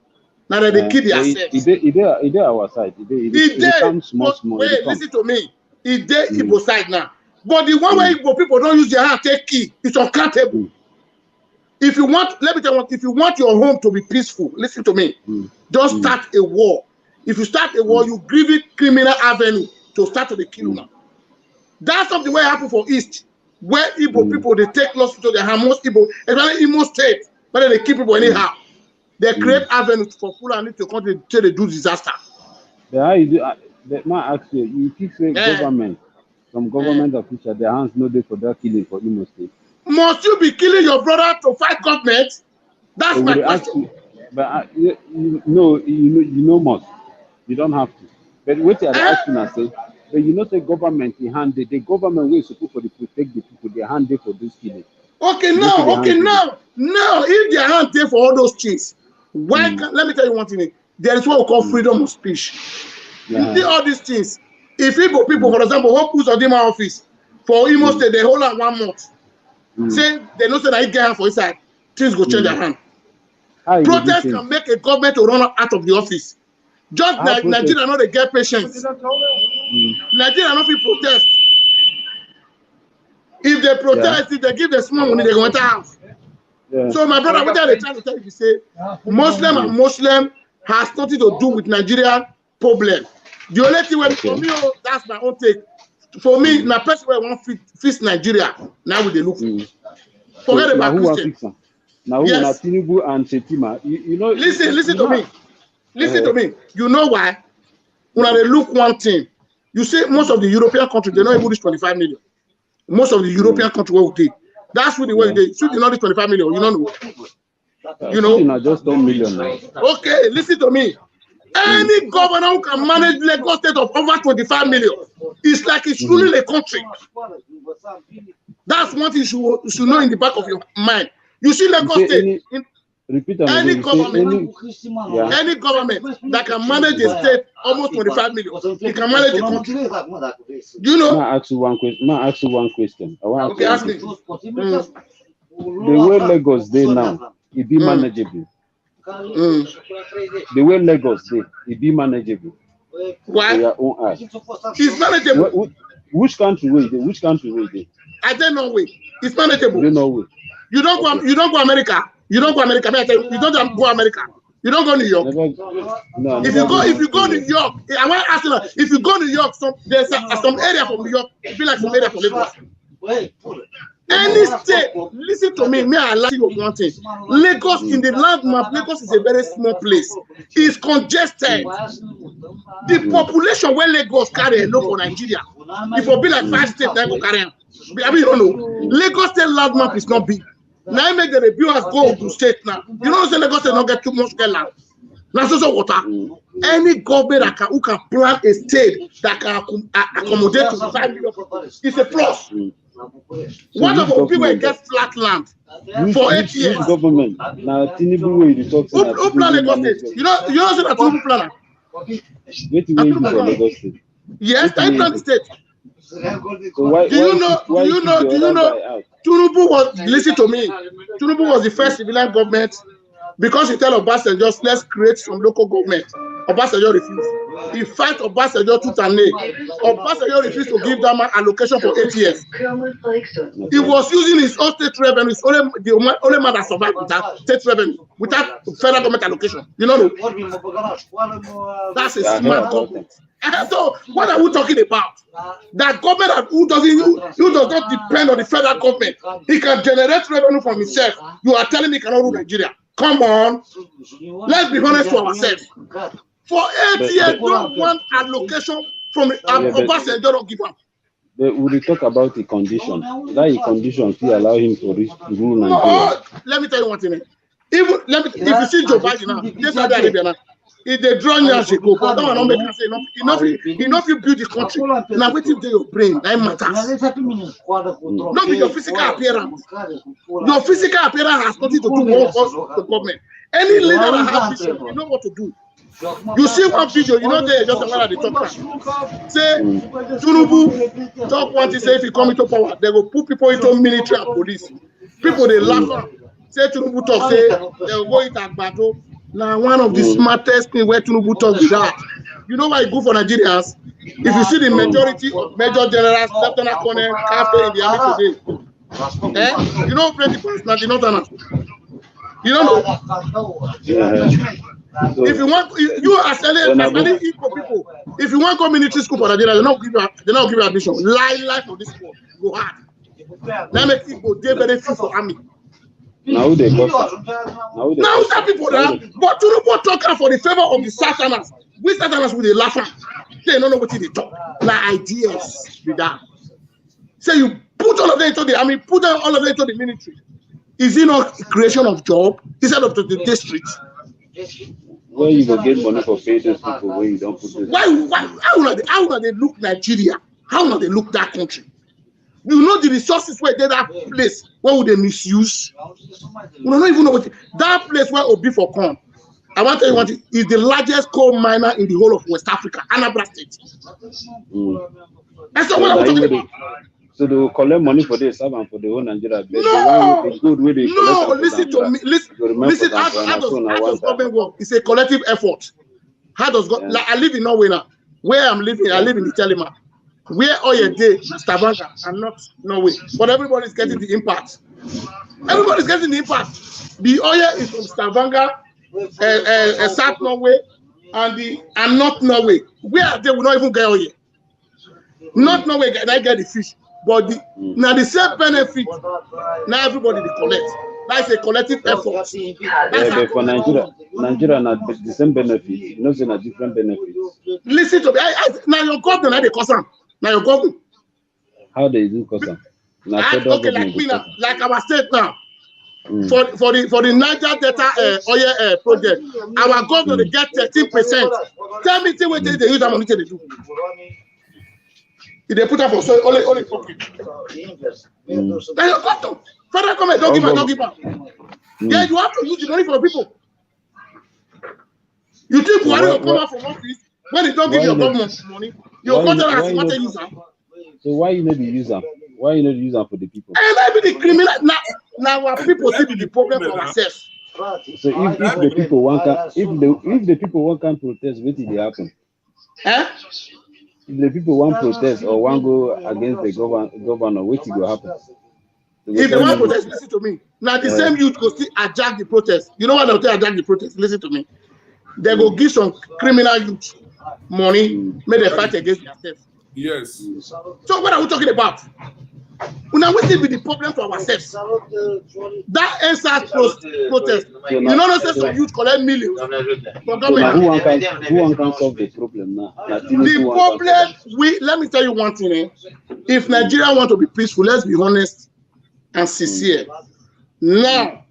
Now that they kill themselves. It our side. It comes small. Wait, listen to me. It dey Igbo side now. But the one where Igbo people don't use their hand take key, it's uncountable. If you want, let me tell you what, if you want your home to be peaceful, listen to me. Don't start a war. If you start a war, you give it criminal avenue to start to the kill now. That's something where happen for East, where Igbo people they take loss to their hand. Most Igbo, especially Imo State, where they keep people anyhow. They create avenues for Fulani to come to they do disaster. Man, actually, you keep saying government, some government officials, their hands no day for that killing for Imo State. Must you be killing your brother to fight government? That's my question. But no, you know must. You don't have to. But what you are asking us say, but you know the government in hand, the government will support for the protect the people, they hand there for those killings. Okay, now, if their hand there for all those things, why can't, let me tell you one thing. There is what we call freedom of speech. You see all these things. If people, for example, who puts on the office for Imo State, they hold on 1 month. Say they know that I get hand for inside, things go change their hand. Protest can make a government to run out of the office. Just like Nigeria know they get patience. Nigeria know people protest. If they protest, if they give the small money, they go enter house. So my brother, what are they trying to tell you? Say Muslim and Muslim has nothing to do with Nigerian problem. The only thing for me, that's my own take. For me, na person where want fix Nigeria. Now we they look. Forget about Christian. Now who are Atiku and Shetima? You know. Listen to me. Listen to me. You know why? When they look one thing, you see most of the European countries they not even reach 25 million. Most of the European countries where we did. That's what the way they should not reach 25 million. You don't know. You know. Not just 10 million now. Okay, listen to me. Any governor who can manage Lagos State of over 25 million, it's like it's ruling a country. That's one thing you should know in the back of your mind. You see Lagos State, any government that can manage a state almost 25 million, he can manage the country. You know? I ask you one question. I want to ask me. The way Lagos they now, it be manageable. The way Lagos they, it be manageable. Why? Their own eyes. It's manageable. Which country way they? Which country way they? I don't know way. It's manageable. You know way. You don't go. You don't go America. You don't go America. You don't go America. You don't go New York. If you go New York, I want to ask you. If you go New York, there's some area from New York. It feel like some area from Lagos. Any state, listen to me. May I like you one thing? Lagos in the landmap, Lagos is a very small place. It's congested. The population where Lagos carry alone for Nigeria, it will be like 5 states that go carry. I mean, you don't know. Lagos state landmap is not big. Now I make the reviewers go to state now. You know, say Lagos state not get too much land. Now so water. Any government who can plan a state that can accommodate 25 million people, it's a plus. What about people get flat land for 8 years? Which government? Now Tinubu way you talk about. Who plan Lagos State? You know say that Tinubu plan. Waiting way for Lagos State. Yes, I plan the state. So why, do you know? Tinubu was, listen to me. Tinubu was the first civilian government because he tell Obasanjo just let's create some local government. Obasanjo refused. He fight Obasanjo tooth and nail. Obasanjo refused to give that man allocation for 8 years. He was using his own state revenue. It's only the only man that survived without state revenue, without federal government allocation. You know? That's a smart government. So what are we talking about? That government who does not depend on the federal government. He can generate revenue from himself. You are telling me he cannot rule Nigeria. Come on. Let's be honest to ourselves. For 8 years, don't want allocation from Obasanjo don't give up. But we will talk about the condition. That condition to allow him to rule Nigeria. Let me tell you one thing. Even if you see Joe Biden now, this Saudi Arabia now, if they draw you as you go, but that one not make us say enough you build the country. Now wait till your brain, that matters. Not with your physical appearance. Your physical appearance has nothing to do with the government. Any leader that has vision, you know what to do. You see one video, you know they just a while they talk. Say Tinubu talk one thing, say if he come into power, they will put people into military and police. People they laugh. Say Tinubu talk, say they will go into a battle. Now one of the smartest thing where Tinubu talk is that. You know why it's good for Nigerians? If you see the majority of major generals, lieutenant colonel, captain in the army today, you know plenty personality, not enough. You don't know. If you want, you as any equal people, if you want to go military school for Nigeria, they not give you admission. Lie for this school. Go hard. That makes people they benefit for army. Now they got now some people now, but to know talking for the favor of the Southerners. We Southerners with the laugh. They don't know what they talk. Like ideas with that. Say you put all of them into the army, put all of them into the military. Is it not creation of job instead of the district? Where you go get money for pay those people where you don't put this? How do they look Nigeria? How do they look that country? You know the resources where they that place where would they misuse? We don't even know what that place where Obi for corn. I want to tell you one thing, is the largest coal miner in the whole of West Africa, Anambra State. That's what I'm talking about. So they will collect money for this, and for the whole Nigeria. No, listen to me. Listen, how does government work? It's a collective effort. How does God? Like I live in Norway now. Where I'm living, I live in the Telemark. Where all your day, Stavanger, and not Norway. But everybody's getting the impact. Everybody's getting the impact. The oil is from Stavanger, South Norway, and North Norway. Where they will not even get oil. Not Norway, they get the fish. But now the same benefit, now everybody they collect. That's a collective effort. But for Nigeria not the same benefit. You know, it's not different benefits. Listen to me. Now your government, they cost them. Now your government. How they do cost them? Okay, like me now, like our state now. For the Niger Delta oil project, our government they get 13%. Tell me what they use that money to do. If they put up for so only pocket. Now your government, federal government don't give up. Yeah, you have to use the money for people. You think Buhari will come out from office when they don't give your government money? Your government has what they use. So why you not use them? Why you not use them for the people? And maybe the criminal now our people see the problem for ourselves. So if the people want if the people want to protest, what did they happen? If the people want protest or want go against the governor, what will happen? If they want protest, listen to me. Now the same youth go still adjust the protest. You know what they'll tell adjust the protest? Listen to me. They go give some criminal youth money, make them fight against themselves. Yes. So what are we talking about? Now we still be the problem for ourselves. That answer protest. You know, say some youth collect millions from government. Who can solve the problem now? The problem, let me tell you one thing. If Nigeria want to be peaceful, let's be honest and sincere. Now,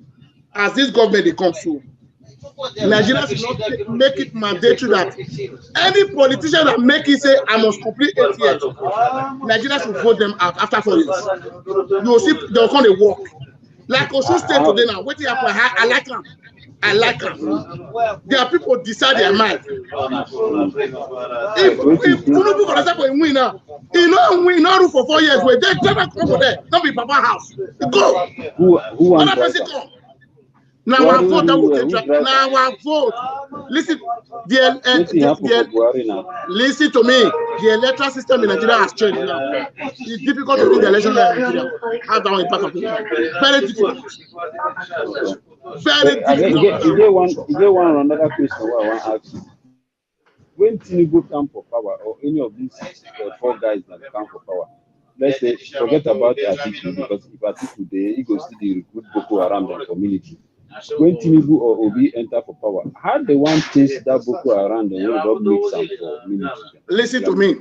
as this government they come through, Nigeria should not make it mandatory that any politician that make it say I must complete 8 years, Nigeria should vote them out after 4 years. You will see they'll come to work. Like Osun State today now, what happen? I like them. I like them. There are people decide their mind. If Tinubu, for example, win now, he no room for 4 years. Where they never come for there, don't be Papa house. Go. Who Another person come. Now our vote that will take now our vote. Listen, listen to me. The electoral system in Nigeria has changed now. It's difficult to do the election in Nigeria. How that impact of it? Very difficult. Very difficult. You get one another question I want to ask you. When Tinubu come for power, or any of these 4 guys that come for power, let's say forget about Atiku, because if Atiku he goes to the recruit Boko Haram and community. when Tinubu or Obi enter for power, how they want to chase that Boko Haram and don't make some for military? Listen to me.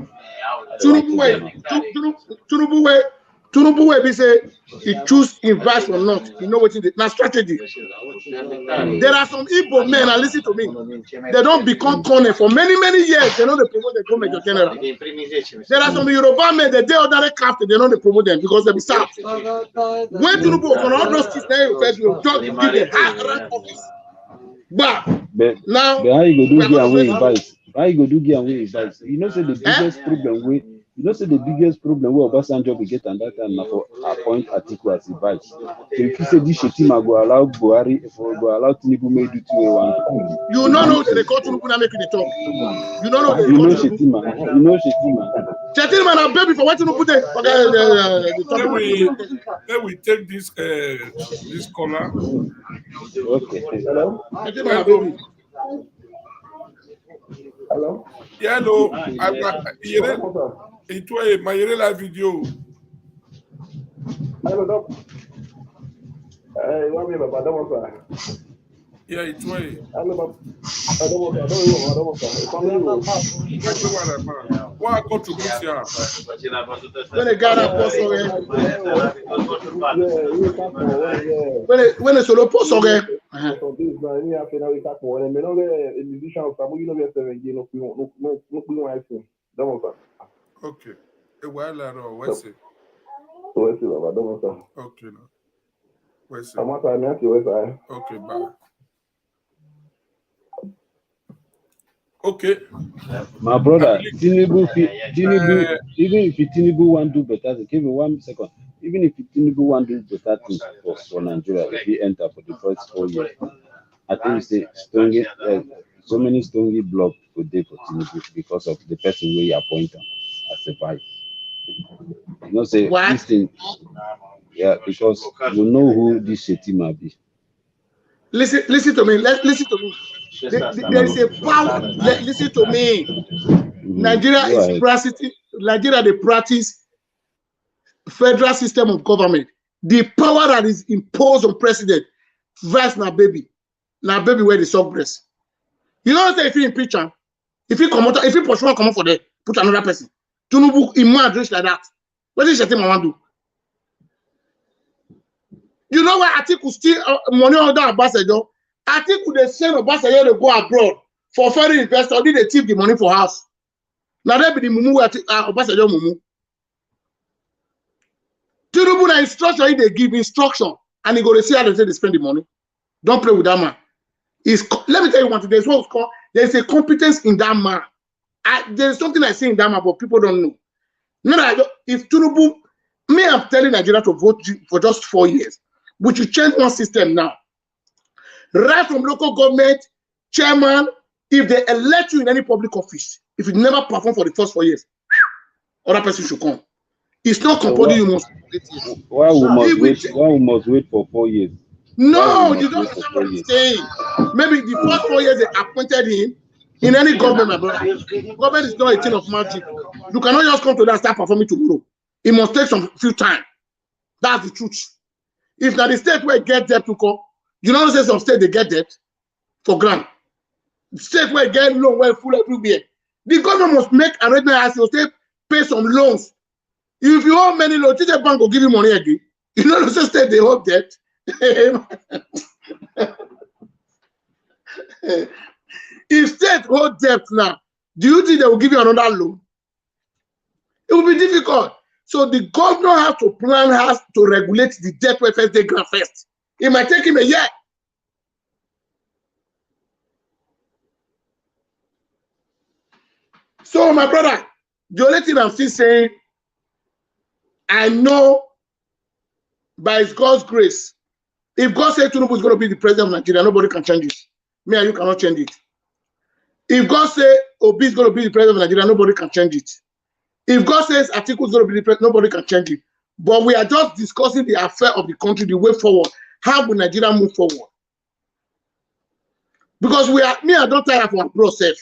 Tinubu way be say he choose invest or not. You know what it is? Now strategy. There are some Igbo men, and listen to me. They don't become corner for many years. They know they promote the government of general. There are some Yoruba men that they ordinary captain. They know they promote them because they be south. When Tinubu was on all those things, they first will just give the high rank office. But now, how you go do get away advice? How you go do get away advice? You know, say the biggest problem with Obasanjo we get and that time for appoint Atiku as advice. So if you say this Shetima go allow Buhari for go allow Tinubu may do 2-1. You don't know that they call Tinubu now making the talk. You don't know. You know Shetima. You know Shetima. Shetima na baby for what Tinubu dey. Then we take this caller. Okay. Hello? Hello? Yeah, hello. It was my live video. Hello, Doc. What me, Papa? Don't want Yeah, it was. Hello, Papa. I don't want What I contribute here? When the Ghana post when the solo post again. Okay. What's it? Okay, no. What's it? Okay, bye. Okay. My brother, Tinubu, even if Tinubu want to do better, give me 1 second. Even if Tinubu want to do better things for Nigeria, if he enter for the first 4 years, I think say so many stongy blocks for day for Tinubu because of the person we appoint as a vice. You know, say this thing, yeah, because we know who this Shetima be. Listen to me. Listen to me. There is a power. Listen to me. Nigeria is practicing. Nigeria they practice federal system of government. The power that is imposed on president, vice na baby where the suck breast. You know what I'm saying? If you impeach him, if you pursue come for there, put another person. Tinubu in my address like that. What is Shetima want do? You know why Atiku steal money on that ambassador? Atiku they send ambassador to go abroad for foreign investor. Did they tip the money for house? Now that be the mumu ambassador mumu. Tinubu na instruction they give instruction and he go to see how they say they spend the money. Don't play with that man. Let me tell you one thing. There's what's called there's a competence in that man. There's something I see in that man, but people don't know. No, if Tinubu, me, I'm telling Nigeria to vote for just 4 years. We should change one system now. Right from local government, chairman, if they elect you in any public office, if you never perform for the first 4 years, other person should come. It's not compulsory. You must. Why we must wait for 4 years? No, you don't understand what I'm saying. Maybe the first 4 years they appointed him in any government, my brother. Government is not a thing of magic. You cannot just come to that and start performing tomorrow. It must take some few time. That's the truth. If now the state where get debt to come, you know, say some state they get debt for grant. State where get loan where full everywhere. The government must make arrangement as you say pay some loans. If you owe many loans, the bank will give you money again. You know, the state they hold debt. If state hold debt now, do you think they will give you another loan? It will be difficult. So the governor has to plan how to regulate the debt where first they grant first. It might take him a year. So my brother, the only thing I'm still saying, I know by God's grace, if God says Tinubu is going to be the president of Nigeria, nobody can change it. Me and you cannot change it. If God says Obi is going to be the president of Nigeria, nobody can change it. If God says Atiku is going to be the president, nobody can change it. But we are just discussing the affair of the country, the way forward. How will Nigeria move forward? Because I don't tire for our process.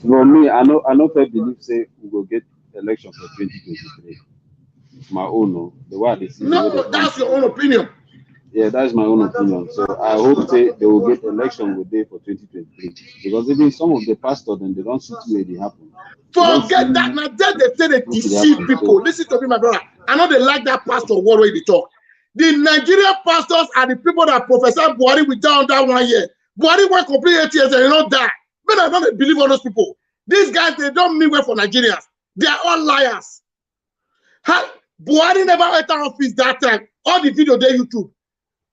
No, me, I know believe say we will get election for 2023. It's my own, no. The way they see no, that's your own opinion. Yeah, that's my own opinion. So I hope they will get election with day for 2023 because even some of the pastors and they don't see where they happen. Forget that. Now that they say they deceive people. Listen to me, my brother. I know they like that pastor word where they talk. The Nigerian pastors are the people that Professor Buhari will down that 1 year. Buhari went complete 8 years and they don't die. But I don't believe all those people. These guys, they don't mean well for Nigerians. They are all liars. Buhari never entered office that time. All the video there YouTube.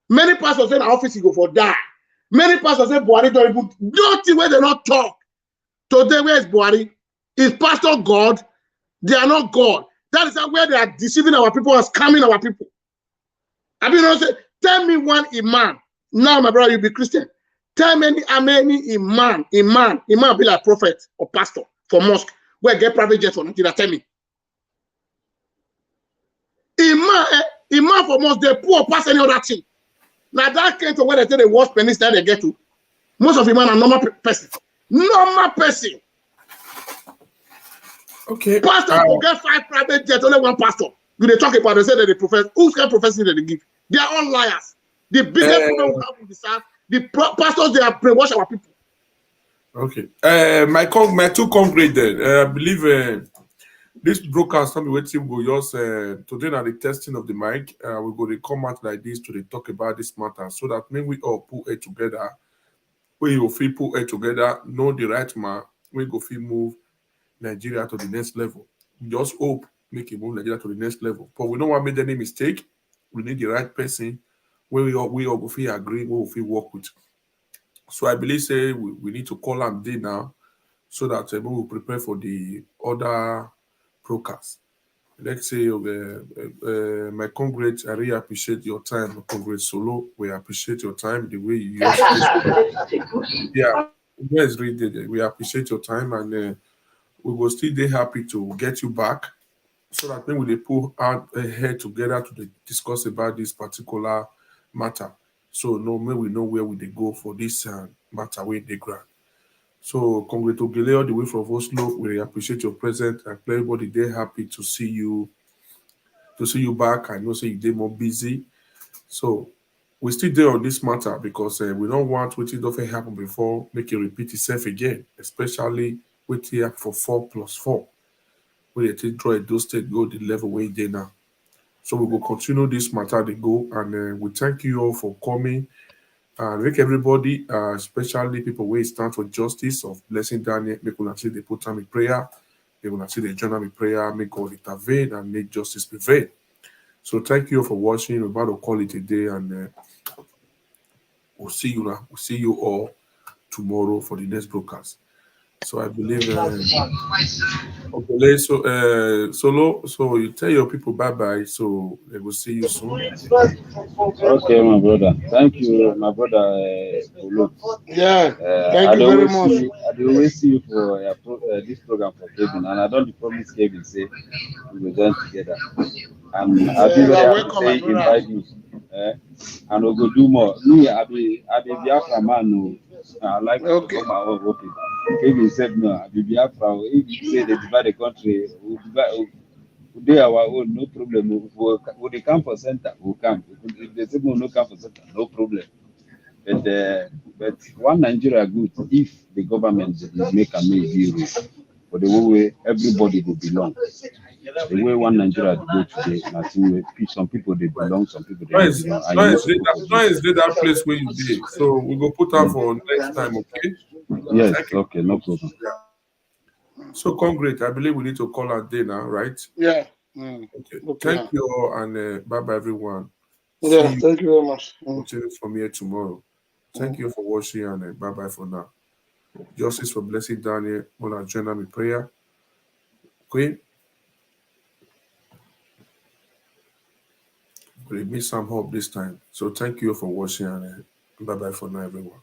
Many pastors say the office he go for die. Many pastors say Buhari don't even nothing where they not talk. Today, where is Buhari? Is pastor God? They are not God. That is where they are deceiving our people and scamming our people. I mean, tell me one imam. Now, my brother, you be Christian. Tell me how many imam be like prophet or pastor for mosque where get private jet for Nigeria. Tell me. Imam for mosque, they poor pass any other thing. Now that came to where they say the worst pennies that they get to. Most of imam are normal person. Normal person. Okay. Pastor will get 5 private jets, only one pastor. Do they talk about they say that they profess? Who's kind of prophecy that they give? They are all liars. The biggest problem we have in the South, the pastors, they are brainwash our people. Okay. My two concrete then. I believe this broadcast not be waiting go just today na the testing of the mic. We go to come out like this to talk about this matter so that maybe we all put it together. We will feel put it together, know the right man, we go feel move Nigeria to the next level. We just hope make it move Nigeria to the next level. But we don't want to make any mistake. We need the right person where we all go feel agree, we will feel work with. So I believe say we need to call them day now so that we will prepare for the other broadcast. Let's say, my congrats, I really appreciate your time. Congrats Solo, we appreciate your time, the way you use it. Yeah, yes, really, we appreciate your time and we will still be happy to get you back so that when we put our head together to discuss about this particular matter. So no, may we know where we go for this matter with the ground. So congratulations all the way from Oslo. We appreciate your presence and everybody there happy to see you back. I know say you did more busy. So we still there on this matter because we don't want what it happen before make it repeat itself again, especially with here for 4+4. We take draw those state go the level where they now. So we will continue this matter they go and we thank you all for coming. Make everybody, especially people where stand for justice of blessing Daniel, make una see they put time in prayer, they will see they join in prayer, make God intervene and make justice prevail. So thank you for watching. We're about to call it a day and we'll see you now. We'll see you all tomorrow for the next broadcast. So I believe okay, so Solo, so you tell your people bye-bye, so they will see you soon. Okay, my brother. Thank you, my brother. Yeah, thank you very much. I always see you for this program for Kevin, and I don't promise Kevin say we will join together. And I'll be very happy to say invite you. And we'll go do more. Me, I'll be Biafra man. No, I like to go my own working. Kevin said no, I'll be Biafra. If you say they divide the country, we'll do our own, no problem. We'll the camp for center, we'll camp. If they say no camp for center, no problem. But one Nigeria good if the government make a deal for the way everybody will belong. The way one Nigeria go today, nothing. Some people they belong, some people they don't belong. Noise did that place where you did. So we go put out for next time, okay? Yes, okay, no problem. So congrats. I believe we need to call our day now, right? Yeah. Okay. Thank you all and bye-bye everyone. Yeah, thank you very much. Continue from here tomorrow. Thank you for watching and bye-bye for now. Justice for blessing Daniel. Wanna join me in prayer? Okay. We miss some hope this time. So thank you for watching and bye-bye for now, everyone.